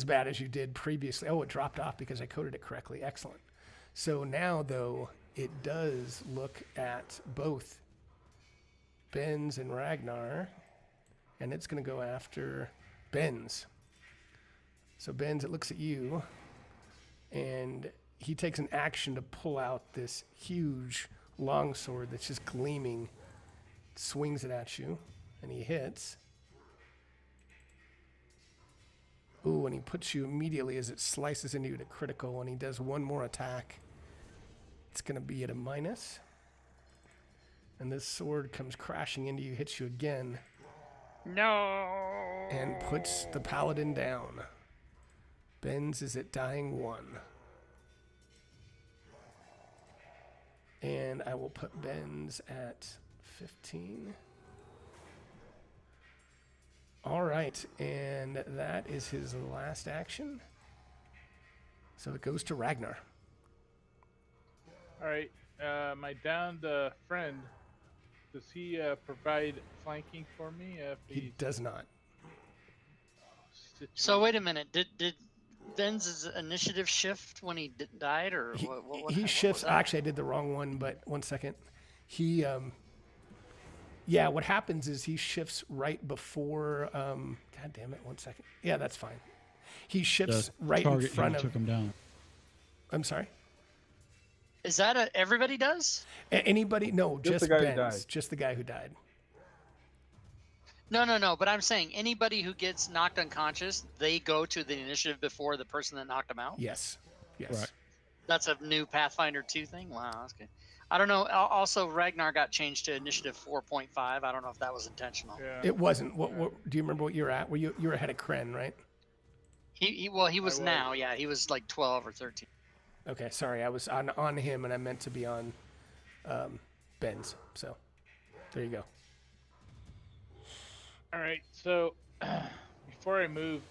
bad as you did previously. Oh, it dropped off because I coded it correctly. Excellent. So now, though, it does look at both Benz and Ragnar, and it's going to go after Benz. So Benz, it looks at you, and he takes an action to pull out this huge longsword that's just gleaming, swings it at you, and he hits. Ooh, and he puts you immediately as it slices into you to critical, and he does one more attack. It's going to be at a minus. And this sword comes crashing into you, hits you again. No. And puts the paladin down. Benz is at dying 1. And I will put Benz at 15. All right, and that is his last action. So it goes to Ragnar. All right, my downed friend, does he provide flanking for me? He does not. So wait a minute. Did Ben's initiative shift when he died, or what He shifts. Actually, I did the wrong one, but 1 second. He, yeah, what happens is he shifts right before. God damn it! 1 second. Yeah, that's fine. He shifts right in front of. Took him down. I'm sorry. Is that everybody does? Anybody? No, just the guy who Ben's. died. Just the guy who died. No. But I'm saying anybody who gets knocked unconscious, they go to the initiative before the person that knocked them out. Yes. Right. That's a new Pathfinder 2 thing. Wow, that's good. I don't know. Also, Ragnar got changed to initiative 4.5. I don't know if that was intentional. Yeah. It wasn't. What do you remember what you were at? You were ahead of Kren, right? He was now. Yeah, he was like 12 or 13. Okay, sorry. I was on him, and I meant to be on Ben's. So there you go. All right, so before I move,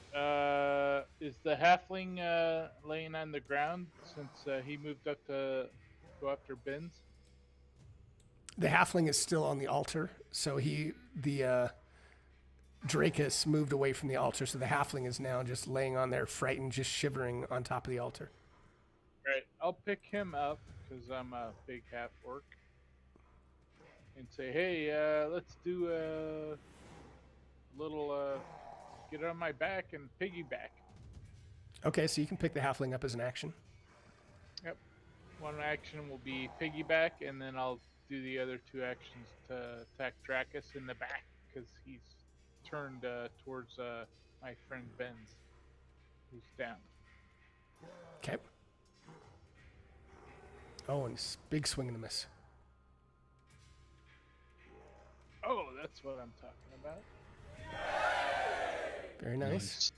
is the halfling laying on the ground since he moved up to go after Ben's? The halfling is still on the altar, so the Drakus moved away from the altar, so the halfling is now just laying on there, frightened, just shivering on top of the altar. All right, I'll pick him up because I'm a big half orc, and say, hey, let's do a little get on my back and piggyback. Okay, so you can pick the halfling up as an action. Yep. One action will be piggyback, and then I'll do the other 2 actions to attack Drakus in the back because he's turned towards my friend Ben's, who's down. Okay. Oh, and big swing and a miss. Oh, that's what I'm talking about. Very nice.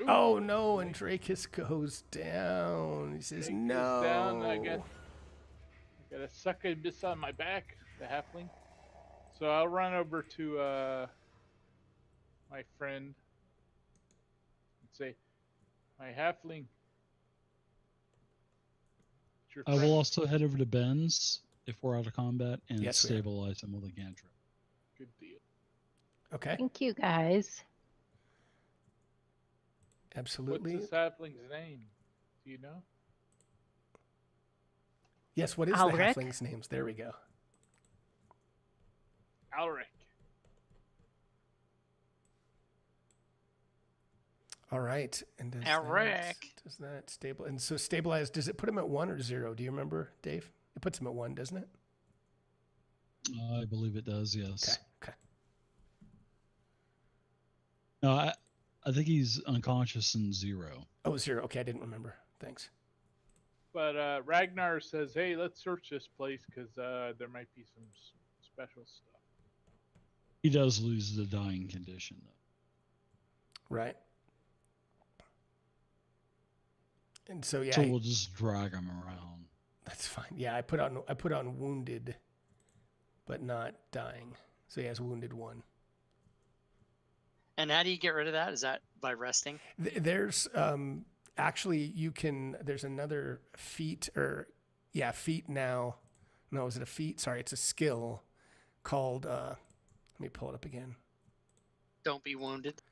Ooh, Oh no, and Drakus goes down. He says Drake no. goes down. I got a sucker miss on my back, the halfling. So I'll run over to my friend and say, my halfling. It's your I will friend." also head over to Ben's if we're out of combat, and Yes, we are. stabilize him with a cantrip. Good deal. Okay. Thank you, guys. Absolutely. What's the sapling's name? Do you know? Yes, what is Alric? the halfling's names? There we go. Alric. All right. And does that stable? And so stabilize, does it put him at 1 or 0? Do you remember, Dave? It puts him at 1, doesn't it? I believe it does, yes. Okay. No, I think he's unconscious in 0. Oh, 0. Okay, I didn't remember. Thanks. But Ragnar says, hey, let's search this place because there might be some special stuff. He does lose the dying condition, though. Right. And so yeah, So we'll just drag him around. that's fine. Yeah, I put on wounded, but not dying. So he has wounded 1. And how do you get rid of that? Is that by resting? There's actually there's another feat feat now. No, is it a feat? Sorry, it's a skill called let me pull it up again. Don't be wounded.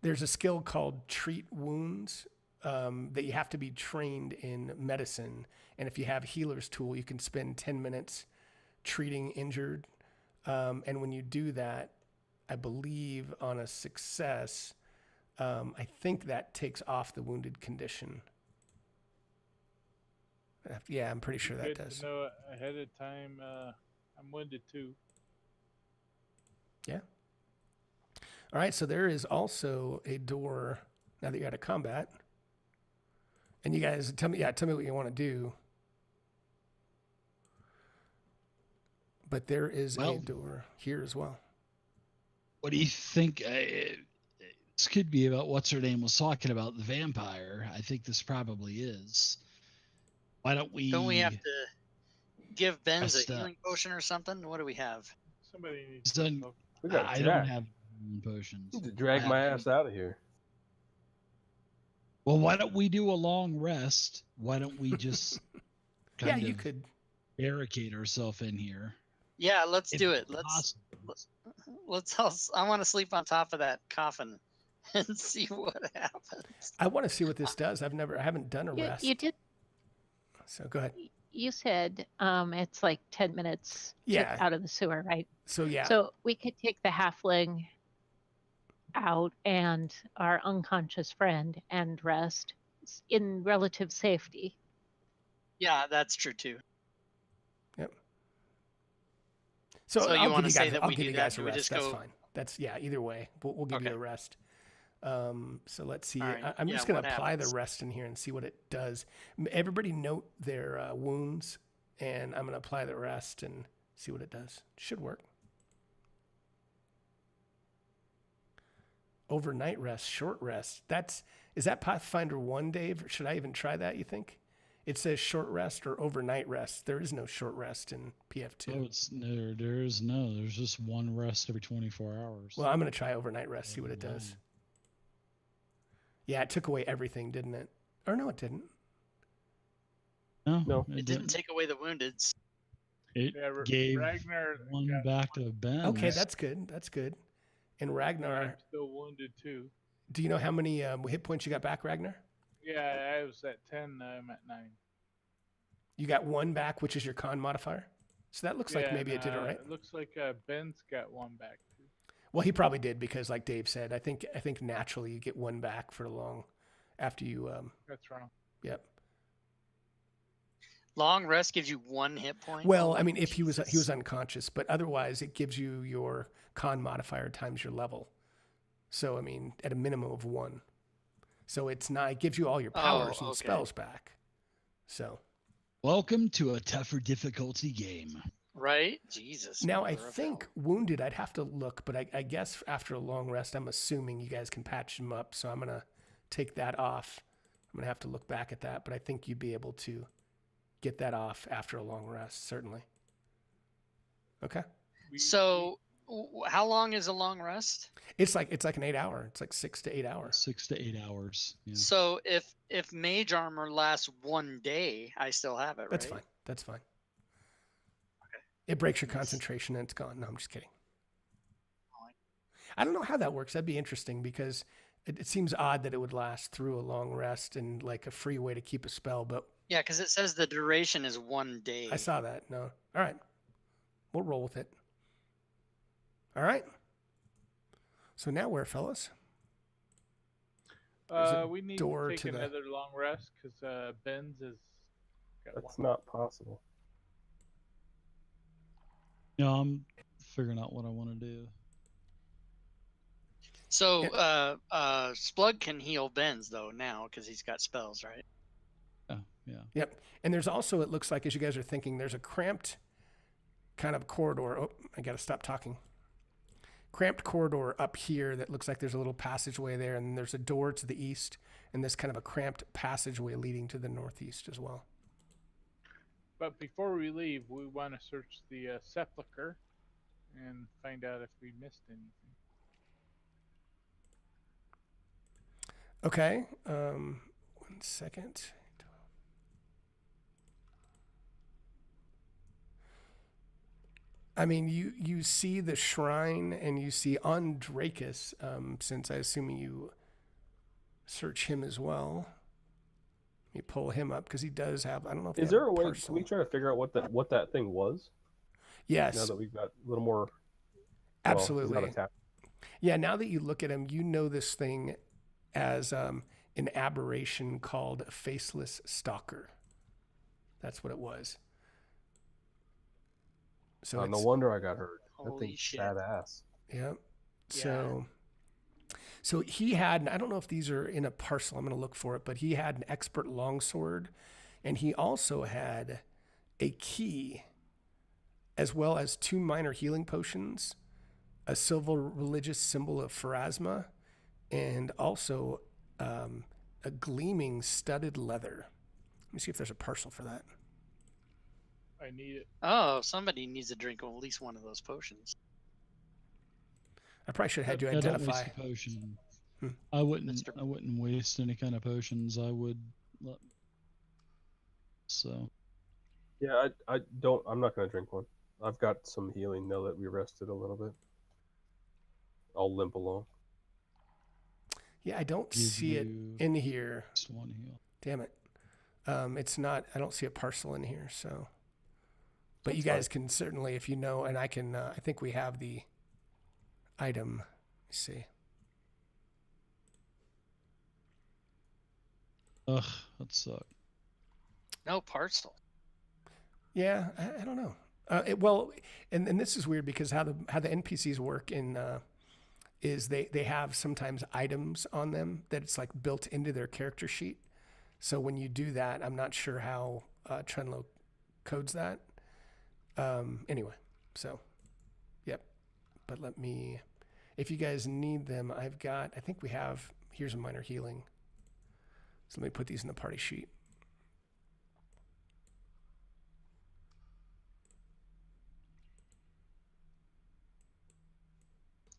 There's a skill called treat wounds that you have to be trained in medicine. And if you have healer's tool, you can spend 10 minutes treating injured. And when you do that, I believe on a success, I think that takes off the wounded condition. Yeah, I'm pretty sure that Good does. to know ahead of time. I'm wounded too. Yeah. All right, so there is also a door now that you're out of combat. And you guys tell me what you want to do. But there is a door here as well. What do you think? This could be about what's her name was talking about, the vampire. I think this probably is. Why don't we? Don't we have to give Benz rest a up? healing potion or something? What do we have? Somebody needs It's to done- look. We got I to don't have potions. Need to drag I my have- ass out of here. Well, why don't we do a long rest? Why don't we just Yeah, kind you of could. barricade ourselves in here? Yeah, let's If do it. Let's I want to sleep on top of that coffin and see what happens. I want to see what this does. I haven't done a rest. You did. So go ahead. You said it's like 10 minutes Yeah. out of the sewer, right? So yeah. So we could take the halfling out and our unconscious friend and rest in relative safety. Yeah, that's true too. So So you I'll wanna give you say guys, that I'll we give do you that? guys a Do we rest. just That's go- fine. That's either way. We'll give you Okay. a rest. So let's see. All right. I'm Yeah, just going what to apply the happens? rest in here and see what it does. Everybody note their wounds, and I'm going to apply the rest and see what it does. Should work. Overnight rest, short rest. Is that Pathfinder 1, Dave? Or should I even try that, you think? It says short rest or overnight rest. There is no short rest in PF2. Oh, there's just one rest every 24 hours. Well, I'm going to try overnight rest, see what it does. Yeah, it took away everything, didn't it? Or no, it didn't. No. It didn't take away the wounded. It Yeah, gave Ragnar one got- back to Ben. Okay, that's good. That's good. And Ragnar, I'm still wounded too. do you know how many hit points you got back, Ragnar? Yeah, I was at 10. I'm at 9. You got 1 back, which is your con modifier. So that looks like maybe it did it right. It looks like Ben's got 1 back too. Well, he probably did because, like Dave said, I think naturally you get 1 back for long after you. That's wrong. Yep. Long rest gives you 1 hit point. Well, Oh, I mean, if he was Jesus. unconscious, but otherwise it gives you your con modifier times your level. So I mean, at a minimum of 1. So it's not. It gives you all your powers and okay. spells back. So. Welcome to a tougher difficulty game. Right? Jesus. Now, I mother of think hell. wounded, I'd have to look, but I guess after a long rest, I'm assuming you guys can patch them up. So I'm going to take that off. I'm going to have to look back at that, but I think you'd be able to get that off after a long rest, certainly. Okay. So, how long is a long rest? It's like an 8 hour. It's like 6 to 8 hours. 6 to 8 hours. Yeah. So if mage armor lasts 1 day, I still have it, right? That's fine. That's fine. It breaks your concentration and it's gone. No, I'm just kidding. I don't know how that works. That'd be interesting because it seems odd that it would last through a long rest and like a free way to keep a spell. But Yeah, because it says the duration is 1 day. I saw that. No. All right. We'll roll with it. All right. So now where, fellas? We need door to take to the- another long rest because Ben's is. Got That's one. not possible. Yeah, I'm figuring out what I want to do. So Splug can heal Ben's though now because he's got spells, right? Yeah. Yep. And there's also, it looks like, as you guys are thinking, there's a cramped kind of corridor. Oh, I got to stop talking. Cramped corridor up here that looks like there's a little passageway there, and there's a door to the east, and this kind of a cramped passageway leading to the northeast as well. But before we leave, we want to search the sepulcher and find out if we missed anything. Okay. 1 second. I mean, you see the shrine and you see on Drakus, since I assume you search him as well. Let me pull him up because he does have, I don't know if Is there a way? Can we try to figure out what that thing was? Yes. Now that we've got a little more. Absolutely. Well, he's not attacked. Yeah, now that you look at him, you know this thing as an aberration called Faceless Stalker. That's what it was. So No wonder I got hurt. That Holy thing's shit. badass. Yeah. So he had, and I don't know if these are in a parcel, I'm going to look for it, but he had an expert longsword, and he also had a key, as well as 2 minor healing potions, a silver religious symbol of Pharasma, and also a gleaming studded leather. Let me see if there's a parcel for that. I need it. Oh, somebody needs to drink at least one of those potions. I probably should have had you Yeah, don't identify. waste a potion. Hmm. I wouldn't waste any kind of potions. I would let. So. Yeah, I don't. I'm not gonna drink one. I've got some healing now that we rested a little bit. I'll limp along. Yeah, I don't Give see it you in here. just one heal. Damn it. It's not, I don't see a parcel in here, so. But That's you guys can certainly, if you know, and I can, I think we have the item. Let me see. Ugh, that sucked. No parcel. Yeah, I don't know. Well, and this is weird because how the NPCs work in is they have sometimes items on them that it's like built into their character sheet. So when you do that, I'm not sure how Trenlo codes that. Anyway, so yep. But let me, if you guys need them, I think we have, here's a minor healing. So let me put these in the party sheet.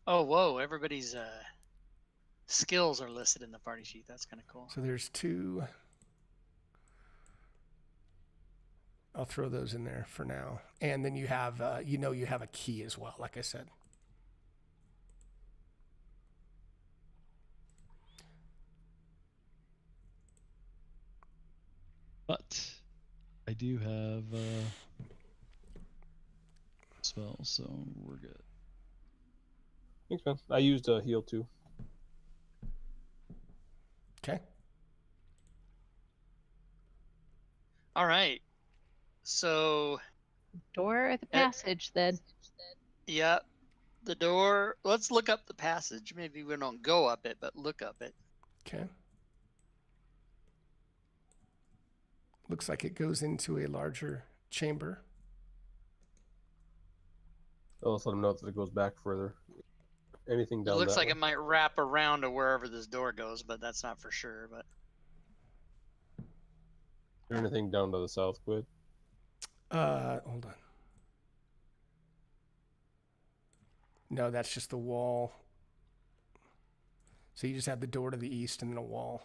Oh, whoa! Everybody's skills are listed in the party sheet. That's kind of cool. So there's 2. I'll throw those in there for now. And then you have, you have a key as well, like I said. But I do have spells, so we're good. Thanks, man. I used a heal too. Okay. All right. So, Door or the passage, then? yeah, the door. Let's look up the passage. Maybe we don't go up it, but look up it. Okay. Looks like it goes into a larger chamber. I'll just let him know that it goes back further. Anything down It looks that like way? it might wrap around to wherever this door goes, but that's not for sure. But Is there anything down to the south, Quid? Hold on. No, that's just the wall. So you just have the door to the east and then a wall.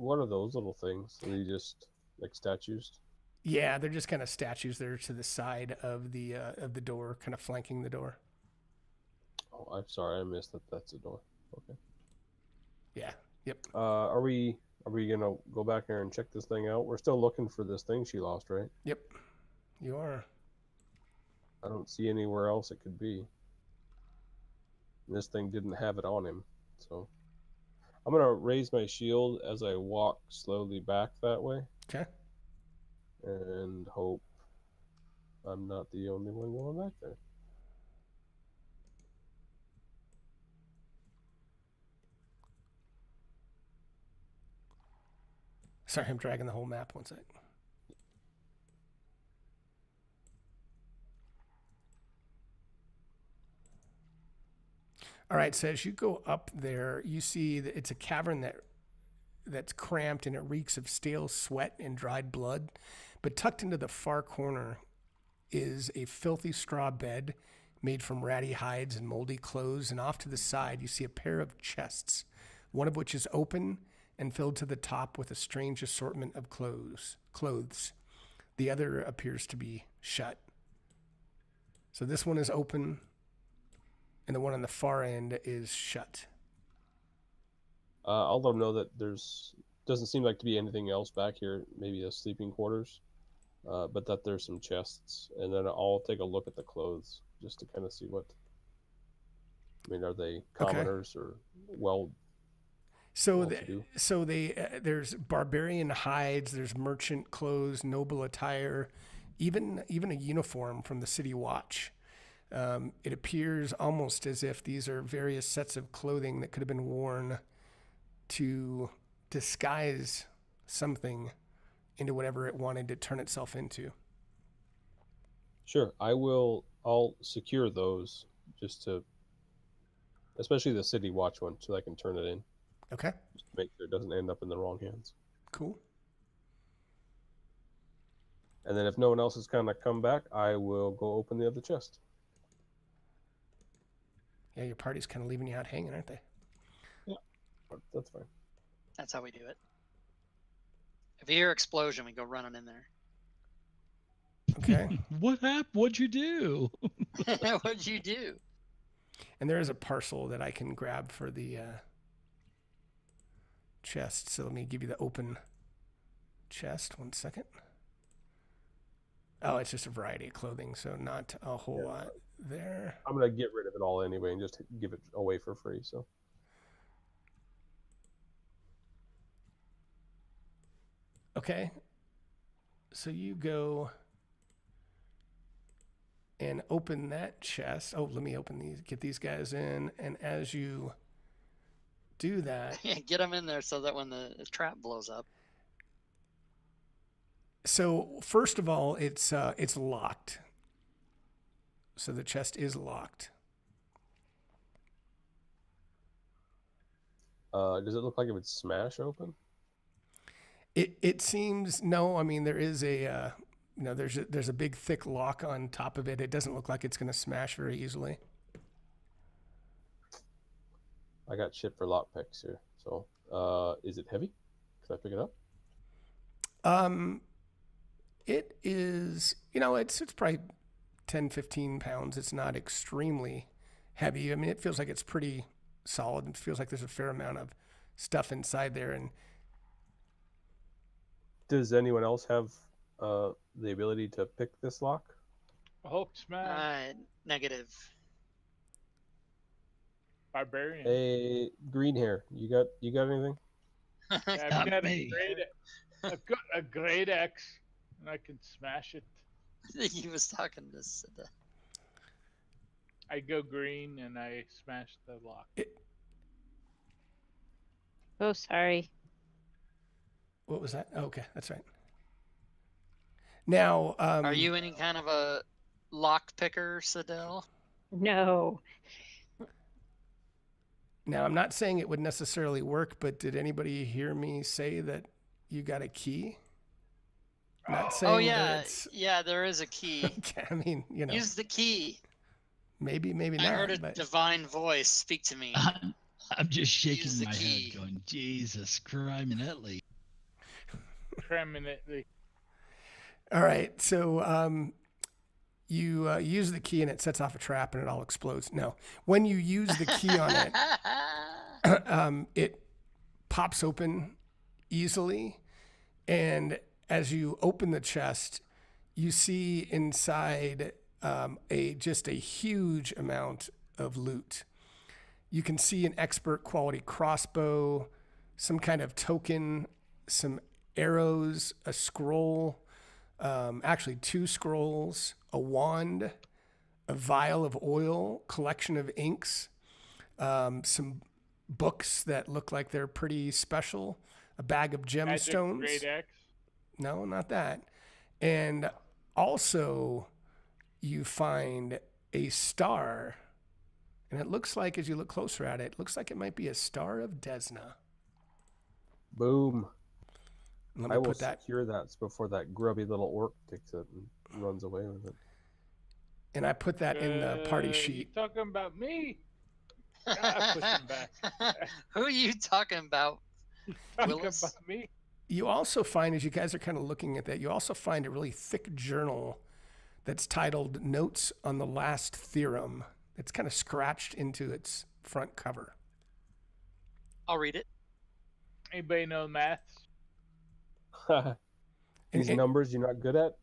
What are those little things? Are they just like statues? Yeah, they're just kind of statues that are to the side of the door, kind of flanking the door. Oh, I'm sorry, I missed that. That's a door. Okay. Yeah. Yep. Are we gonna go back there and check this thing out? We're still looking for this thing she lost, right? Yep. You are. I don't see anywhere else it could be. This thing didn't have it on him, so I'm gonna raise my shield as I walk slowly back that way. Okay. And hope I'm not the only one going back there. Sorry, I'm dragging the whole map. One sec. All right, so as you go up there, you see that it's a cavern that's cramped and it reeks of stale sweat and dried blood. But tucked into the far corner is a filthy straw bed made from ratty hides and moldy clothes. And off to the side, you see a pair of chests, one of which is open and filled to the top with a strange assortment of clothes. The other appears to be shut. So this one is open, and the one on the far end is shut. I'll let them know that doesn't seem like to be anything else back here. Maybe the sleeping quarters, but that there's some chests, and then I'll take a look at the clothes just to kind of see what. I mean, are they commoners or well? So there's barbarian hides, there's merchant clothes, noble attire, even a uniform from the city watch. It appears almost as if these are various sets of clothing that could have been worn to disguise something into whatever it wanted to turn itself into. Sure, I'll secure those just to, especially the city watch one, so I can turn it in. Okay. Just to make sure it doesn't end up in the wrong hands. Cool. And then if no one else has kind of come back, I will go open the other chest. Yeah, your party's kind of leaving you out hanging, aren't they? Yeah, that's fine. That's how we do it. If you hear explosion, we go running in there. Okay. What happened? What'd you do? What'd you do? And there is a parcel that I can grab for the chest. So let me give you the open chest. 1 second. Oh, it's just a variety of clothing, so not a whole lot there. I'm going to get rid of it all anyway and just give it away for free. So. Okay. So you go and open that chest. Oh, let me open these, get these guys in. And as you do that. Yeah, get them in there so that when the trap blows up. So first of all, it's locked. So the chest is locked. Does it look like it would smash open? It seems no. I mean, there is a there's a big thick lock on top of it. It doesn't look like it's going to smash very easily. I got shit for lock picks here. So is it heavy? Can I pick it up? It is, it's probably 10, 15 pounds. It's not extremely heavy. I mean, it feels like it's pretty solid. It feels like there's a fair amount of stuff inside there. And does anyone else have the ability to pick this lock? Hulk smash. Negative. Barbarian. Hey, green hair. You got anything? I've got a great axe, and I can smash it. He was talking to Sida. I go green and I smash the lock. Oh, sorry. What was that? Oh, okay, that's right. Now, are you any kind of a lock picker, Sidel? No. Now, I'm not saying it would necessarily work, but did anybody hear me say that you got a key? Not saying yeah, there is a key. Okay, I mean, use the key. Maybe not. I heard a divine voice speak to me. I'm just shaking my head, going, Jesus, criminally. Treminently. All right, so you use the key and it sets off a trap and it all explodes. No, when you use the key on it, it pops open easily, and as you open the chest, you see inside just a huge amount of loot. You can see an expert quality crossbow, some kind of token, some arrows, a scroll, actually 2 scrolls, a wand, a vial of oil, collection of inks, some books that look like they're pretty special, a bag of gemstones. Magic Great Axe. No, not that. And also you find a star, and it looks like, as you look closer at it, it looks like it might be a Star of Desna. Boom. Let I me will put that, secure that before that grubby little orc takes it and runs away with it. and I put that in the party You sheet. talking about me? I push him back. Who are you talking about? Talking Willis? about me? You also find, as you guys are kind of looking at that, you also find a really thick journal that's titled Notes on the Last Theorem. It's kind of scratched into its front cover. I'll read it. Anybody know maths? These And- numbers you're not good at?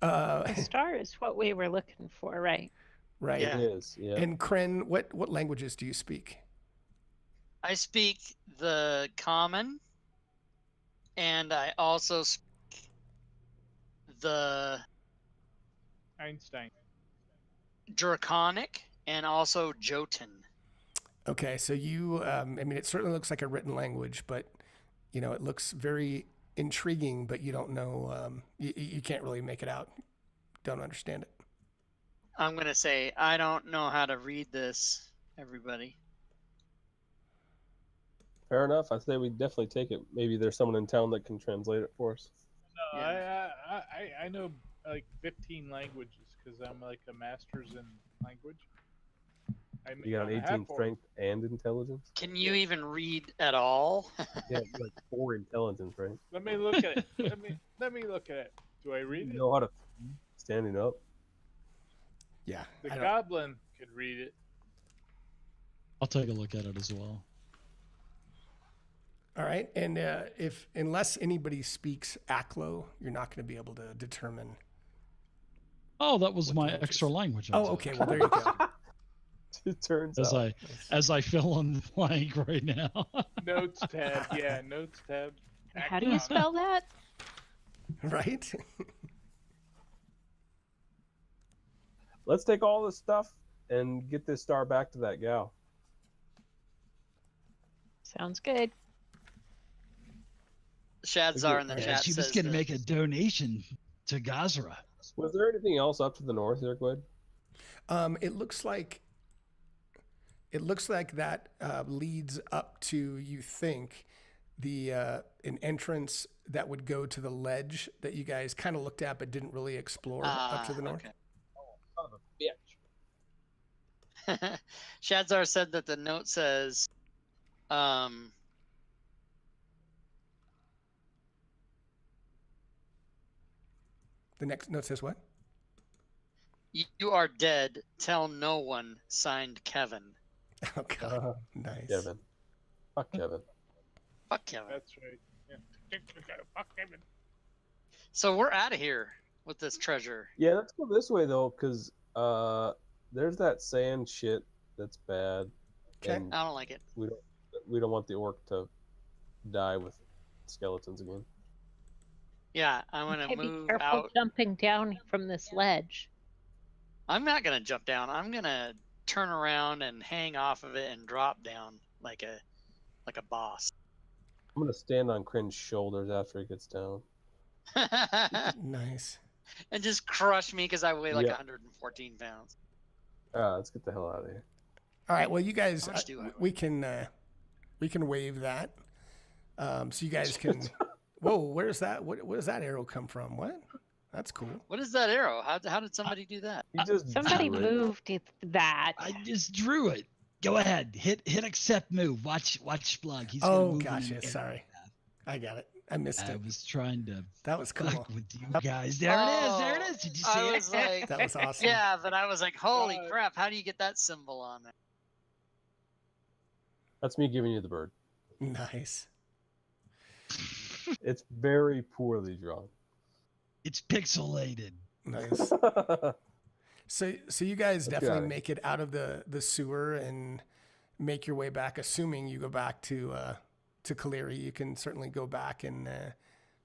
The star is what we were looking for, right? Right. Yeah. It is, yeah. And Kren, what languages do you speak? I speak the common, and I also speak the Einstein. Draconic and also Jotun. Okay, so you, I mean, it certainly looks like a written language, but, you know, it looks very intriguing, but you don't know, you can't really make it out. Don't understand it. I'm going to say, I don't know how to read this, everybody. Fair enough. I say we definitely take it. Maybe there's someone in town that can translate it for us. No, Yeah. I know like 15 languages because I'm like a master's in language. You got an 18 strength and intelligence? Can you even read at all? Yeah, like 4 intelligence, right? Let me look at it. Let me look at it. Do I read You it? know how to standing up? Yeah. The I don't- goblin could read it. I'll take a look at it as well. All right, and unless anybody speaks Aklo, you're not going to be able to determine. Oh, that was What my languages? extra language. I Oh, took. okay. Well, there you go. It turns As out. as I fill in the blank right now. Notes tab. Yeah, notes tab. How do you Acron. spell that? Right? Let's take all this stuff and get this star back to that gal. Sounds good. Shadzar in the Yeah, chat she was says going to that- make a donation to Gazra. Was there anything else up to the north there, Glade? It looks like that leads up to, you think, the an entrance that would go to the ledge that you guys kind of looked at but didn't really explore up to the north. okay. Son of a bitch. Shadzar said that the note says, The next note says what? "You are dead. Tell no one." Signed, Kevin. Oh God, nice. Kevin. Fuck Kevin. Fuck Kevin. That's right. Yeah. Fuck Kevin. So we're out of here with this treasure. Yeah, let's go this way though, because there's that sand shit that's bad. Okay. And I don't like it. we don't want the orc to die with skeletons again. Yeah, I'm Okay, gonna be move careful out. jumping down from this ledge. I'm not gonna jump down. I'm gonna turn around and hang off of it and drop down like a boss. I'm gonna stand on Crin's shoulders after he gets down. Nice. And just crush me because I weigh like Yeah. 114 pounds. Let's get the hell out of here. All right. Well, you guys, How much do I we can waive that. So you guys can. Whoa, where's that? Where does that arrow come from? What? That's cool. What is that arrow? How did somebody do that? He just Somebody drew it. moved that. I just drew it. Go ahead. Hit accept move. Watch Splug. He's gonna Oh, move gotcha. in. Sorry. I got it. I missed I it. was trying to That was cool. fuck with you guys. There it is. There it is. Did you see I it? was like, That was awesome. yeah, but I was like, holy God. crap! How do you get that symbol on there? That's me giving you the bird. Nice. It's very poorly drawn. It's pixelated. Nice. So you guys Let's definitely got it. make it out of the sewer and make your way back. Assuming you go back to Kaleri, you can certainly go back and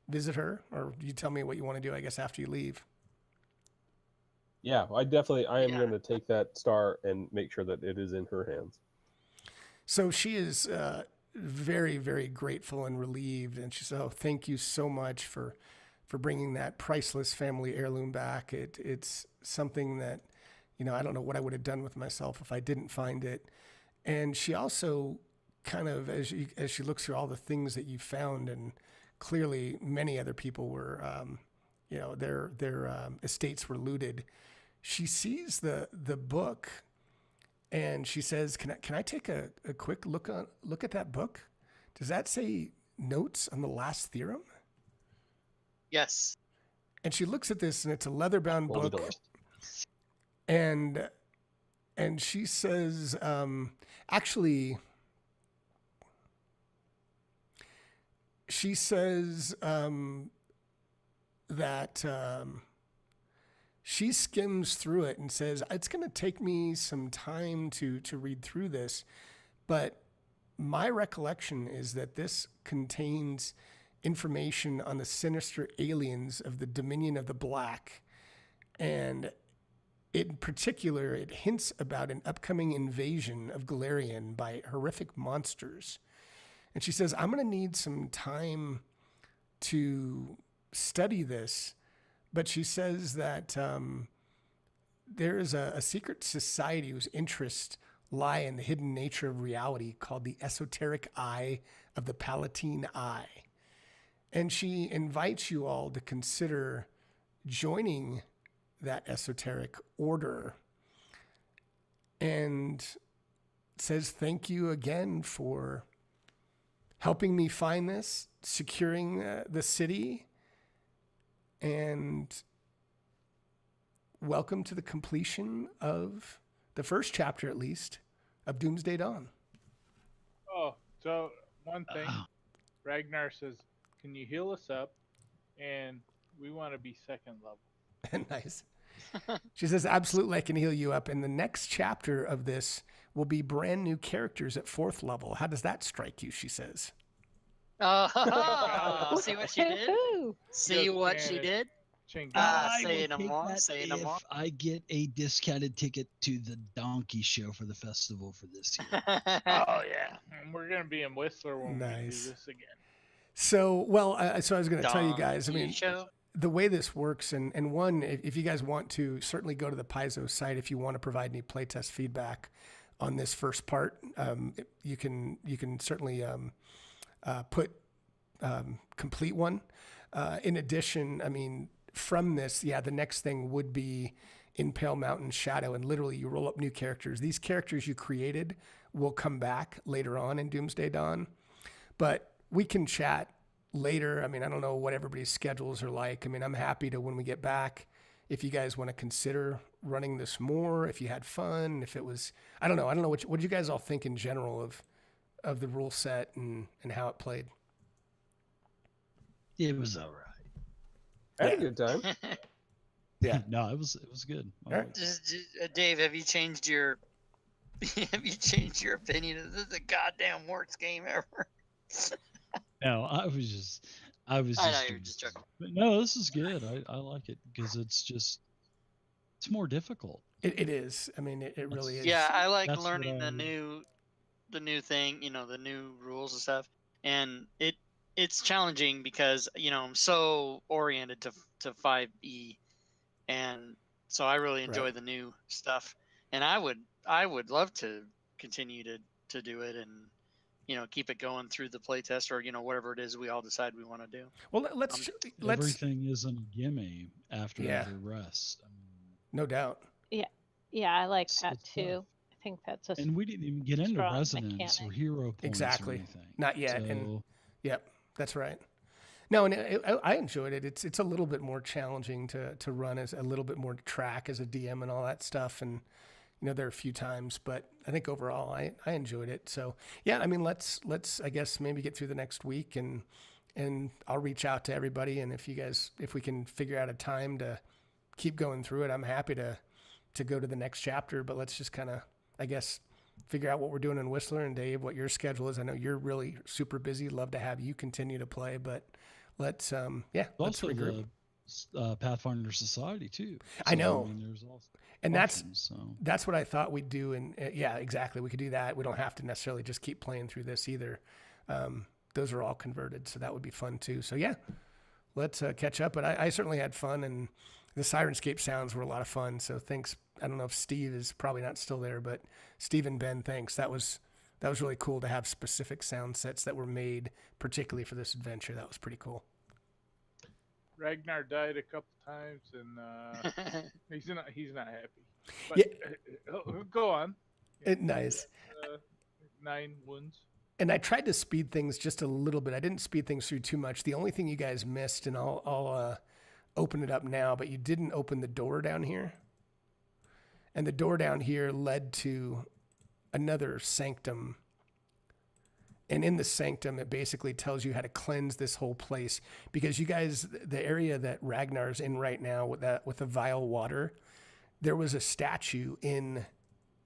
visit her, or you tell me what you want to do. I guess after you leave. Yeah, I am Yeah. going to take that star and make sure that it is in her hands. So she is very, very grateful and relieved, and she says, "Oh, thank you so much for bringing that priceless family heirloom back. It's something that, I don't know what I would have done with myself if I didn't find it." And she also kind of, as she looks through all the things that you found, and clearly many other people were, their estates were looted. She sees the book, and she says, "Can I take a quick look at that book? Does that say notes on the last theorem?" Yes. And she looks at this, and it's a leather-bound Hold the book, door. and she says, actually, she says that she skims through it and says, "It's going to take me some time to read through this, but my recollection is that this contains information on the sinister aliens of the Dominion of the Black, and in particular, it hints about an upcoming invasion of Galarian by horrific monsters." And she says, "I'm going to need some time to study this," but she says that there is a secret society whose interests lie in the hidden nature of reality called the Esoteric Eye of the Palatine Eye. And she invites you all to consider joining that esoteric order, and says thank you again for helping me find this, securing the city, and welcome to the completion of the first chapter, at least, of Doomsday Dawn. Oh, so one thing. Oh. Ragnar says, "Can you heal us up? And we want to be second level." Nice. She says, "Absolutely, I can heal you up. And the next chapter of this will be brand new characters at 4th level. How does that strike you?" she says. Oh, see what she did? Woohoo! See what she did? Chinga. I say will no take more, that say no if more. I get a discounted ticket to the donkey show for the festival for this year. Oh yeah, and we're gonna be in Whistler when we Nice. do this again. So, so I was going to tell you guys, I Donkey mean, show? the way this works, and one, if you guys want to, certainly go to the Paizo site if you want to provide any playtest feedback on this first part. You can certainly put complete one. In addition, I mean, from this, the next thing would be in Pale Mountain Shadow, and literally you roll up new characters. These characters you created will come back later on in Doomsday Dawn, but we can chat later. I mean, I don't know what everybody's schedules are like. I mean, I'm happy to, when we get back, if you guys want to consider running this more, if you had fun, if it was, I don't know what did you guys all think in general of the rule set and how it played? It was all right. I had Yeah. a good time. Yeah. No, it was good. I All right. liked it. Dave, have you changed your opinion? This is the goddamn worst game ever. No, I was just I know you're just joking. But no, this is good. I like it because it's more difficult. It is. I mean, it really is. Yeah, I like That's what learning the I'm- new thing, the new rules and stuff. And it's challenging because, I'm so oriented to 5e, and so I really enjoy Right. the new stuff. And I would love to continue to do it and keep it going through the playtest, or whatever it is we all decide we want to do. Well, let's Everything isn't a gimme after Yeah. every rest. I mean, no doubt. Yeah, I like It's- that it's too. tough. I think that's a and we didn't even get into strong resonance or mechanic. hero points Exactly. or anything. Not yet, and- So, Yep, that's right. No, and I enjoyed it. It's a little bit more challenging to run, as a little bit more track as a DM and all that stuff. And there are a few times, but I think overall I enjoyed it. So yeah, I mean, let's I guess maybe get through the next week, and I'll reach out to everybody. And if we can figure out a time to keep going through it, I'm happy to go to the next chapter. But let's just kind of, I guess, figure out what we're doing in Whistler. And Dave, what your schedule is. I know you're really super busy. Love to have you continue to play, but let's let's Also regroup. the Pathfinder Society too. I know. I mean, there's also And functions, that's what I thought we'd do. And yeah, exactly. We could do that. We don't have to necessarily just keep playing through this either. Those are all converted, so that would be fun too. So yeah, let's catch up. But I certainly had fun, and the Sirenscape sounds were a lot of fun. So thanks. I don't know if Steve is probably not still there, but Steve and Ben, thanks. That was really cool to have specific sound sets that were made particularly for this adventure. That was pretty cool. Ragnar died a couple times, and he's not happy. But Yeah. Go on. Nice. 9 wounds. And I tried to speed things just a little bit. I didn't speed things through too much. The only thing you guys missed, and I'll open it up now, but you didn't open the door down here. And the door down here led to another sanctum. And in the sanctum, it basically tells you how to cleanse this whole place, because you guys, the area that Ragnar's in right now with the vile water, there was a statue in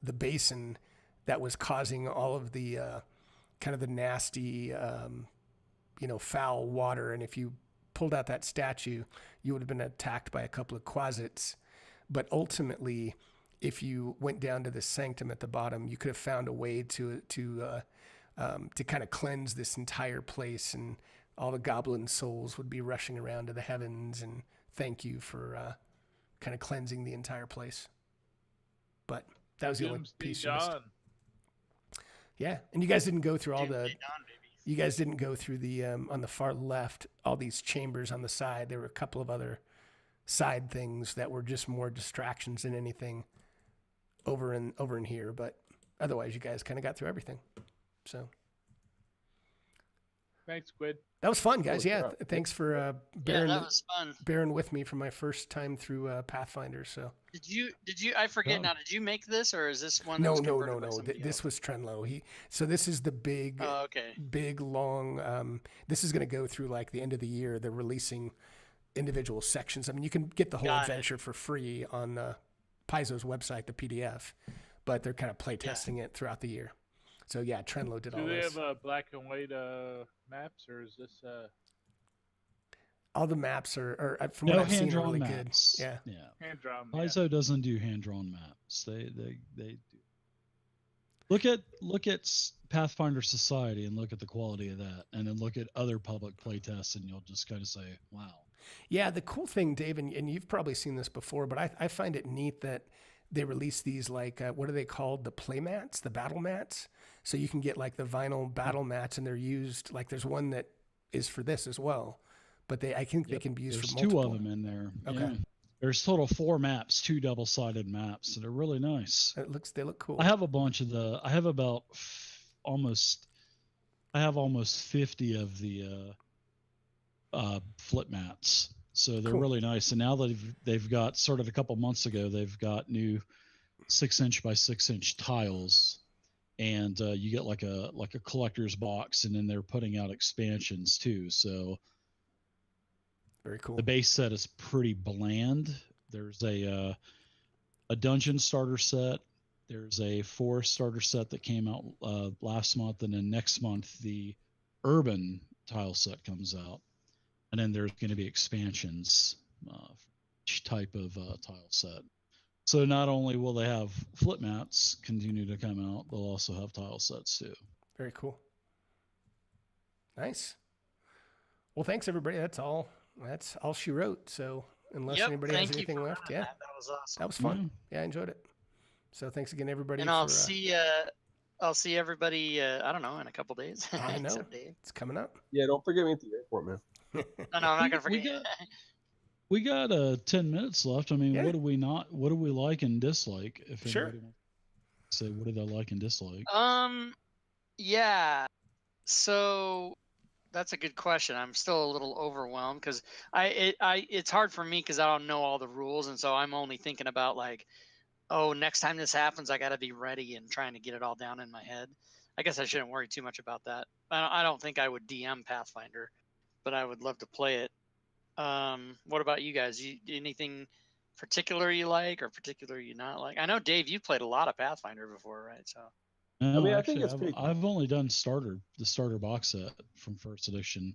the basin that was causing all of the kind of the nasty, foul water. And if you pulled out that statue, you would have been attacked by a couple of quasits. But ultimately, if you went down to the sanctum at the bottom, you could have found a way to kind of cleanse this entire place, and all the goblin souls would be rushing around to the heavens and thank you for kind of cleansing the entire place. But that was the only piece you missed. Yeah, and you guys didn't go through all the. You guys didn't go through the on the far left, all these chambers on the side. There were a couple of other side things that were just more distractions than anything over in here. But otherwise, you guys kind of got through everything. So thanks, Squid. That was fun, guys. Yeah, thanks for bearing that was fun. Bearing with me for my first time through Pathfinder. So did you? I forget now. Did you make this, or is this one? No. This was Trenlo. So this is the big, big long. This is going to go through like the end of the year. They're releasing individual sections. I mean, you can get the whole adventure for free on Paizo's website, the PDF, but they're kind of play testing it throughout the year. So yeah, Trenlo did all this. Do they have black and white maps, or is this? All the maps are from what I've seen, are really maps. Good. Yeah. Hand drawn. Paizo doesn't do hand drawn maps. They do. Look at Pathfinder Society and look at the quality of that, and then look at other public playtests, and you'll just kind of say, wow. Yeah, the cool thing, Dave, and you've probably seen this before, but I find it neat that they release these, like, what are they called? The play mats, the battle mats. So you can get like the vinyl battle mats, and they're used, like there's one that is for this as well, but I think they can be used for multiple. There's 2 of them in there. Okay. Yeah. There's total 4 maps, 2 double-sided maps that are really nice. They look cool. I have a bunch of I have almost 50 of the flip mats. So they're really nice. And now that they've got, sort of a couple months ago, they've got new 6-inch by 6-inch tiles, and you get like a collector's box, and then they're putting out expansions too. So very cool. The base set is pretty bland. There's a dungeon starter set. There's a forest starter set that came out last month, and then next month the urban tile set comes out. And then there's going to be expansions for each type of tile set. So not only will they have flip mats continue to come out, they'll also have tile sets too. Very cool. Nice. Well, thanks everybody. That's all she wrote. So unless anybody has anything left, that was awesome. That was fun. Yeah, I enjoyed it. So thanks again, everybody. And I'll see everybody. I don't know, in a couple days. I know it's coming up. Yeah, don't forget me at the airport, man. No, I'm not gonna forget. We got 10 minutes left. I mean, what do we like and dislike? If anybody wants to say, what do they like and dislike? Yeah. So that's a good question. I'm still a little overwhelmed because it's hard for me because I don't know all the rules, and so I'm only thinking about like, oh, next time this happens, I got to be ready and trying to get it all down in my head. I guess I shouldn't worry too much about that. I don't think I would DM Pathfinder, but I would love to play it. What about you guys? Anything particular you like or particular you not like? I know Dave, you played a lot of Pathfinder before, right? So No, mean, I actually, think it's pretty cool. I've only done the starter box set from first edition,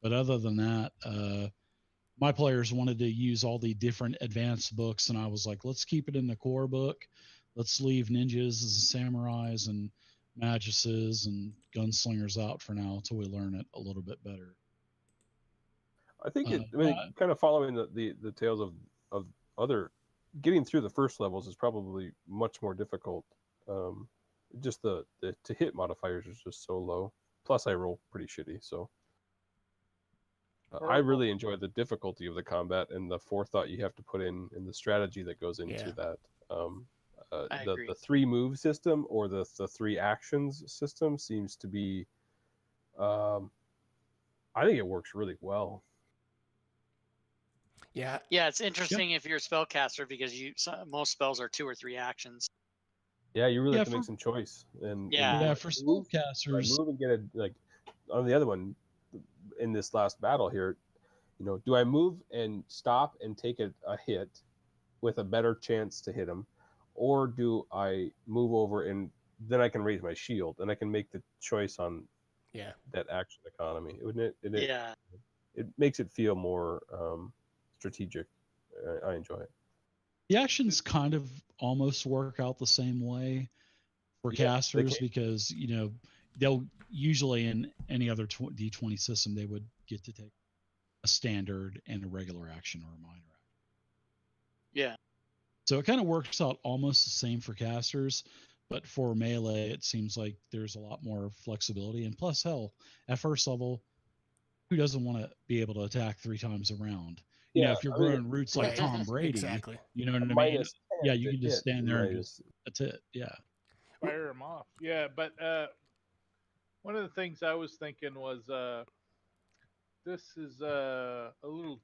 but other than that, my players wanted to use all the different advanced books, and I was like, let's keep it in the core book. Let's leave ninjas and samurais and maguses and gunslingers out for now until we learn it a little bit better. I think kind of following the tales of other, getting through the first levels is probably much more difficult. Just the to hit modifiers is just so low. Plus, I roll pretty shitty, so I really enjoy the difficulty of the combat and the forethought you have to put in the strategy that goes into that. The 3 move system or the 3 actions system seems to be. I think it works really well. Yeah. Yeah, it's interesting if you're a spellcaster because most spells are 2 or 3 actions. Yeah, you really have to make some choice. And for spellcasters, move and get like on the other one in this last battle here. Do I move and stop and take a hit with a better chance to hit him, or do I move over and then I can raise my shield and I can make the choice on that action economy? Wouldn't it? It makes it feel more strategic. I enjoy it. The actions kind of almost work out the same way for casters because, they'll usually in any other D20 system, they would get to take a standard and a regular action or a minor action. Yeah. So it kind of works out almost the same for casters, but for melee, it seems like there's a lot more flexibility. And plus, hell, at first level, who doesn't want to be able to attack 3 times a round? If you're growing roots like Tom Brady, you know what I mean? Yeah, you can just stand there and that's it. Yeah. Fire them off. Yeah, but one of the things I was thinking was this is a little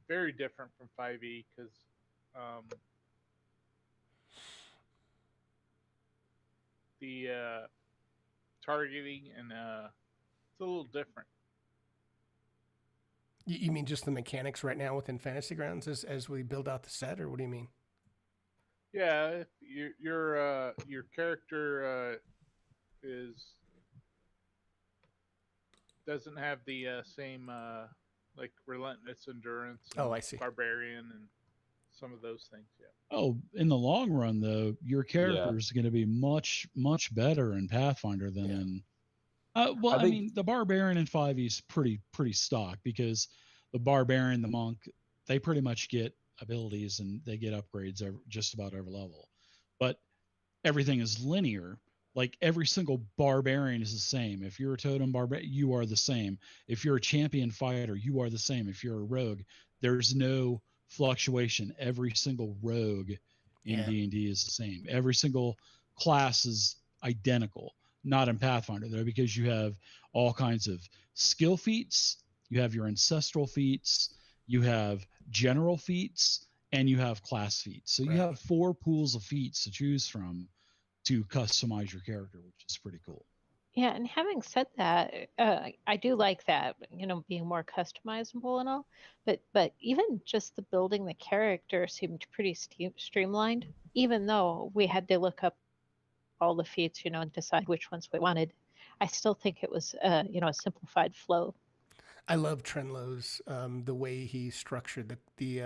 very different from 5e because the targeting and it's a little different. You mean just the mechanics right now within Fantasy Grounds as we build out the set, or what do you mean? Yeah, your character doesn't have the same like relentless endurance. I see. Barbarian and some of those things. Yeah. Oh, in the long run, though, your character is going to be much, much better in Pathfinder than in. I mean, the barbarian in 5e is pretty stock because the barbarian, the monk, they pretty much get abilities and they get upgrades just about every level, but everything is linear. Like every single barbarian is the same. If you're a totem barbarian, you are the same. If you're a champion fighter, you are the same. If you're a rogue, there's no fluctuation. Every single rogue in D&D is the same. Every single class is identical. Not in Pathfinder though, because you have all kinds of skill feats, you have your ancestral feats, you have general feats, and you have class feats. So you have 4 pools of feats to choose from to customize your character, which is pretty cool. Yeah, and having said that, I do like that, being more customizable and all. But even just the building the character seemed pretty streamlined, even though we had to look up all the feats, and decide which ones we wanted. I still think it was, a simplified flow. I love Trenlo's the way he structured the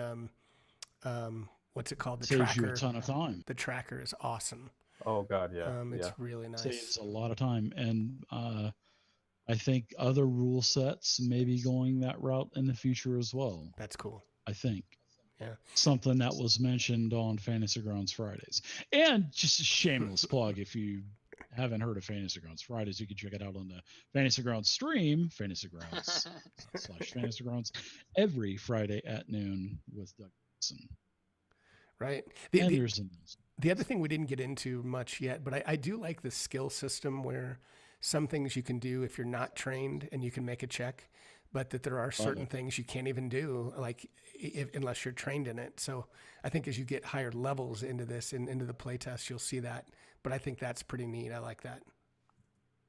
what's it called? The Saves tracker. You a ton of time. The tracker is awesome. Oh God, yeah. It's really nice. Saves a lot of time, and I think other rule sets may be going that route in the future as well. That's cool. I think. Yeah. Something that was mentioned on Fantasy Grounds Fridays. And just a shameless plug, if you haven't heard of Fantasy Grounds Fridays, you can check it out on the Fantasy Grounds stream, Fantasy Grounds / Fantasy Grounds, every Friday at noon with Doug Wilson. Right. The other thing we didn't get into much yet, but I do like the skill system where, some things you can do if you're not trained and you can make a check, but that there are certain things you can't even do, like unless you're trained in it. So I think as you get higher levels into this and into the playtest, you'll see that. But I think that's pretty neat. I like that.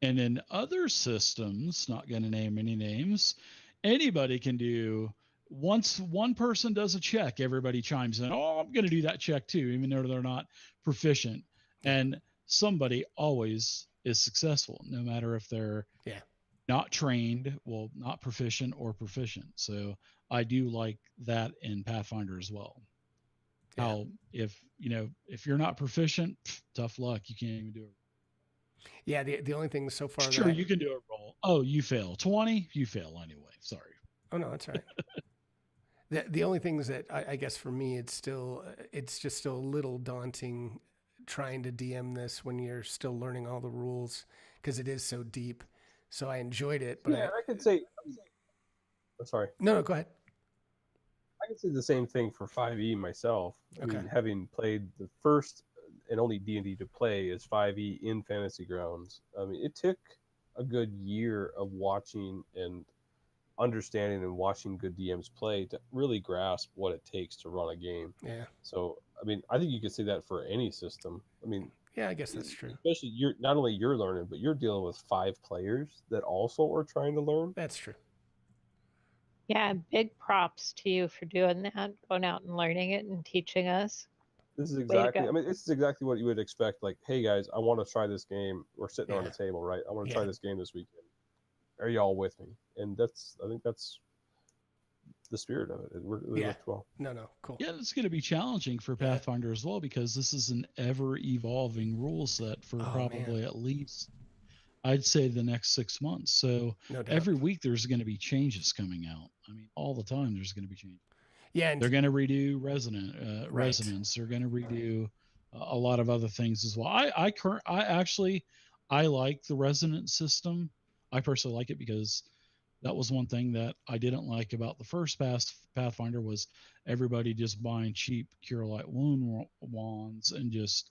And in other systems, not going to name any names, anybody can do. Once one person does a check, everybody chimes in. Oh, I'm going to do that check too, even though they're not proficient. And somebody always is successful, no matter if they're not trained, well, not proficient or proficient. So I do like that in Pathfinder as well. Yeah. How if you're not proficient, tough luck. You can't even do it. Yeah, the only thing so far sure you can do a roll. Oh, you fail 20, you fail anyway. Sorry. Oh no, that's all right. The only things that I guess for me, it's just still a little daunting trying to DM this when you're still learning all the rules, because it is so deep. So I enjoyed it, but I could say. I'm sorry. No, go ahead. I can say the same thing for 5e myself. I mean, having played the first and only D&D to play is 5e in Fantasy Grounds. I mean, it took a good year of watching and understanding and watching good DMs play to really grasp what it takes to run a game. Yeah. So, I mean, I think you could say that for any system. I mean, yeah, I guess that's true. Especially not only you're learning, but you're dealing with 5 players that also are trying to learn. That's true. Yeah, big props to you for doing that, going out and learning it and teaching us. This is exactly, I mean, this is exactly what you would expect. Like, hey guys, I want to try this game. We're sitting on the table, right? I want to try this game this weekend. Are y'all with me? And I think that's the spirit of it. It really worked well. No, cool. Yeah, it's going to be challenging for Pathfinder as well, because this is an ever-evolving rule set for probably at least, I'd say, the next 6 months. So every week there's going to be changes coming out. I mean, all the time there's going to be changes. Yeah, and they're going to redo resonance. They're going to redo a lot of other things as well. I like the resonance system. I personally like it because that was one thing that I didn't like about the first Pathfinder was everybody just buying cheap Cure Light Wound wands and just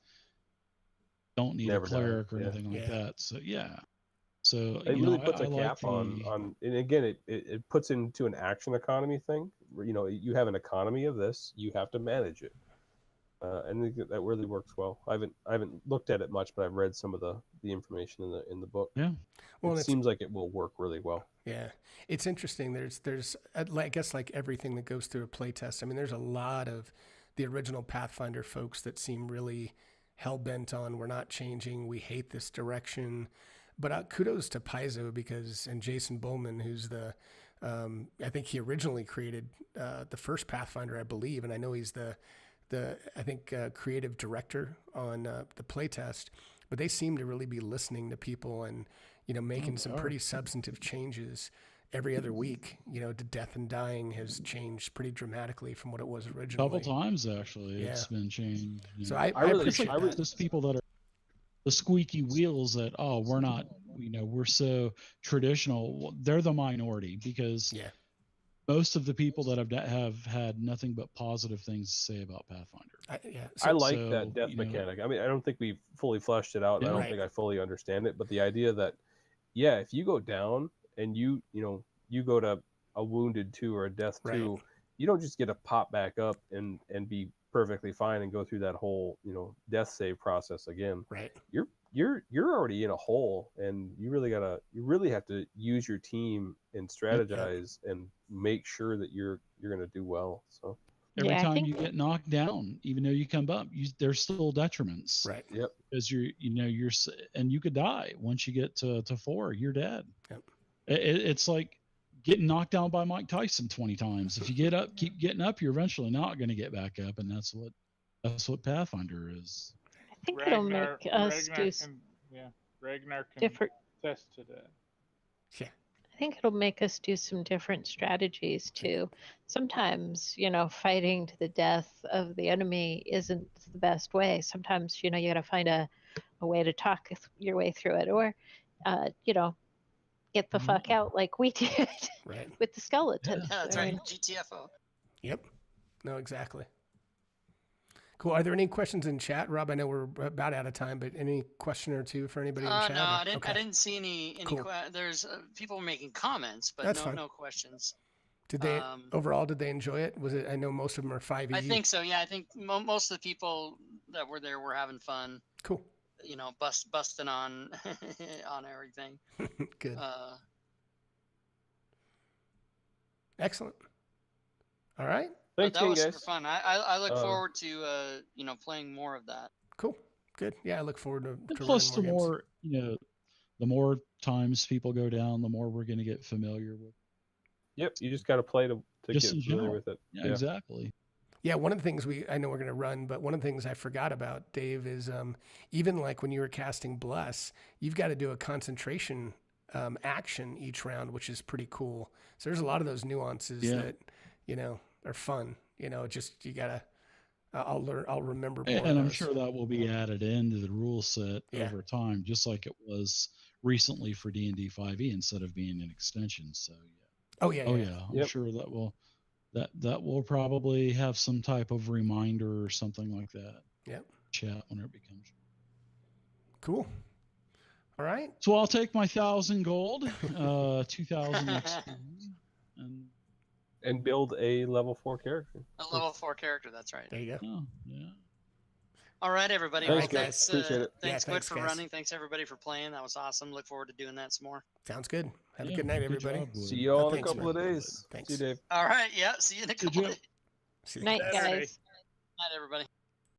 don't need a cleric or anything like that. So So it really puts a cap on, and again, it puts into an action economy thing. Where, you have an economy of this, you have to manage it, and that really works well. I haven't looked at it much, but I've read some of the information in the book. Yeah, well, it seems like it will work really well. Yeah, it's interesting. There's I guess like everything that goes through a playtest. I mean, there's a lot of the original Pathfinder folks that seem really hell bent on we're not changing. We hate this direction. But kudos to Paizo and Jason Bowman, who's I think he originally created the first Pathfinder, I believe, and I know he's the creative director on the playtest. But they seem to really be listening to people and making some pretty substantive changes every other week. The death and dying has changed pretty dramatically from what it was originally. Couple times actually, it's been changed. So I appreciate that. Just people that are the squeaky wheels that we're not, we're so traditional. They're the minority because most of the people that have had nothing but positive things to say about Pathfinder. I like that death mechanic. I mean, I don't think we've fully fleshed it out. And I don't think I fully understand it, but the idea that if you go down and you go to a wounded 2 or a death 2, you don't just get to pop back up and be perfectly fine and go through that whole death save process again. Right. You're already in a hole, and you really have to use your team and strategize and make sure that you're going to do well. So every time you get knocked down, even though you come up, there's still detriments. Right. Yep. Because and you could die once you get to 4. You're dead. Yep. It's like getting knocked down by Mike Tyson 20 times. If you get up, keep getting up, you're eventually not going to get back up, and that's what Pathfinder is. I think it'll make us do Ragnar can different attest to that. Yeah. I think it'll make us do some different strategies too. Sometimes, fighting to the death of the enemy isn't the best way. Sometimes, you got to find a way to talk your way through it, or, get the fuck out like we did with the skeleton. Yeah, that's right. GTFO. Yep. No, exactly. Cool. Are there any questions in chat, Rob? I know we're about out of time, but any question or two for anybody in chat? No, I didn't. Okay. I didn't see any. Cool. There's people making comments, but That's fine. no questions. Did they overall? Did they enjoy it? Was it? I know most of them are 5e. I think so. Yeah, I think most of the people that were there were having fun. Cool. You know, busting on on everything. Good. Excellent. All right. Thanks, that was guys. super fun. I look forward to playing more of that. Cool. Good. Yeah, I look forward to. Plus, the running more more the more times people go down, the more we're going to get familiar with. Yep, you just got to play to get Just in familiar general. with it. Yeah, exactly. Yeah, one of the things I know we're going to run, but one of the things I forgot about, Dave, is even like when you were casting Bless, you've got to do a concentration action each round, which is pretty cool. So there's a lot of those nuances that, are fun. Just you got to, I'll remember more. And I'm sure that will be added into the rule set over time, just like it was recently for D&D 5e instead of being an extension. So, yeah. I'm sure that will probably have some type of reminder or something like that. Yep. Chat when it becomes cool. All right. So I'll take my 1,000 gold, 2,000 XP, and build a level 4 character. A level 4 character. That's right. There you go. Oh, yeah. All right, everybody. Thanks, Well, guys. Appreciate it. Thanks, Good for guys. running. Thanks, everybody, for playing. That was awesome. Look forward to doing that some more. Sounds good. Have a good night, everybody. job, See you all in a Thanks, couple of man. days. Thanks. See you, Dave. All right. Yeah. See you in a couple job. days. See you. Night, Saturday. guys. Night, everybody.